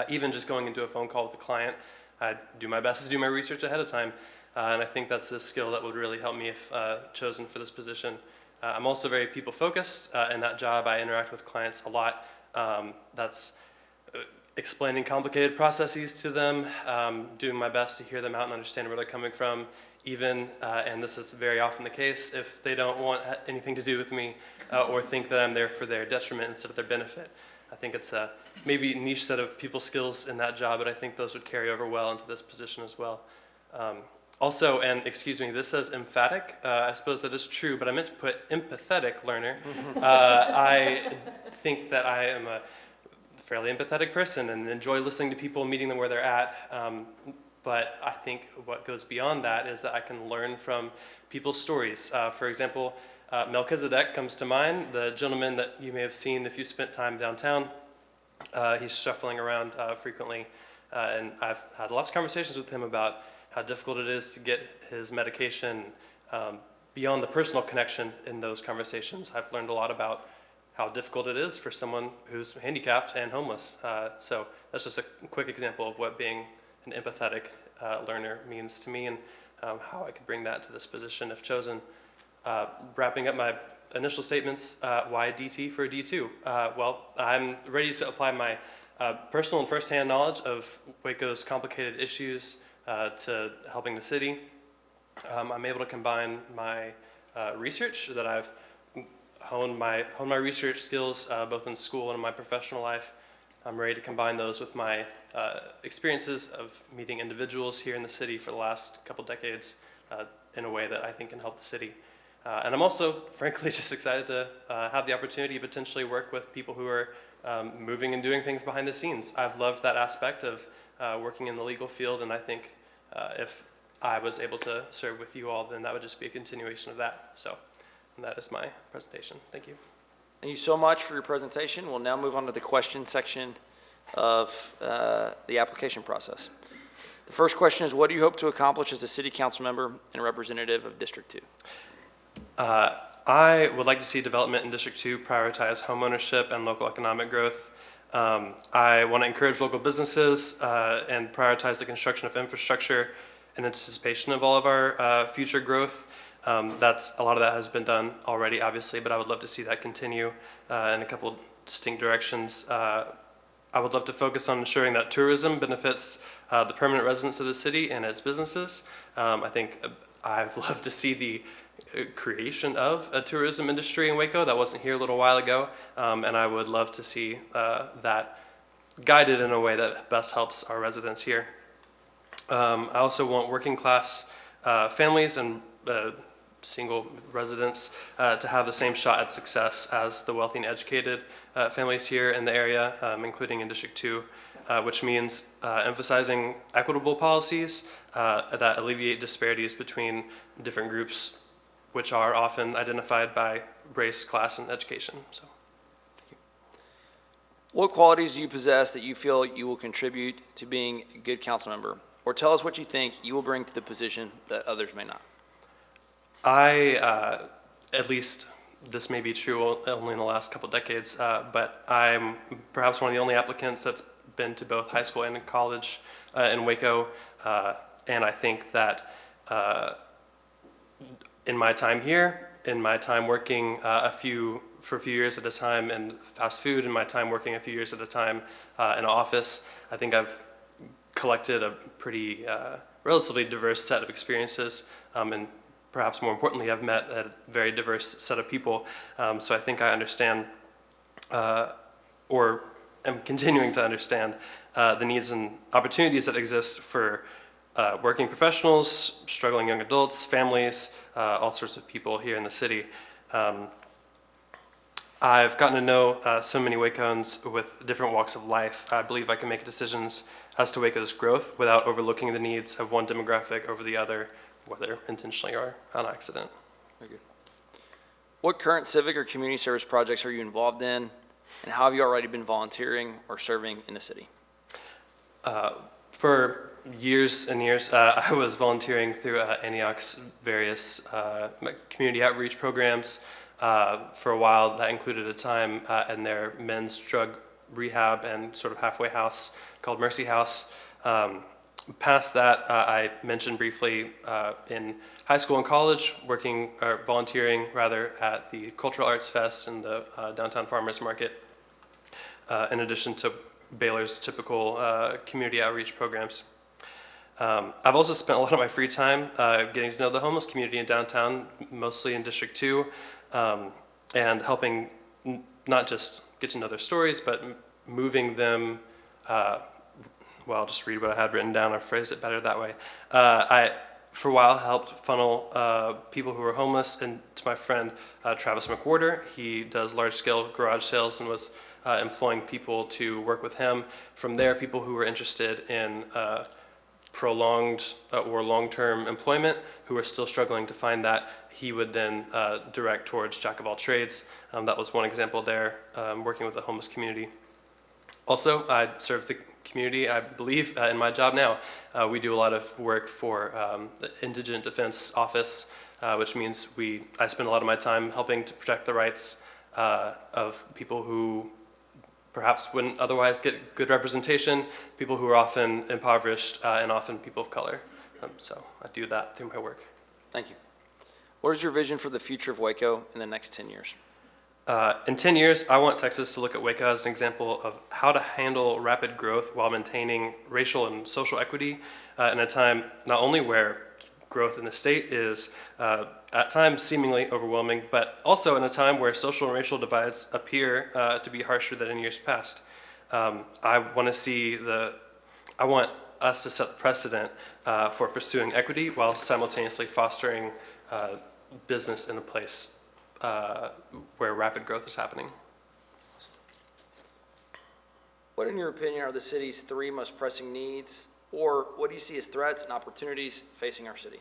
Even just going into a phone call with a client, I do my best to do my research ahead of time. And I think that's a skill that would really help me if chosen for this position. I'm also very people-focused. In that job, I interact with clients a lot. That's explaining complicated processes to them, doing my best to hear them out and understand where they're coming from, even, and this is very often the case, if they don't want anything to do with me or think that I'm there for their detriment instead of their benefit. I think it's a maybe a niche set of people skills in that job, but I think those would carry over well into this position as well. Also, and excuse me, this says emphatic. I suppose that is true, but I meant to put empathetic learner. I think that I am a fairly empathetic person and enjoy listening to people, meeting them where they're at. But I think what goes beyond that is that I can learn from people's stories. For example, Melchizedek comes to mind, the gentleman that you may have seen if you spent time downtown. He's shuffling around frequently, and I've had lots of conversations with him about how difficult it is to get his medication. Beyond the personal connection in those conversations, I've learned a lot about how difficult it is for someone who's handicapped and homeless. So that's just a quick example of what being an empathetic learner means to me and how I could bring that to this position if chosen. Wrapping up my initial statements, why DT for D2? Well, I'm ready to apply my personal and firsthand knowledge of Waco's complicated issues to helping the city. I'm able to combine my research that I've honed my research skills both in school and in my professional life. I'm ready to combine those with my experiences of meeting individuals here in the city for the last couple decades in a way that I think can help the city. And I'm also, frankly, just excited to have the opportunity to potentially work with people who are moving and doing things behind the scenes. I've loved that aspect of working in the legal field, and I think if I was able to serve with you all, then that would just be a continuation of that. So, and that is my presentation. Thank you. Thank you so much for your presentation. We'll now move on to the question section of the application process. The first question is, what do you hope to accomplish as a city council member and representative of District 2? I would like to see development in District 2 prioritize homeownership and local economic growth. I want to encourage local businesses and prioritize the construction of infrastructure in anticipation of all of our future growth. A lot of that has been done already, obviously, but I would love to see that continue in a couple distinct directions. I would love to focus on ensuring that tourism benefits the permanent residents of the city and its businesses. I think I've loved to see the creation of a tourism industry in Waco that wasn't here a little while ago, and I would love to see that guided in a way that best helps our residents here. I also want working class families and single residents to have the same shot at success as the wealthy and educated families here in the area, including in District 2, which means emphasizing equitable policies that alleviate disparities between different groups, which are often identified by race, class, and education. So, thank you. What qualities do you possess that you feel you will contribute to being a good council member? Or tell us what you think you will bring to the position that others may not. At least this may be true only in the last couple decades, but I'm perhaps one of the only applicants that's been to both high school and college in Waco, and I think that in my time here, in my time working for a few years at a time in fast food, in my time working a few years at a time in an office, I think I've collected a pretty relatively diverse set of experiences, and perhaps more importantly, I've met a very diverse set of people. So I think I understand, or am continuing to understand, the needs and opportunities that exist for working professionals, struggling young adults, families, all sorts of people here in the city. I've gotten to know so many Wacoans with different walks of life. I believe I can make decisions as to Waco's growth without overlooking the needs of one demographic over the other, whether intentionally or on accident. Very good. What current civic or community service projects are you involved in, and how have you already been volunteering or serving in the city? For years and years, I was volunteering through Antioch's various community outreach programs. For a while, that included a time in their men's drug rehab and sort of halfway house called Mercy House. Past that, I mentioned briefly in high school and college, volunteering rather at the Cultural Arts Fest and the Downtown Farmers Market, in addition to Baylor's typical community outreach programs. I've also spent a lot of my free time getting to know the homeless community in downtown, mostly in District 2, and helping not just get to know their stories, but moving them, well, I'll just read what I had written down. I phrased it better that way. I, for a while, helped funnel people who were homeless into my friend Travis McWhorter. He does large-scale garage sales and was employing people to work with him. From there, people who were interested in prolonged or long-term employment who are still struggling to find that, he would then direct towards Jack of all trades. That was one example there, working with the homeless community. Also, I serve the community, I believe, in my job now. We do a lot of work for the Indigent Defense Office, which means I spend a lot of my time helping to protect the rights of people who perhaps wouldn't otherwise get good representation, people who are often impoverished, and often people of color. So I do that through my work. Thank you. What is your vision for the future of Waco in the next 10 years? In 10 years, I want Texas to look at Waco as an example of how to handle rapid growth while maintaining racial and social equity in a time not only where growth in the state is at times seemingly overwhelming, but also in a time where social and racial divides appear to be harsher than in years past. I want us to set the precedent for pursuing equity while simultaneously fostering business in a place where rapid growth is happening. What, in your opinion, are the city's 3 most pressing needs, or what do you see as threats and opportunities facing our city?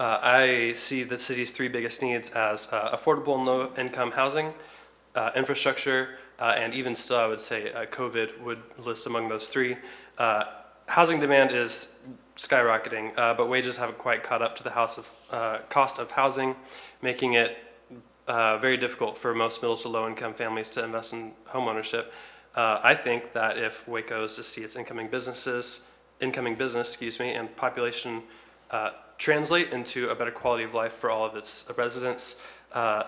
I see the city's 3 biggest needs as affordable low-income housing, infrastructure, and even still, I would say COVID would list among those 3. Housing demand is skyrocketing, but wages haven't quite caught up to the cost of housing, making it very difficult for most middle to low-income families to invest in homeownership. I think that if Waco is to see its incoming business, and population translate into a better quality of life for all of its residents,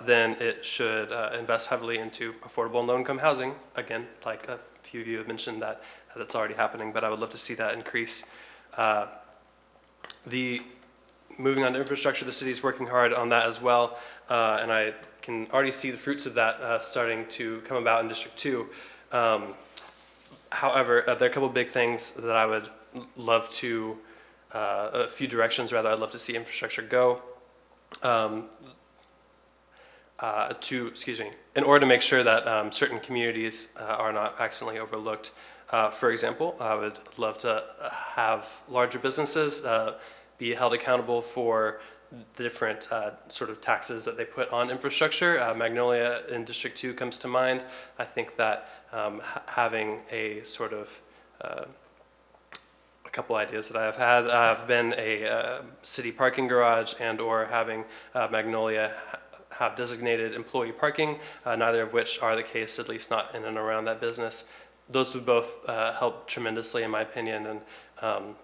then it should invest heavily into affordable and low-income housing. Again, like a few of you have mentioned that that's already happening, but I would love to see that increase. Moving on to infrastructure, the city's working hard on that as well, and I can already see the fruits of that starting to come about in District 2. However, there are a couple big things that I would love to, a few directions rather, I'd love to see infrastructure go. In order to make sure that certain communities are not accidentally overlooked. For example, I would love to have larger businesses be held accountable for the different sort of taxes that they put on infrastructure. Magnolia in District 2 comes to mind. I think that having a sort of a couple ideas that I have had have been a city parking garage and or having Magnolia have designated employee parking, neither of which are the case, at least not in and around that business. Those would both help tremendously in my opinion. And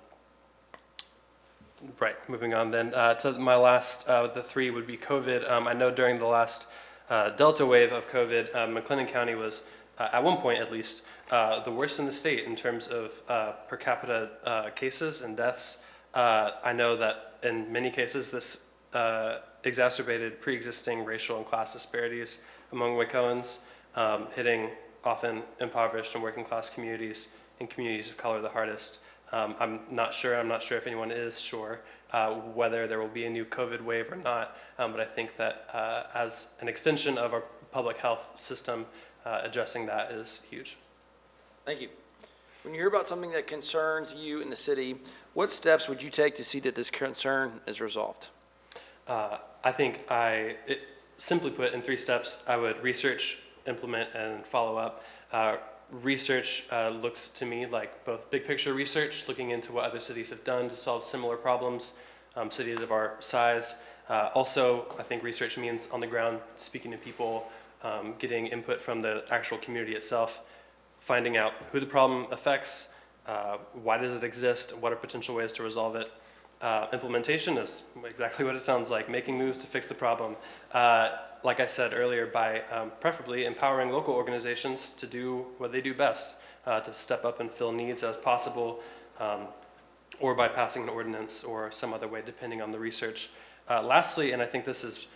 right, moving on then to my last, the 3 would be COVID. I know during the last Delta wave of COVID, McLennan County was, at one point at least, the worst in the state in terms of per capita cases and deaths. I know that in many cases this exacerbated pre-existing racial and class disparities among Wacoans, hitting often impoverished and working class communities and communities of color the hardest. I'm not sure if anyone is sure whether there will be a new COVID wave or not, but I think that as an extension of our public health system, addressing that is huge. Thank you. When you hear about something that concerns you in the city, what steps would you take to see that this concern is resolved? I think simply put, in 3 steps, I would research, implement, and follow up. Research looks to me like both big picture research, looking into what other cities have done to solve similar problems, cities of our size. Also, I think research means on the ground, speaking to people, getting input from the actual community itself, finding out who the problem affects, why does it exist, what are potential ways to resolve it. Implementation is exactly what it sounds like, making moves to fix the problem. Like I said earlier, by preferably empowering local organizations to do what they do best, to step up and fill needs as possible, or by passing an ordinance or some other way, depending on the research. Lastly, and I think this is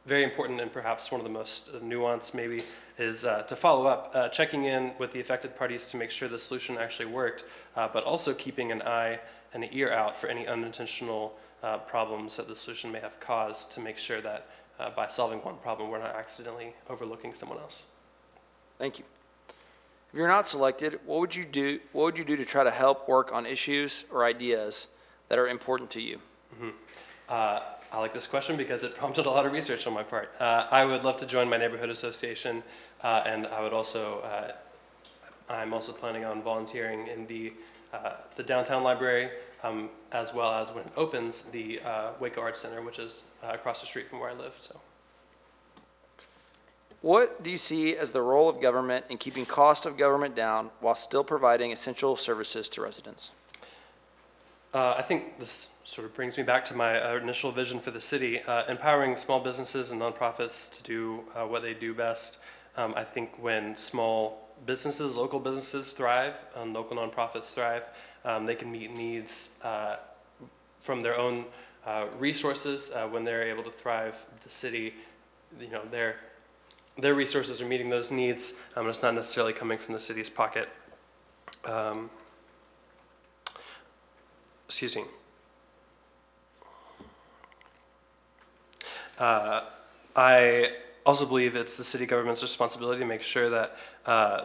very important and perhaps one of the most nuanced maybe, is to follow up, checking in with the affected parties to make sure the solution actually worked, but also keeping an eye and an ear out for any unintentional problems that the solution may have caused, to make sure that by solving one problem, we're not accidentally overlooking someone else. Thank you. If you're not selected, what would you do to try to help work on issues or ideas that are important to you? Mm-hmm. I like this question because it prompted a lot of research on my part. I would love to join my neighborhood association, and I would also, I'm also planning on volunteering in the downtown library, as well as when it opens, the Waco Arts Center, which is across the street from where I live. So, what do you see as the role of government in keeping cost of government down while still providing essential services to residents? I think this sort of brings me back to my initial vision for the city, empowering small businesses and nonprofits to do what they do best. I think when small businesses, local businesses thrive, and local nonprofits thrive, they can meet needs from their own resources. When they're able to thrive, the city, you know, their resources are meeting those needs, and it's not necessarily coming from the city's pocket. Excuse me. I also believe it's the city government's responsibility to make sure that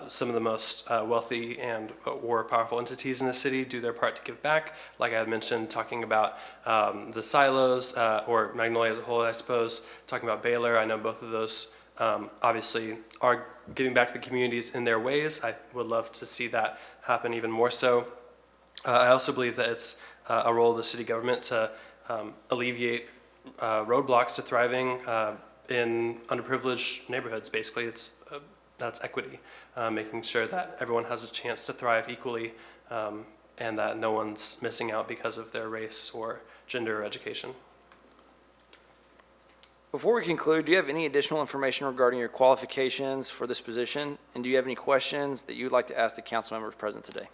some of the most wealthy and or powerful entities in the city do their part to give back. Like I had mentioned, talking about the silos, or Magnolia as a whole, I suppose, talking about Baylor. I know both of those obviously are giving back to the communities in their ways. I would love to see that happen even more so. I also believe that it's a role of the city government to alleviate roadblocks to thriving in underprivileged neighborhoods. Basically, that's equity, making sure that everyone has a chance to thrive equally, and that no one's missing out because of their race or gender or education. Before we conclude, do you have any additional information regarding your qualifications for this position? And do you have any questions that you would like to ask the council members present today?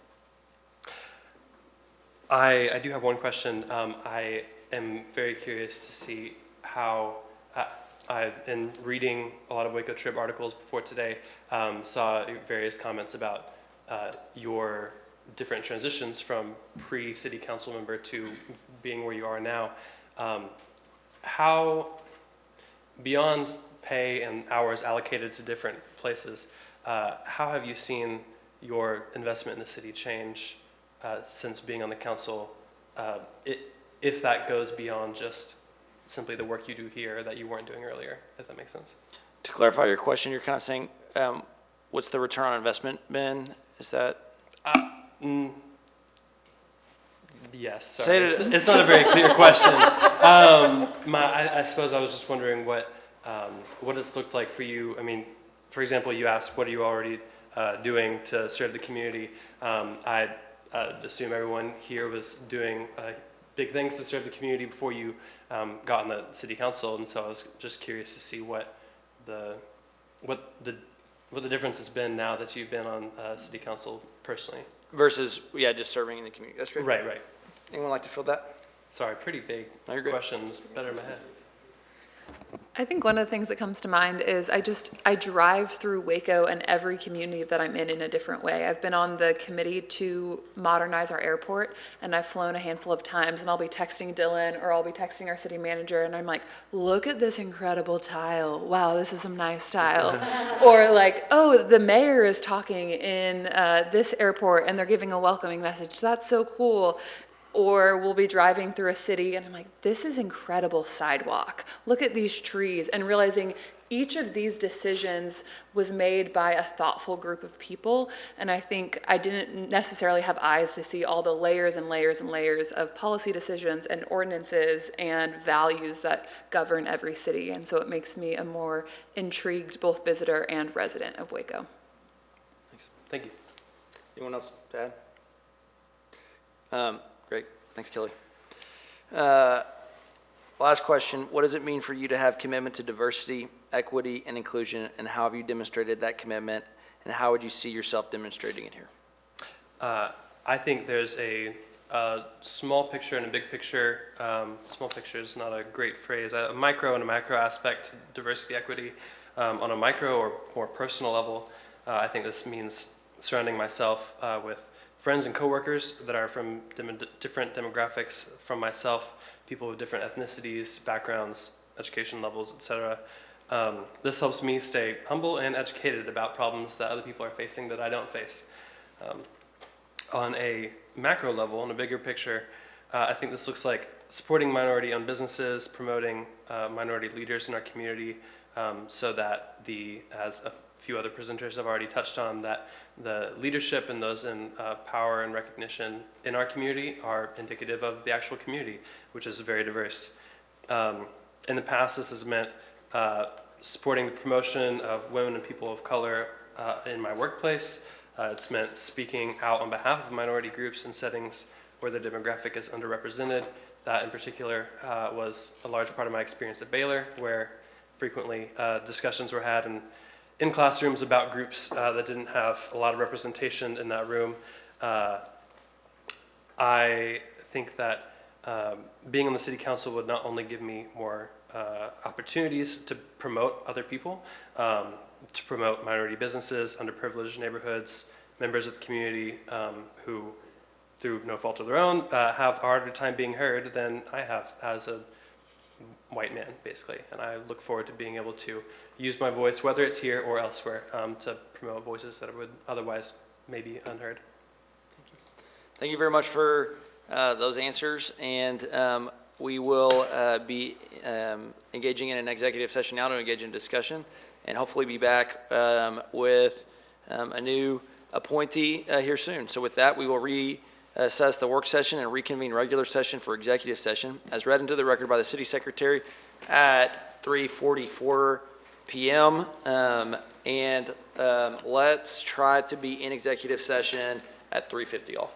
I do have one question. I am very curious to see how, I've been reading a lot of Waco Trib articles before today, saw various comments about your different transitions from pre-city council member to being where you are now. How, beyond pay and hours allocated to different places, how have you seen your investment in the city change since being on the council, if that goes beyond just simply the work you do here that you weren't doing earlier, if that makes sense? To clarify your question, you're kind of saying, what's the return on investment been? Is that? Yes, sorry. It's not a very clear question. I suppose I was just wondering what it's looked like for you. I mean, for example, you asked, what are you already doing to serve the community? I'd assume everyone here was doing big things to serve the community before you got on the city council, and so I was just curious to see what the difference has been now that you've been on city council personally. Versus, yeah, just serving in the community. That's great. Right. Anyone like to fill that? Sorry, pretty vague questions. Better in my head. I think one of the things that comes to mind is I drive through Waco and every community that I'm in a different way. I've been on the committee to modernize our airport, and I've flown a handful of times, and I'll be texting Dylan or I'll be texting our city manager, and I'm like, look at this incredible tile. Wow, this is some nice tile. Or like, oh, the mayor is talking in this airport and they're giving a welcoming message. That's so cool. Or we'll be driving through a city and I'm like, this is incredible sidewalk. Look at these trees, and realizing each of these decisions was made by a thoughtful group of people. And I think I didn't necessarily have eyes to see all the layers and layers and layers of policy decisions and ordinances and values that govern every city. And so it makes me a more intrigued both visitor and resident of Waco. Thanks. Thank you. Anyone else to add? Great. Thanks, Kelly. Last question. What does it mean for you to have commitment to diversity, equity, and inclusion, and how have you demonstrated that commitment, and how would you see yourself demonstrating it here? I think there's a small picture and a big picture. Small picture is not a great phrase. A micro and a macro aspect to diversity, equity. On a micro or more personal level, I think this means surrounding myself with friends and coworkers that are from different demographics from myself, people with different ethnicities, backgrounds, education levels, etc. This helps me stay humble and educated about problems that other people are facing that I don't face. On a macro level, on a bigger picture, I think this looks like supporting minority-owned businesses, promoting minority leaders in our community, so that as a few other presenters have already touched on, that the leadership and those in power and recognition in our community are indicative of the actual community, which is very diverse. In the past, this has meant supporting the promotion of women and people of color in my workplace. It's meant speaking out on behalf of minority groups in settings where the demographic is underrepresented. That in particular was a large part of my experience at Baylor, where frequently discussions were had in classrooms about groups that didn't have a lot of representation in that room. I think that being on the city council would not only give me more opportunities to promote other people, to promote minority businesses, underprivileged neighborhoods, members of the community who, through no fault of their own, have a harder time being heard than I have as a white man, basically. And I look forward to being able to use my voice, whether it's here or elsewhere, to promote voices that would otherwise maybe unheard. Thank you very much for those answers, and we will be engaging in an executive session now to engage in discussion, and hopefully be back with a new appointee here soon. So with that, we will reassess the work session and reconvene regular session for executive session, as read into the record by the city secretary at 3:44 p.m. Let's try to be in executive session at 3:50, all.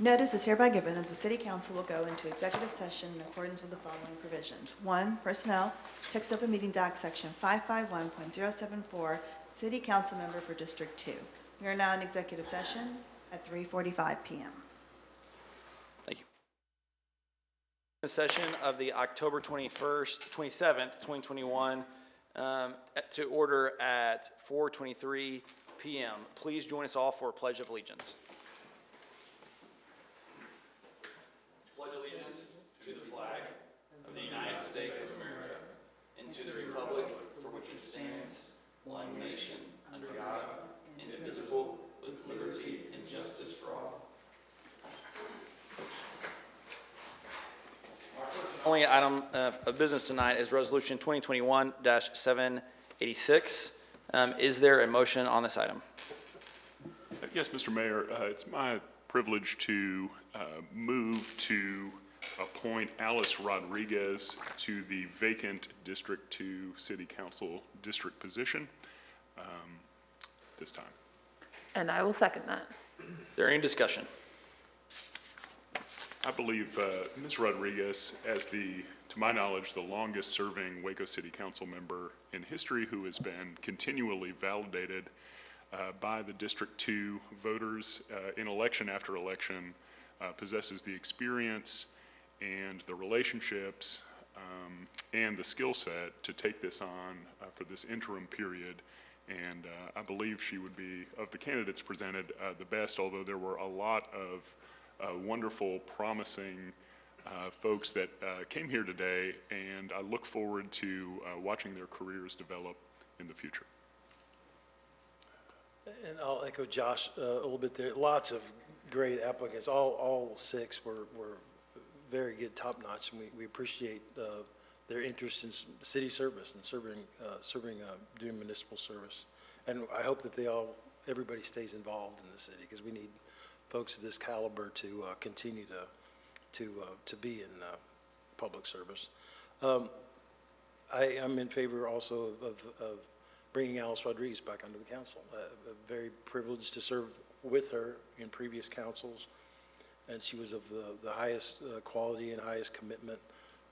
Notice is hereby given that the City Council will go into executive session in accordance with the following provisions. 1, Personnel, Texas Open Meetings Act, Section 551.074, City Council Member for District 2. We are now in executive session at 3:45 p.m. Thank you. The session of the October 27th, 2021, to order at 4:23 p.m. Please join us all for a Pledge of Allegiance. Pledge allegiance to the flag of the United States of America and to the republic for which it stands, one nation, under God, indivisible, with liberty and justice for all. Our first and only item of business tonight is Resolution 2021-786. Is there a motion on this item? Yes, Mr. Mayor, it's my privilege to move to appoint Alice Rodriguez to the vacant District 2 City Council district position this time. And I will second that. Is there any discussion? I believe Ms. Rodriguez, as to my knowledge, the longest serving Waco City Council member in history, who has been continually validated by the District 2 voters in election after election, possesses the experience and the relationships and the skill set to take this on for this interim period. And I believe she would be, of the candidates presented, the best, although there were a lot of wonderful, promising folks that came here today, and I look forward to watching their careers develop in the future. And I'll echo Josh a little bit there. Lots of great applicants. All 6 were very good, top notch, and we appreciate their interest in city service and doing municipal service. And I hope that everybody stays involved in the city, because we need folks of this caliber to continue to be in public service. I am in favor also of bringing Alice Rodriguez back onto the council. Very privileged to serve with her in previous councils, and she was of the highest quality and highest commitment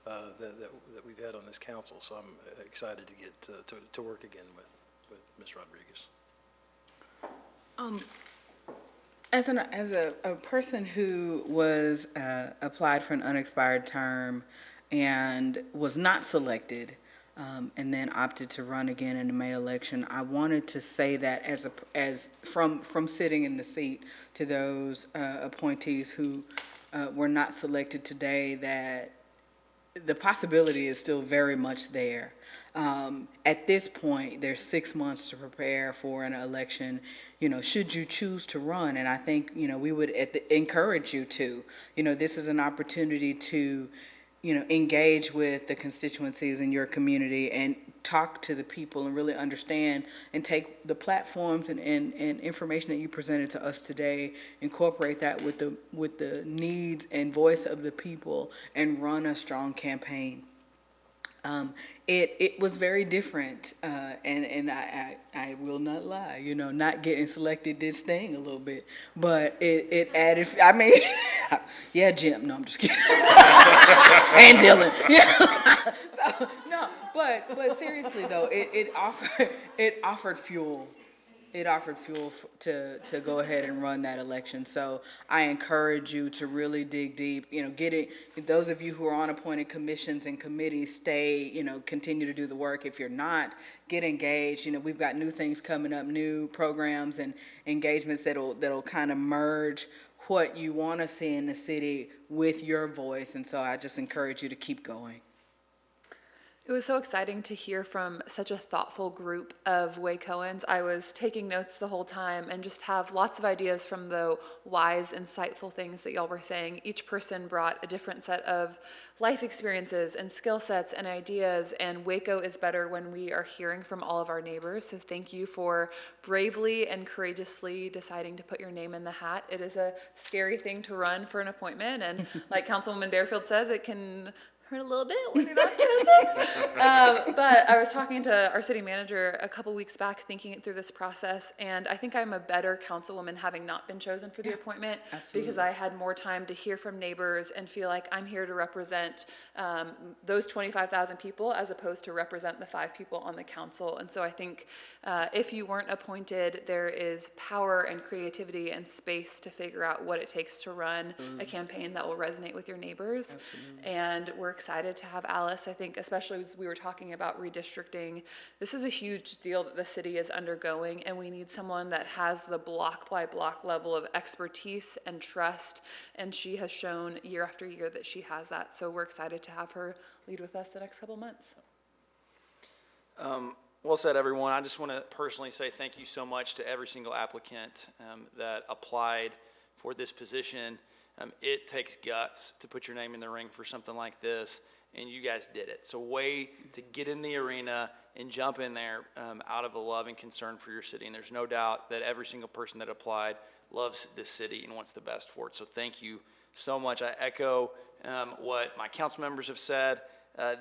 that we've had on this council. So I'm excited to get to work again with Ms. Rodriguez. As a person who was applied for an unexpired term and was not selected, and then opted to run again in the May election, I wanted to say that from sitting in the seat to those appointees who were not selected today, that the possibility is still very much there. At this point, there's 6 months to prepare for an election. Should you choose to run, and I think, we would encourage you to. This is an opportunity to, engage with the constituencies in your community and talk to the people and really understand and take the platforms and information that you presented to us today, incorporate that with the needs and voice of the people, and run a strong campaign. It was very different, and I will not lie, not getting selected did sting a little bit, but it added, yeah, Jim, no, I'm just kidding, and Dylan, yeah, so, no, but seriously though, it offered fuel. it offered fuel to go ahead and run that election. So I encourage you to really dig deep, get it. Those of you who are on appointed commissions and committees, stay, continue to do the work. If you're not, get engaged. We've got new things coming up, new programs and engagements that'll kind of merge what you want to see in the city with your voice. And so I just encourage you to keep going. It was so exciting to hear from such a thoughtful group of Wacoans. I was taking notes the whole time and just have lots of ideas from the wise, insightful things that y'all were saying. Each person brought a different set of life experiences and skill sets and ideas, and Waco is better when we are hearing from all of our neighbors. So thank you for bravely and courageously deciding to put your name in the hat. It is a scary thing to run for an appointment, and like Councilwoman Barefield says, it can hurt a little bit when you're not chosen. But I was talking to our city manager a couple weeks back, thinking it through this process, and I think I'm a better councilwoman having not been chosen for the appointment, because I had more time to hear from neighbors and feel like I'm here to represent those 25,000 people as opposed to represent the 5 people on the council. And so I think if you weren't appointed, there is power and creativity and space to figure out what it takes to run a campaign that will resonate with your neighbors. And we're excited to have Alice. I think especially as we were talking about redistricting, this is a huge deal that the city is undergoing, and we need someone that has the block by block level of expertise and trust, and she has shown year after year that she has that. So we're excited to have her lead with us the next couple months. Well said, everyone. I just want to personally say thank you so much to every single applicant that applied for this position. It takes guts to put your name in the ring for something like this, and you guys did it. So way to get in the arena and jump in there out of a love and concern for your city. And there's no doubt that every single person that applied loves this city and wants the best for it. So thank you so much. I echo what my council members have said.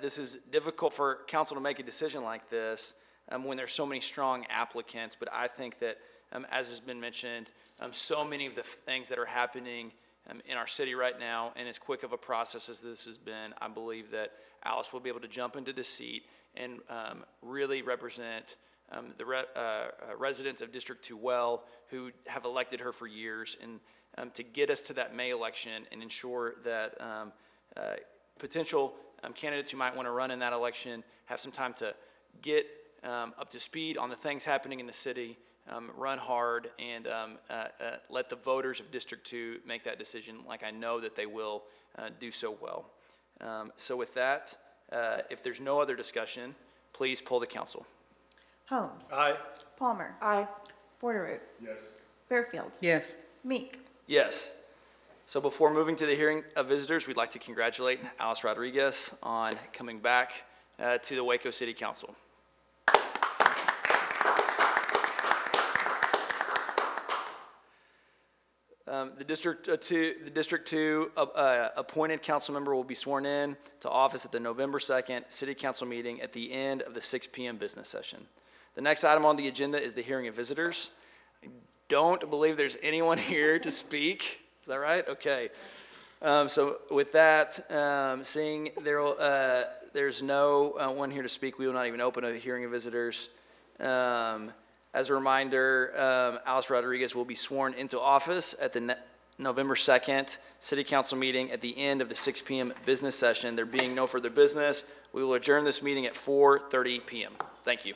This is difficult for council to make a decision like this when there's so many strong applicants, but I think that as has been mentioned, so many of the things that are happening in our city right now, and as quick of a process as this has been, I believe that Alice will be able to jump into the seat and really represent the residents of District 2 well, who have elected her for years, and to get us to that May election and ensure that potential candidates who might want to run in that election have some time to get up to speed on the things happening in the city, run hard, and let the voters of District 2 make that decision, like I know that they will do so well. So with that, if there's no other discussion, please poll the council. Holmes. Aye. Palmer. Aye. Borderoot. Yes. Fairfield. Yes. Meek. Yes. So before moving to the hearing of visitors, we'd like to congratulate Alice Rodriguez on coming back to the Waco City Council. The District 2 appointed council member will be sworn in to office at the November 2nd City Council meeting at the end of the 6 p.m. business session. The next item on the agenda is the hearing of visitors. I don't believe there's anyone here to speak. Is that right? Okay. So with that, seeing there's no one here to speak, we will not even open a hearing of visitors. As a reminder, Alice Rodriguez will be sworn into office at the November 2nd City Council meeting at the end of the 6 p.m. business session. There being no further business, we will adjourn this meeting at 4:30 p.m. Thank you.